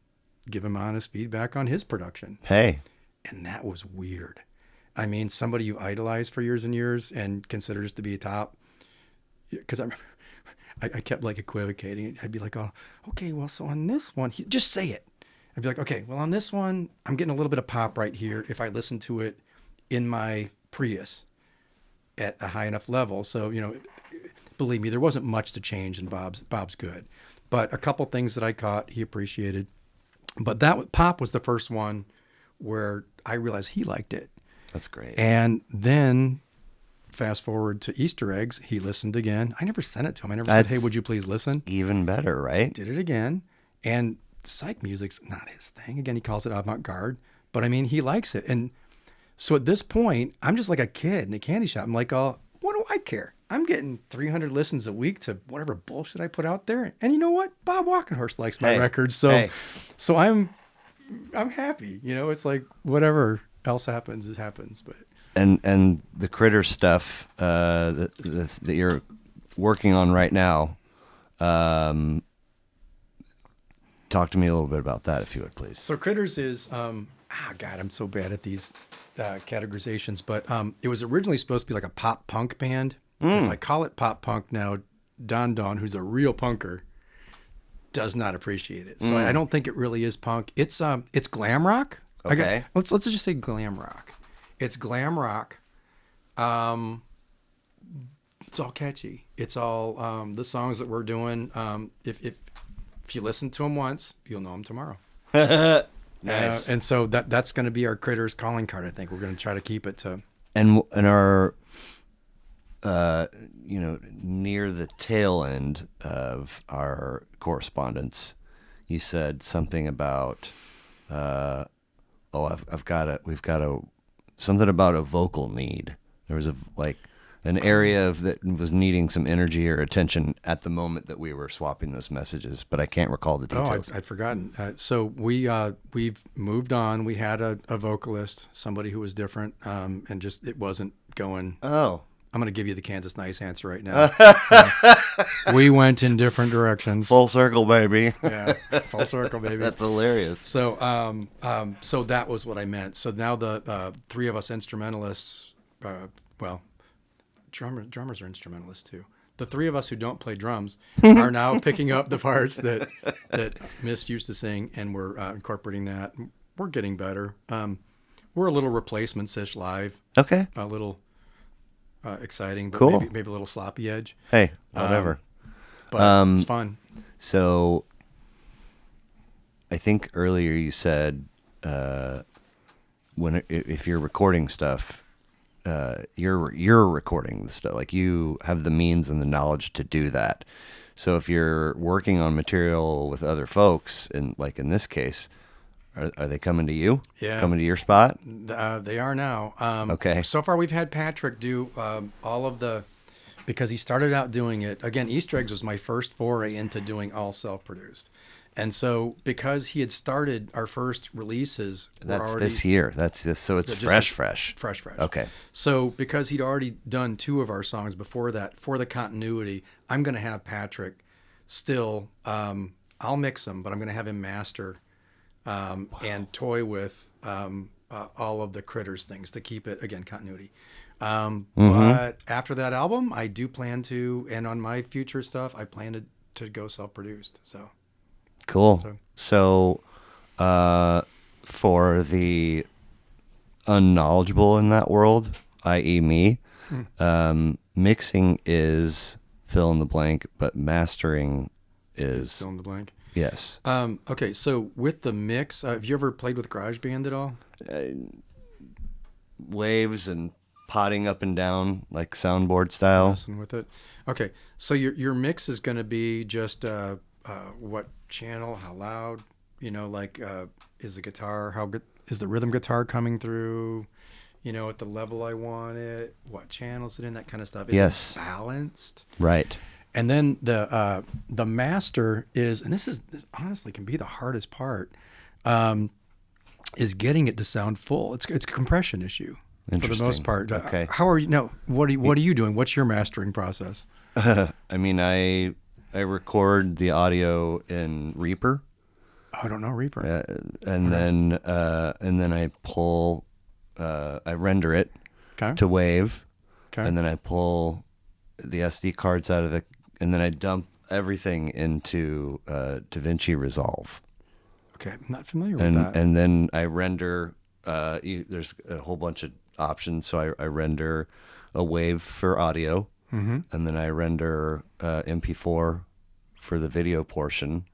give him honest feedback on his production. Hey. And that was weird. I mean, somebody you idolized for years and years and considers to be a top. Because I kept like equivocating. I'd be like, oh, okay, well, so on this one, just say it. I'd be like, okay, well, on this one, I'm getting a little bit of pop right here if I listen to it in my Prius at a high enough level. So, you know, believe me, there wasn't much to change in Bob's good. But a couple things that I caught, he appreciated. But that pop was the first one where I realized he liked it. That's great. And then fast forward to Easter eggs, he listened again. I never sent it to him. I never said, hey, would you please listen? Even better, right? Did it again. And psych music's not his thing. Again, he calls it avant-garde. But I mean, he likes it. And so at this point, I'm just like a kid in a candy shop. I'm like, oh, what do I care? I'm getting 300 listens a week to whatever bullshit I put out there. And you know what? Bob Walkenhorst likes my records. So so I'm happy. You know, it's like whatever else happens, it happens. But And the Critter stuff that you're working on right now, talk to me a little bit about that, if you would, please. So Critters is, God, I'm so bad at these categorizations, but it was originally supposed to be like a pop punk band. If I call it pop punk now, Don, who's a real punker, does not appreciate it. So I don't think it really is punk. It's glam rock. Okay. Let's just say glam rock. It's glam rock. It's all catchy. It's all the songs that we're doing. If you listen to them once, you'll know them tomorrow. Nice. And so that's going to be our Critters calling card. I think we're going to try to keep it to. And our, near the tail end of our correspondence, you said something about, something about a vocal need. There was an area that was needing some energy or attention at the moment that we were swapping those messages, but I can't recall the details. I'd forgotten. So we've moved on. We had a vocalist, somebody who was different, and just it wasn't going. Oh. I'm going to give you the Kansas Nice answer right now. We went in different directions. Full circle, baby. Yeah, full circle, baby. That's hilarious. So, so that was what I meant. So now the three of us instrumentalists, drummers are instrumentalists too. The three of us who don't play drums are now picking up the parts that Miss used to sing, and we're incorporating that. We're getting better. We're a little replacements-ish live. Okay. A little exciting, but cool. maybe a little sloppy edge. Hey, whatever. But it's fun. So I think earlier you said if you're recording stuff, you're recording the stuff. Like you have the means and the knowledge to do that. So if you're working on material with other folks, and like in this case, are they coming to you? Yeah. Coming to your spot? They are now. Okay. So far, we've had Patrick do all of the, because he started out doing it. Again, Easter eggs was my first foray into doing all self-produced. And so because he had started our first releases. That's already, this year. That's just, so it's fresh. Fresh. Okay. So because he'd already done 2 of our songs before that, for the continuity, I'm going to have Patrick still, I'll mix them, but I'm going to have him master and toy with all of the Critters things to keep it, again, continuity. But after that album, I do plan to, and on my future stuff, I plan to go self-produced. So cool. So for the unknowledgeable in that world, i.e. me, mixing is fill in the blank, but mastering is fill in the blank. Yes. Okay, so with the mix, have you ever played with GarageBand at all? Waves and potting up and down like soundboard style. Messing with it. Okay, so your mix is going to be just what channel, how loud, like is the guitar, how good is the rhythm guitar coming through, at the level I want it, what channels it in, that kind of stuff. Is it balanced? Right. And then the master is, and this honestly can be the hardest part, is getting it to sound full. It's a compression issue for the most part. Okay. How are you? No. What are you doing? What's your mastering process? I mean, I record the audio in Reaper. Oh, I don't know Reaper. And then I pull, I render it to Wave, and then I pull the SD cards out of the. And then I dump everything into DaVinci Resolve. Okay, I'm not familiar with that. And then I render. There's a whole bunch of options, so I render a wave for audio, and then I render MP4 for the video portion,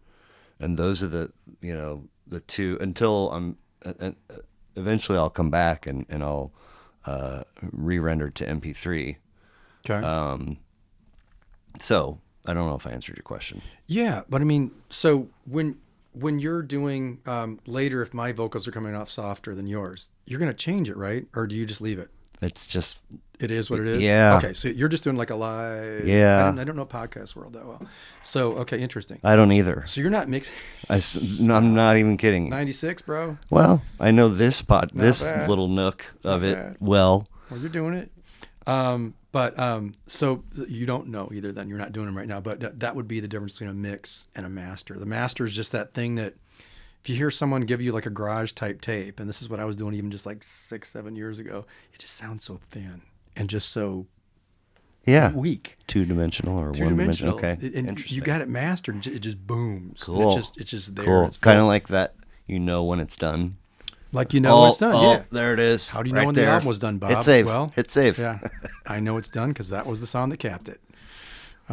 and those are the the two until I'm. Eventually, I'll come back and I'll re-render to MP3. Okay. So I don't know if I answered your question. Yeah, but I mean, so when you're doing later, if my vocals are coming off softer than yours, you're going to change it, right? Or do you just leave it? It's just... It is what it is? Yeah. Okay, so you're just doing like a live... Yeah. I don't know podcast world that well. So, okay, interesting. I don't either. So you're not mixing... I'm not even kidding. 96, bro? Well, I know this this bad. little nook of Not it bad. well. Well, you're doing it. But so you don't know either then. You're not doing them right now. But that would be the difference between a mix and a master. The master is just that thing that if you hear someone give you like a garage type tape, and this is what I was doing even just like 6-7 years ago, it just sounds so thin and just so weak. Two-dimensional or one-dimensional. Okay, and interesting. you got it mastered, and it just booms. Cool. It's just there. Cool. It's Kind of like that. When it's done. Like when it's done. Yeah. There it is. How do you right know when there. the album was done, Bob? Hit save. Well, hit save. Yeah, I know it's done because that was the sound that capped it.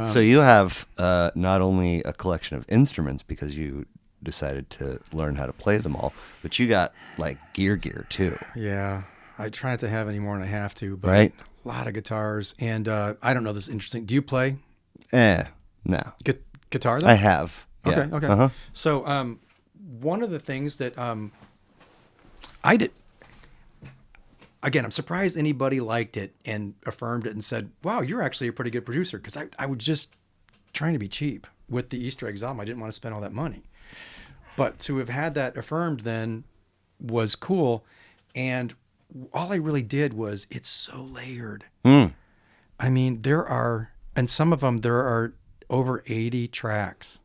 So you have not only a collection of instruments because you decided to learn how to play them all, but you got like gear too. Yeah, I try not to have any more than I have to, but right? A lot of guitars. And I don't know, this is interesting. Do you play? No. Guitar though? I have. Yeah. Okay. Uh-huh. So one of the things that I did, again, I'm surprised anybody liked it and affirmed it and said, wow, you're actually a pretty good producer. Because I was just trying to be cheap with the Easter eggs album. I didn't want to spend all that money. But to have had that affirmed then was cool. And all I really did was, it's so layered. I mean, and some of them, there are over 80 tracks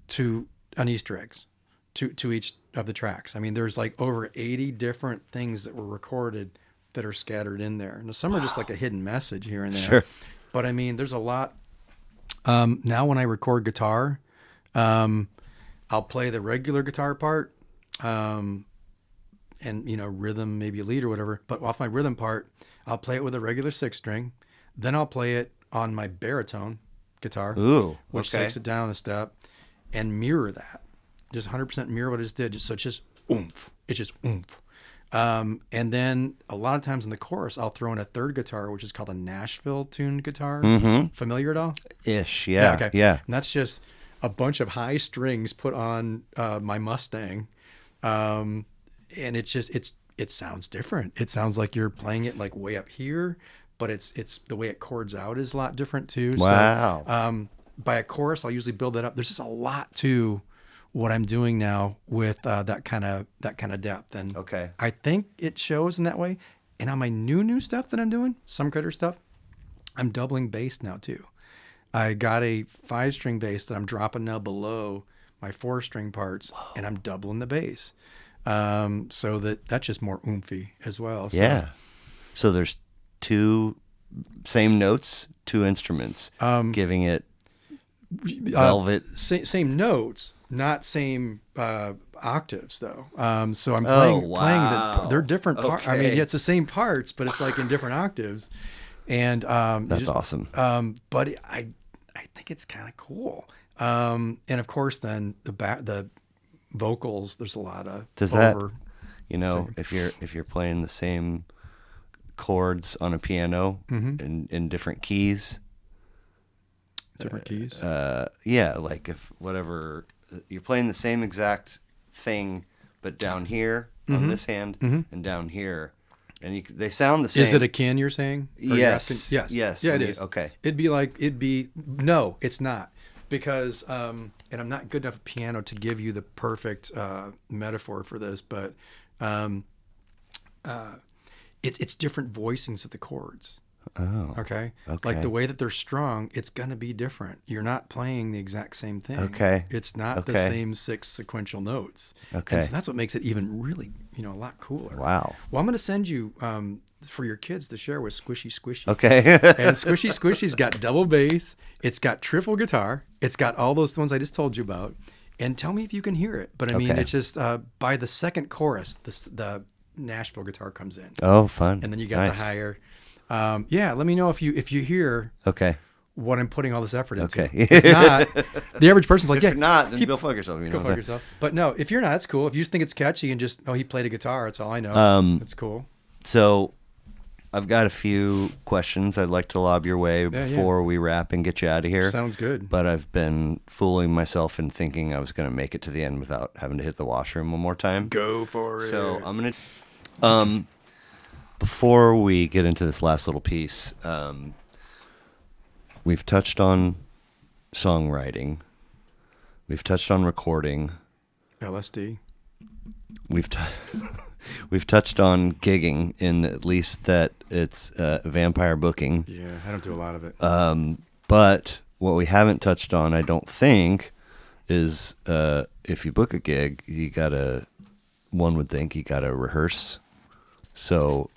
to an Easter eggs to each of the tracks. I mean, there's like over 80 different things that were recorded that are scattered in there. Now, some are just like a hidden message here and there. Sure. But I mean, there's a lot. Now when I record guitar, I'll play the regular guitar part, and rhythm, maybe a lead or whatever. But off my rhythm part, I'll play it with a regular 6-string. Then I'll play it on my baritone guitar, which takes it down a step, and mirror that. Just 100% mirror what I just did. So it's just oomph. It's just oomph. And then a lot of times in the chorus, I'll throw in a third guitar, which is called a Nashville tuned guitar. Familiar at all? Ish, yeah. Okay. Yeah. And that's just a bunch of high strings put on my Mustang. And it sounds different. It sounds like you're playing it like way up here, but it's the way it chords out is a lot different too. Wow. So by a chorus, I'll usually build that up. There's just a lot to what I'm doing now with that kind of depth. And Okay. I think it shows in that way. And on my new stuff that I'm doing, some Critter stuff, I'm doubling bass now too. I got a 5-string bass that I'm dropping now below my 4-string parts. Whoa. And I'm doubling the bass. So that's just more oomphy as well. So. Yeah. So there's 2 same notes, 2 instruments, giving it velvet. Same notes, not same octaves though. So I'm playing they're different parts. I mean, yeah, it's the same parts, but it's like in different octaves. And that's awesome. But I think it's kind of cool. And of course, then the vocals, there's a lot of if you're playing the same chords on a piano in different keys, like if whatever you're playing the same exact thing but down here on this hand and down here, and they sound the same. Is it akin, you're saying? Yes. Yeah, it is. Okay. No, it's not. Because, and I'm not good enough at piano to give you the perfect metaphor for this, but it's different voicings of the chords. Oh. Okay? Like the way that they're strung, it's going to be different. You're not playing the exact same thing. Okay. It's not the same 6 sequential notes. Okay. And so that's what makes it even really, a lot cooler. Wow. Well, I'm going to send you for your kids to share with Squishy Squishy. Okay. And Squishy Squishy's got double bass. It's got triple guitar. It's got all those ones I just told you about. And tell me if you can hear it. But I mean, it's just by the second chorus, the Nashville guitar comes in. Oh, fun. And then you got the higher. Let me know if you hear what I'm putting all this effort into. Okay. If not, the average person's like, if you're not, then go fuck yourself. Go fuck yourself. But no, if you're not, it's cool. If you just think it's catchy and just, he played a guitar, that's all I know. It's cool. So I've got a few questions I'd like to lob your way before we wrap and get you out of here. Sounds good. But I've been fooling myself and thinking I was going to make it to the end without having to hit the washroom one more time. Go for it. So I'm going to... Before we get into this last little piece, we've touched on songwriting. We've touched on recording. LSD. We've touched on gigging, in at least that it's vampire booking. Yeah, I don't do a lot of it. But what we haven't touched on, I don't think, is if you book a gig, one would think you gotta rehearse. So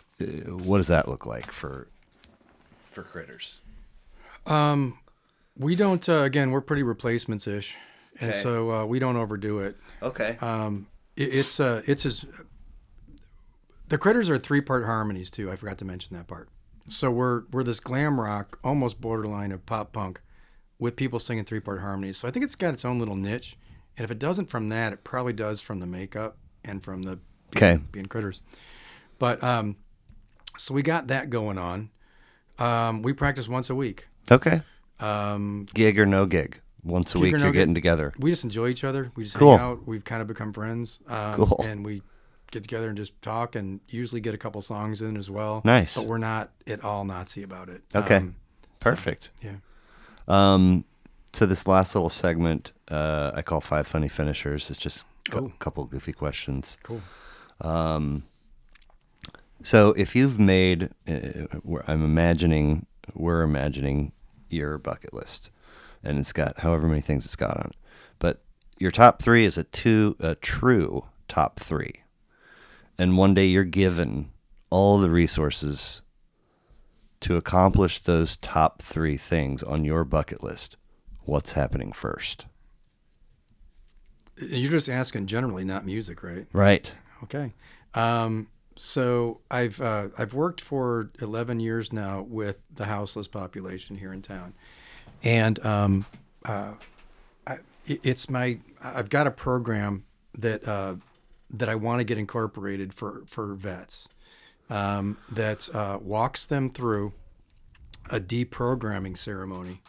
what does that look like for Critters? We don't, again, we're pretty replacements-ish. And so we don't overdo it. Okay. It's as the Critters are 3-part harmonies too. I forgot to mention that part. So we're this glam rock, almost borderline of pop punk, with people singing 3-part harmonies. So I think it's got its own little niche. And if it doesn't from that, it probably does from the makeup and from the being Critters. But so we got that going on. We practice once a week. Okay. Gig or no gig? Once a week you're getting together. We just enjoy each other. We just hang out. We've kind of become friends. Cool. And we get together and just talk and usually get a couple songs in as well. Nice. But we're not at all Nazi about it. Okay. Perfect. So, yeah. So this last little segment I call 5 Funny Finishers. It's just a couple goofy questions. Cool. So if you've made, we're imagining your bucket list, and it's got however many things it's got on it, but your top 3 is a true top 3, and one day you're given all the resources to accomplish those top 3 things on your bucket list. What's happening first? You're just asking generally, not music, right? Right. Okay. So I've worked for 11 years now with the houseless population here in town, and I've got a program that that I want to get incorporated for vets, that walks them through a deprogramming ceremony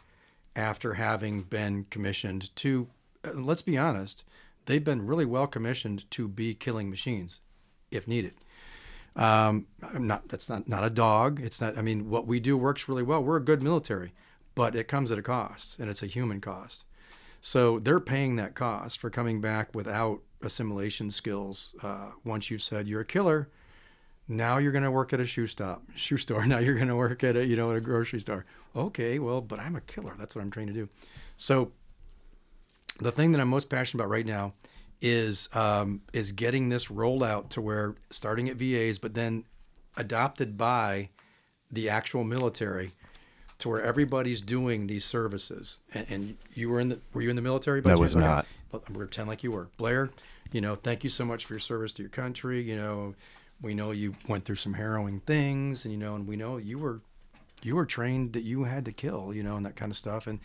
after having been commissioned to, let's be honest, they've been really well commissioned to be killing machines if needed. That's not a dog. It's not, I mean, what we do works really well. We're a good military, but it comes at a cost, and it's a human cost. So they're paying that cost for coming back without assimilation skills. Once you've said you're a killer, now you're going to work at a shoe store. Now you're going to work at a grocery store. Okay, well, but I'm a killer. That's what I'm trained to do. So the thing that I'm most passionate about right now is getting this rolled out to where, starting at VAs, but then adopted by the actual military, to where everybody's doing these services. And you were you in the military? I was not. I'm going to pretend like you were. Blair, thank you so much for your service to your country. We know you went through some harrowing things, and we know you were trained that you had to kill, and that kind of stuff. And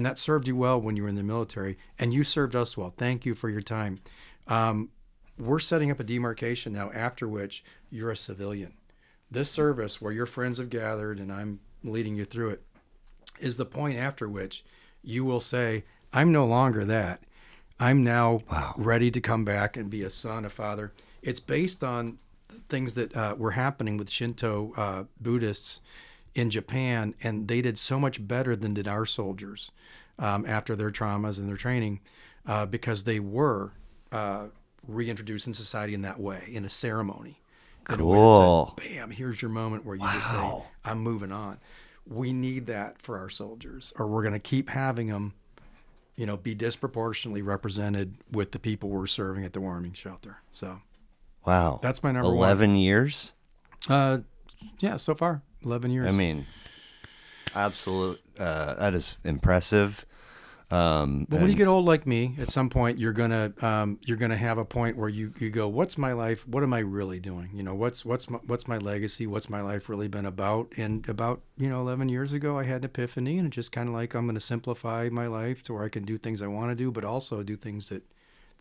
that served you well when you were in the military, and you served us well. Thank you for your time. We're setting up a demarcation now, after which you're a civilian. This service where your friends have gathered and I'm leading you through it is the point after which you will say, I'm no longer that. I'm now ready to come back and be a son, a father. It's based on things that were happening with Shinto Buddhists in Japan, and they did so much better than did our soldiers after their traumas and their training, because they were reintroduced in society in that way, in a ceremony. Cool. Said, bam, here's your moment where you just say, I'm moving on. We need that for our soldiers, or we're going to keep having them, be disproportionately represented with the people we're serving at the warming shelter. So, wow, that's my number 11 years. Yeah, so far 11 years. I mean, absolute. That is impressive. But when you get old like me, at some point you're gonna have a point where you go, what's my life? What am I really doing? What's my legacy? What's my life really been about? And about 11 years ago, I had an epiphany, and it's just kind of like, I'm going to simplify my life to where I can do things I want to do, but also do things that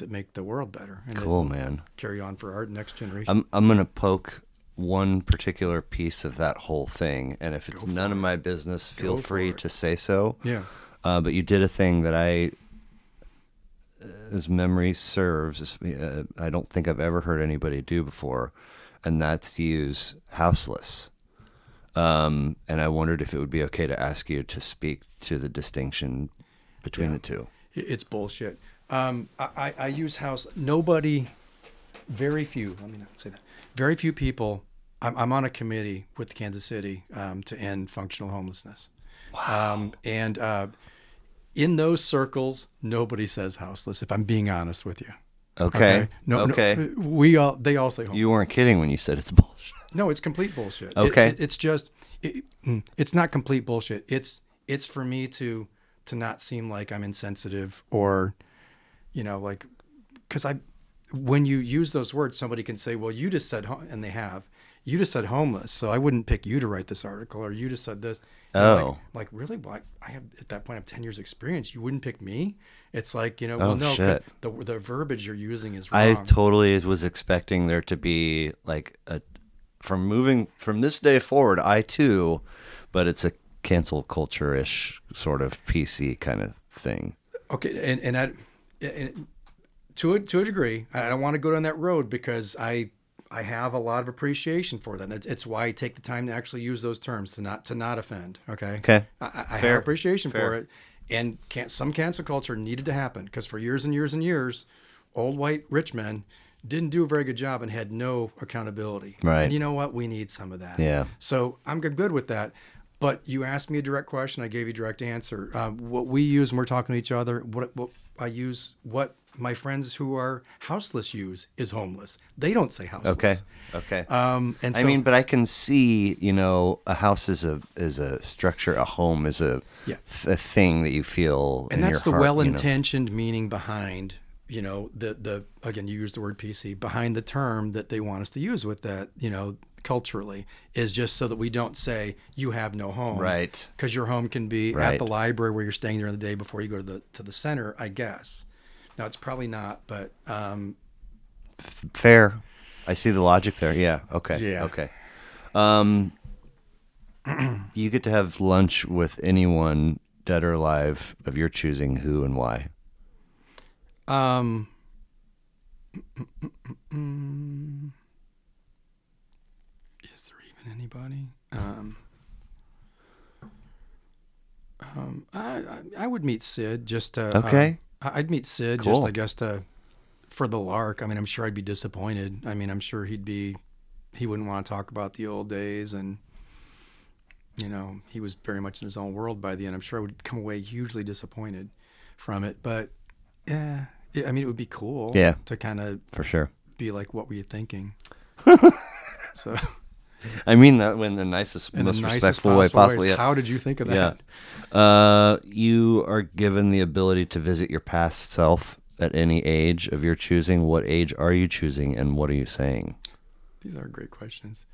make the world better. And cool, man. Carry on for our next generation. I'm gonna poke one particular piece of that whole thing, and if it's none of my business, feel free to say so. Yeah. But you did a thing that as memory serves, I don't think I've ever heard anybody do before, and that's to use houseless. And I wondered if it would be okay to ask you to speak to the distinction between the two. It's bullshit. I use house. Very few, let me not say that. Very few people. I'm on a committee with Kansas City to end functional homelessness. Wow. In those circles, nobody says houseless, if I'm being honest with you. Okay. No, they all say homeless. You weren't kidding when you said it's bullshit. No, it's complete bullshit. Okay. It's just, it's not complete bullshit. It's for me to not seem like I'm insensitive, or, because when you use those words, somebody can say, well, you just said, and they have, you just said homeless, so I wouldn't pick you to write this article, or you just said this. Oh. Like really? Well, I have, at that point, I have 10 years experience. You wouldn't pick me? It's like, no, because the verbiage you're using is wrong. I totally was expecting there to be like from this day forward, I too, but it's a cancel culture-ish sort of PC kind of thing. Okay, and to a degree, I don't want to go down that road, because I have a lot of appreciation for that. It's why I take the time to actually use those terms to not offend. Okay. I have appreciation for it, and some cancel culture needed to happen, because for years and years and years, old white rich men didn't do a very good job and had no accountability. Right. And you know what? We need some of that. Yeah. So I'm good with that. But you asked me a direct question, I gave you a direct answer. What we use when we're talking to each other, what I use, what my friends who are houseless use, is homeless. They don't say houseless. Okay. And so, I mean, but I can see, a house is a structure, a home is a thing that you feel, and in that's your the heart, well-intentioned meaning behind, the again, you use the word PC, behind the term that they want us to use with that, culturally, is just so that we don't say you have no home, right? Because your home can be at the library where you're staying there the day before you go to the center, I guess. Now it's probably not, but Fair. I see the logic there. Yeah. Okay. Yeah. Okay. You get to have lunch with anyone, dead or alive, of your choosing. Who and why? Is there even anybody? I would meet Sid just to. Okay. I'd meet Sid Cool. just, I guess, for the lark. I mean, I'm sure I'd be disappointed. I mean, I'm sure he wouldn't want to talk about the old days, and he was very much in his own world by the end. I'm sure I would come away hugely disappointed from it. But yeah, I mean, it would be cool. Yeah. To kind of For sure. be like, what were you thinking? So. I mean that in the nicest, In most the nicest respectful way possible. ways. Yeah. How did you think of that? Yeah. You are given the ability to visit your past self at any age of your choosing. What age are you choosing, and what are you saying? These are great questions.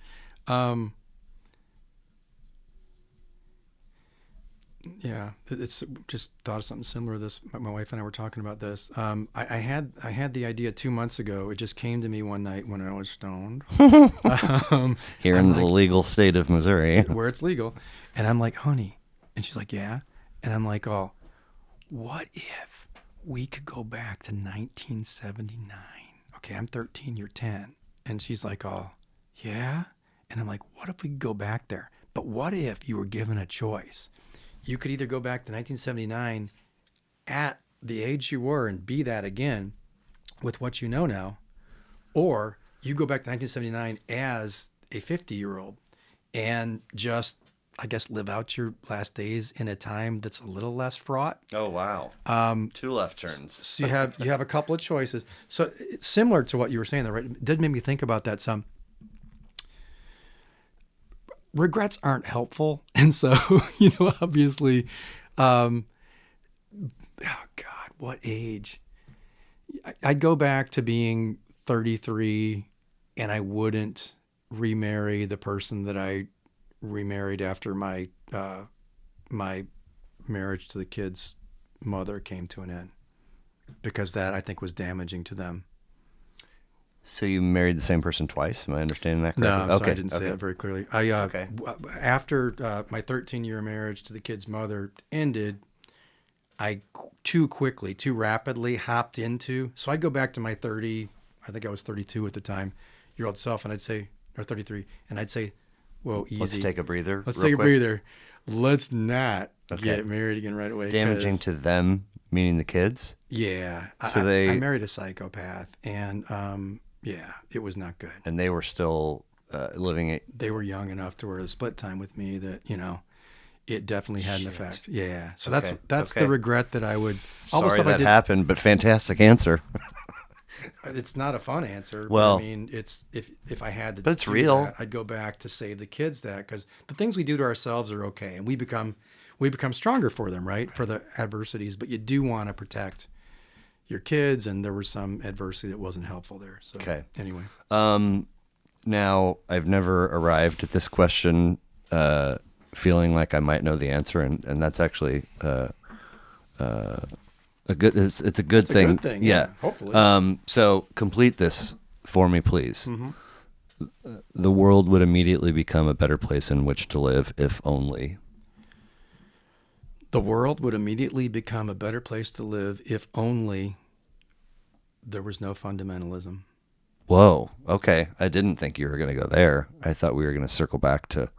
Yeah, it's just thought of something similar to this. My wife and I were talking about this. I had the idea 2 months ago. It just came to me one night when I was stoned. Here in the legal state of Missouri. Where it's legal. And I'm like, honey. And she's like, yeah. And I'm like, oh, what if we could go back to 1979? Okay, I'm 13, you're 10. And she's like, oh, yeah? And I'm like, what if we could go back there? But what if you were given a choice? You could either go back to 1979 at the age you were and be that again with what you know now, or you go back to 1979 as a 50-year-old and just, I guess, live out your last days in a time that's a little less fraught. Oh, wow. 2 left turns. So you have a couple of choices. So it's similar to what you were saying, though, right? It did make me think about that some. Regrets aren't helpful. And so, obviously, oh God, what age? I'd go back to being 33 and I wouldn't remarry the person that I remarried after my marriage to the kid's mother came to an end, because that, I think, was damaging to them. So you married the same person twice? Am I understanding that correctly? No, I'm sorry, I didn't say that very clearly. Okay. After my 13-year marriage to the kid's mother ended, I too rapidly hopped into. So I'd go back to my 30, I think I was 32 at the time, year old self, and I'd say, or 33, and I'd say, whoa, easy. Let's take a breather. Let's take a breather. Let's not get married again right away. Damaging to them, meaning the kids? Yeah. So I married a psychopath, and yeah, it was not good. And they were still living it. They were young enough to where the split time with me that, it definitely had an effect. Yeah. So that's the regret that I would. All Sorry the stuff that happened, but fantastic answer. It's not a fun answer. Well, but I mean, it's if I had to. But it's real. I'd go back to save the kids because the things we do to ourselves are okay, and we become stronger for them, right? For the adversities, but you do want to protect your kids, and there was some adversity that wasn't helpful there. So anyway. Now I've never arrived at this question feeling like I might know the answer, and that's actually it's a good thing. A good thing, yeah. Hopefully. So complete this for me, please. Mm-hmm. The world would immediately become a better place in which to live if only. The world would immediately become a better place to live if only there was no fundamentalism. Whoa. Okay. I didn't think you were going to go there. I thought we were going to circle back to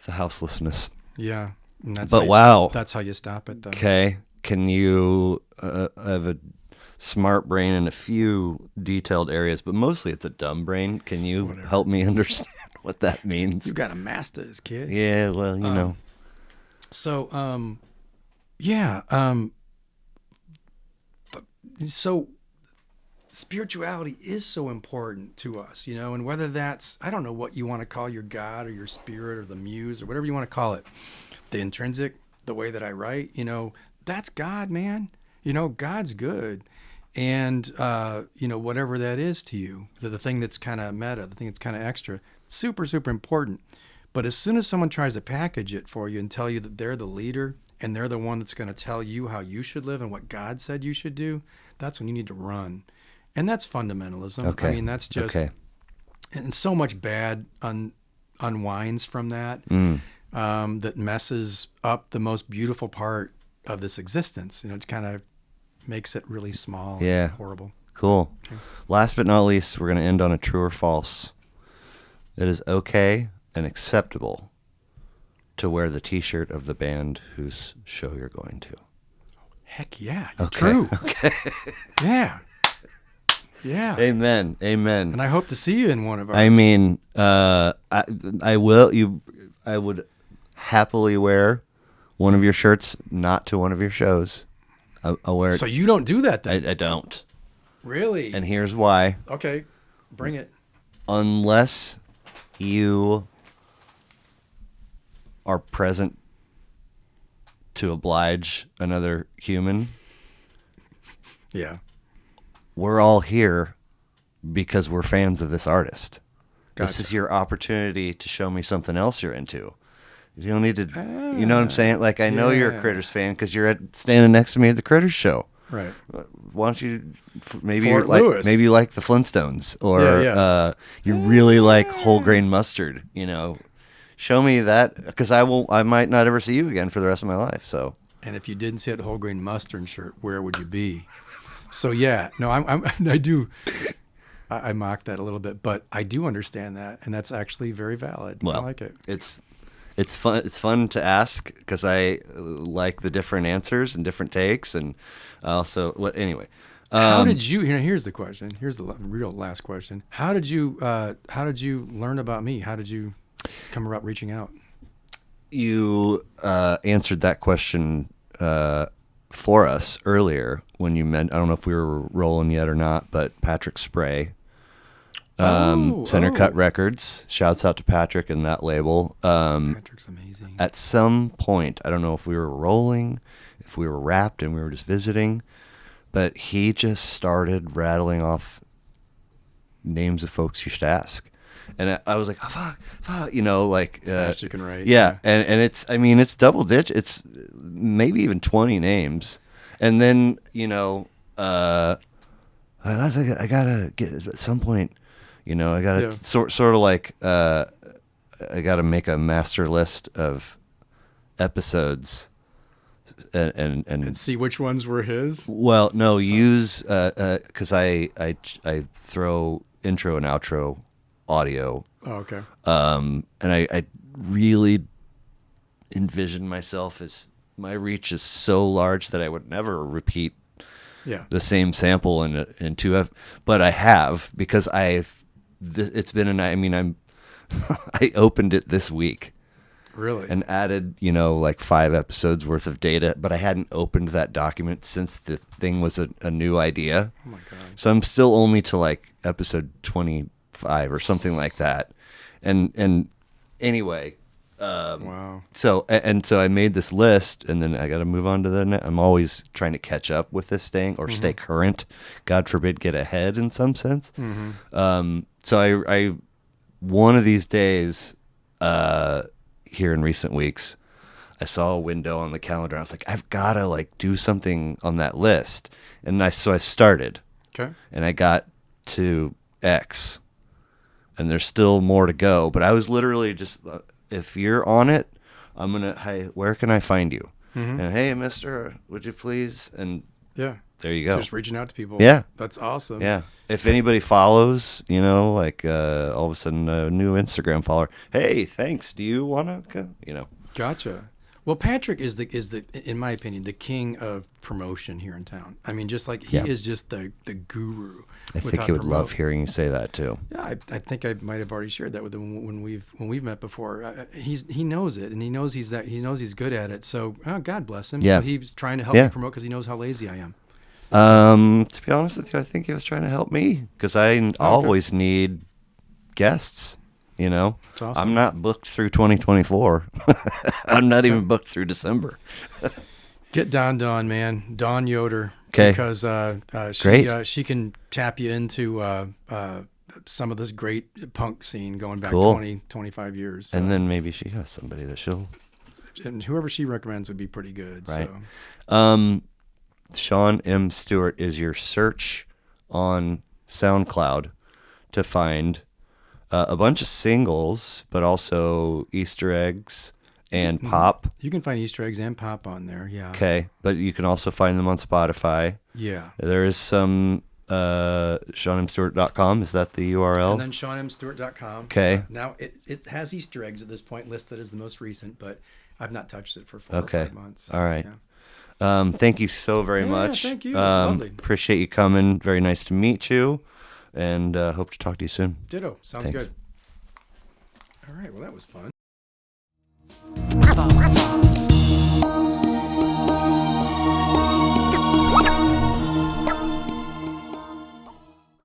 the houselessness. Yeah. And that's that's how you stop it, though. Okay. Can you have a smart brain in a few detailed areas, but mostly it's a dumb brain. Can you help me understand what that means? You got a master's, kid. Yeah. Well, you know. So, so spirituality is so important to us, and whether that's, I don't know what you want to call your God or your spirit or the muse or whatever you want to call it, the intrinsic, the way that I write, that's God, man. God's good. And, whatever that is to you, the thing that's kind of meta, the thing that's kind of extra, super, super important. But as soon as someone tries to package it for you and tell you that they're the leader and they're the one that's going to tell you how you should live and what God said you should do, that's when you need to run. And that's fundamentalism. Okay. I mean, that's just, okay. and so much bad unwinds from that, that messes up the most beautiful part of this existence. It kind of makes it really small Yeah. and horrible. Cool. Okay. Last but not least, we're going to end on a true or false. It is okay and acceptable to wear the T-shirt of the band whose show you're going to. Heck yeah. Okay. True. Okay. Yeah. Yeah. Amen. Amen. And I hope to see you in one of ours. I mean, I will. I would happily wear one of your shirts, not to one of your shows. I'll wear it. So you don't do that then? I don't. Really? And here's why. Okay. Bring it. Unless you are present to oblige another human. Yeah. We're all here because we're fans of this artist. Gotcha. This is your opportunity to show me something else you're into. You don't need to, you know what I'm saying? Like, I know you're a Critters fan because you're standing next to me at the Critters show. Right. Why don't you, maybe Fort you Lewis. maybe you like the Flintstones, or you really like whole grain mustard. Show me that, because I might not ever see you again for the rest of my life. So. And if you didn't see that whole grain mustard shirt, where would you be? So yeah, no, I do. I mock that a little bit, but I do understand that, and that's actually very valid. Well, I like it. It's fun. It's fun to ask because I like the different answers and different takes, and also anyway. How did you? Here's the question. Here's the real last question. How did you learn about me? How did you come about reaching out? You answered that question for us earlier when you meant, I don't know if we were rolling yet or not, but Patrick Spray, Center Cut Records. Shouts out to Patrick and that label. Patrick's amazing. At some point, I don't know if we were rolling, if we were wrapped and we were just visiting, but he just started rattling off names of folks you should ask. And I was like, oh, fuck, Fast you can write. Yeah, and it's double digit. It's maybe even 20 names. And then, I gotta get at some point, I gotta sort of like, I gotta make a master list of episodes and see which ones were his. Well, no, use because I throw intro and outro audio. Oh, okay. And I really envision myself as, my reach is so large that I would never repeat the same sample in two, but I have, because it's been I opened it this week. Really? And added, like 5 episodes worth of data, but I hadn't opened that document since the thing was a new idea. Oh my God. So I'm still only to like episode 25 or something like that. And anyway, wow. So I made this list, and then I got to move on to the next. I'm always trying to catch up with this thing or stay current. God forbid, get ahead in some sense. So I one of these days, here in recent weeks, I saw a window on the calendar. I was like, I've got to do something on that list. And so I started. Okay. And I got to X. And there's still more to go. But I was literally just, if you're on it, I'm going to, hey, where can I find you? And hey, mister, would you please? And there you go. So just reaching out to people. Yeah. That's awesome. Yeah. If anybody follows, all of a sudden a new Instagram follower, hey, thanks. Do you want to go? Gotcha. Well, Patrick is the in my opinion, the king of promotion here in town. I mean, just like he is just the guru. I think he would love hearing you say that too. Yeah, I think I might have already shared that with him when we've met before. He knows it, and he knows he's good at it. So God bless him. Yeah. So he's trying to help me promote because he knows how lazy I am. To be honest with you, I think he was trying to help me because I always need guests. That's awesome. I'm not booked through 2024. I'm not even booked through December. Get Dawn, man. Dawn Yoder. Okay. Because she can tap you into some of this great punk scene going back 20, 25 years. So. And then maybe she has somebody that and whoever she recommends would be pretty good. Right. So. Shawn M. Stewart is your search on SoundCloud to find a bunch of singles, but also Easter eggs and pop. You can find Easter eggs and pop on there, yeah. Okay, but you can also find them on Spotify. Yeah. There is some ShawnMStewart.com. Is that the URL? And then ShawnMStewart.com. Okay. Now, it has Easter eggs at this point listed as the most recent, but I've not touched it for 4 or 5 months. All right. Yeah. Thank you so very much. Thank you. It was lovely. Appreciate you coming. Very nice to meet you. And hope to talk to you soon. Ditto. Sounds Thanks. good. All right. Well, that was fun.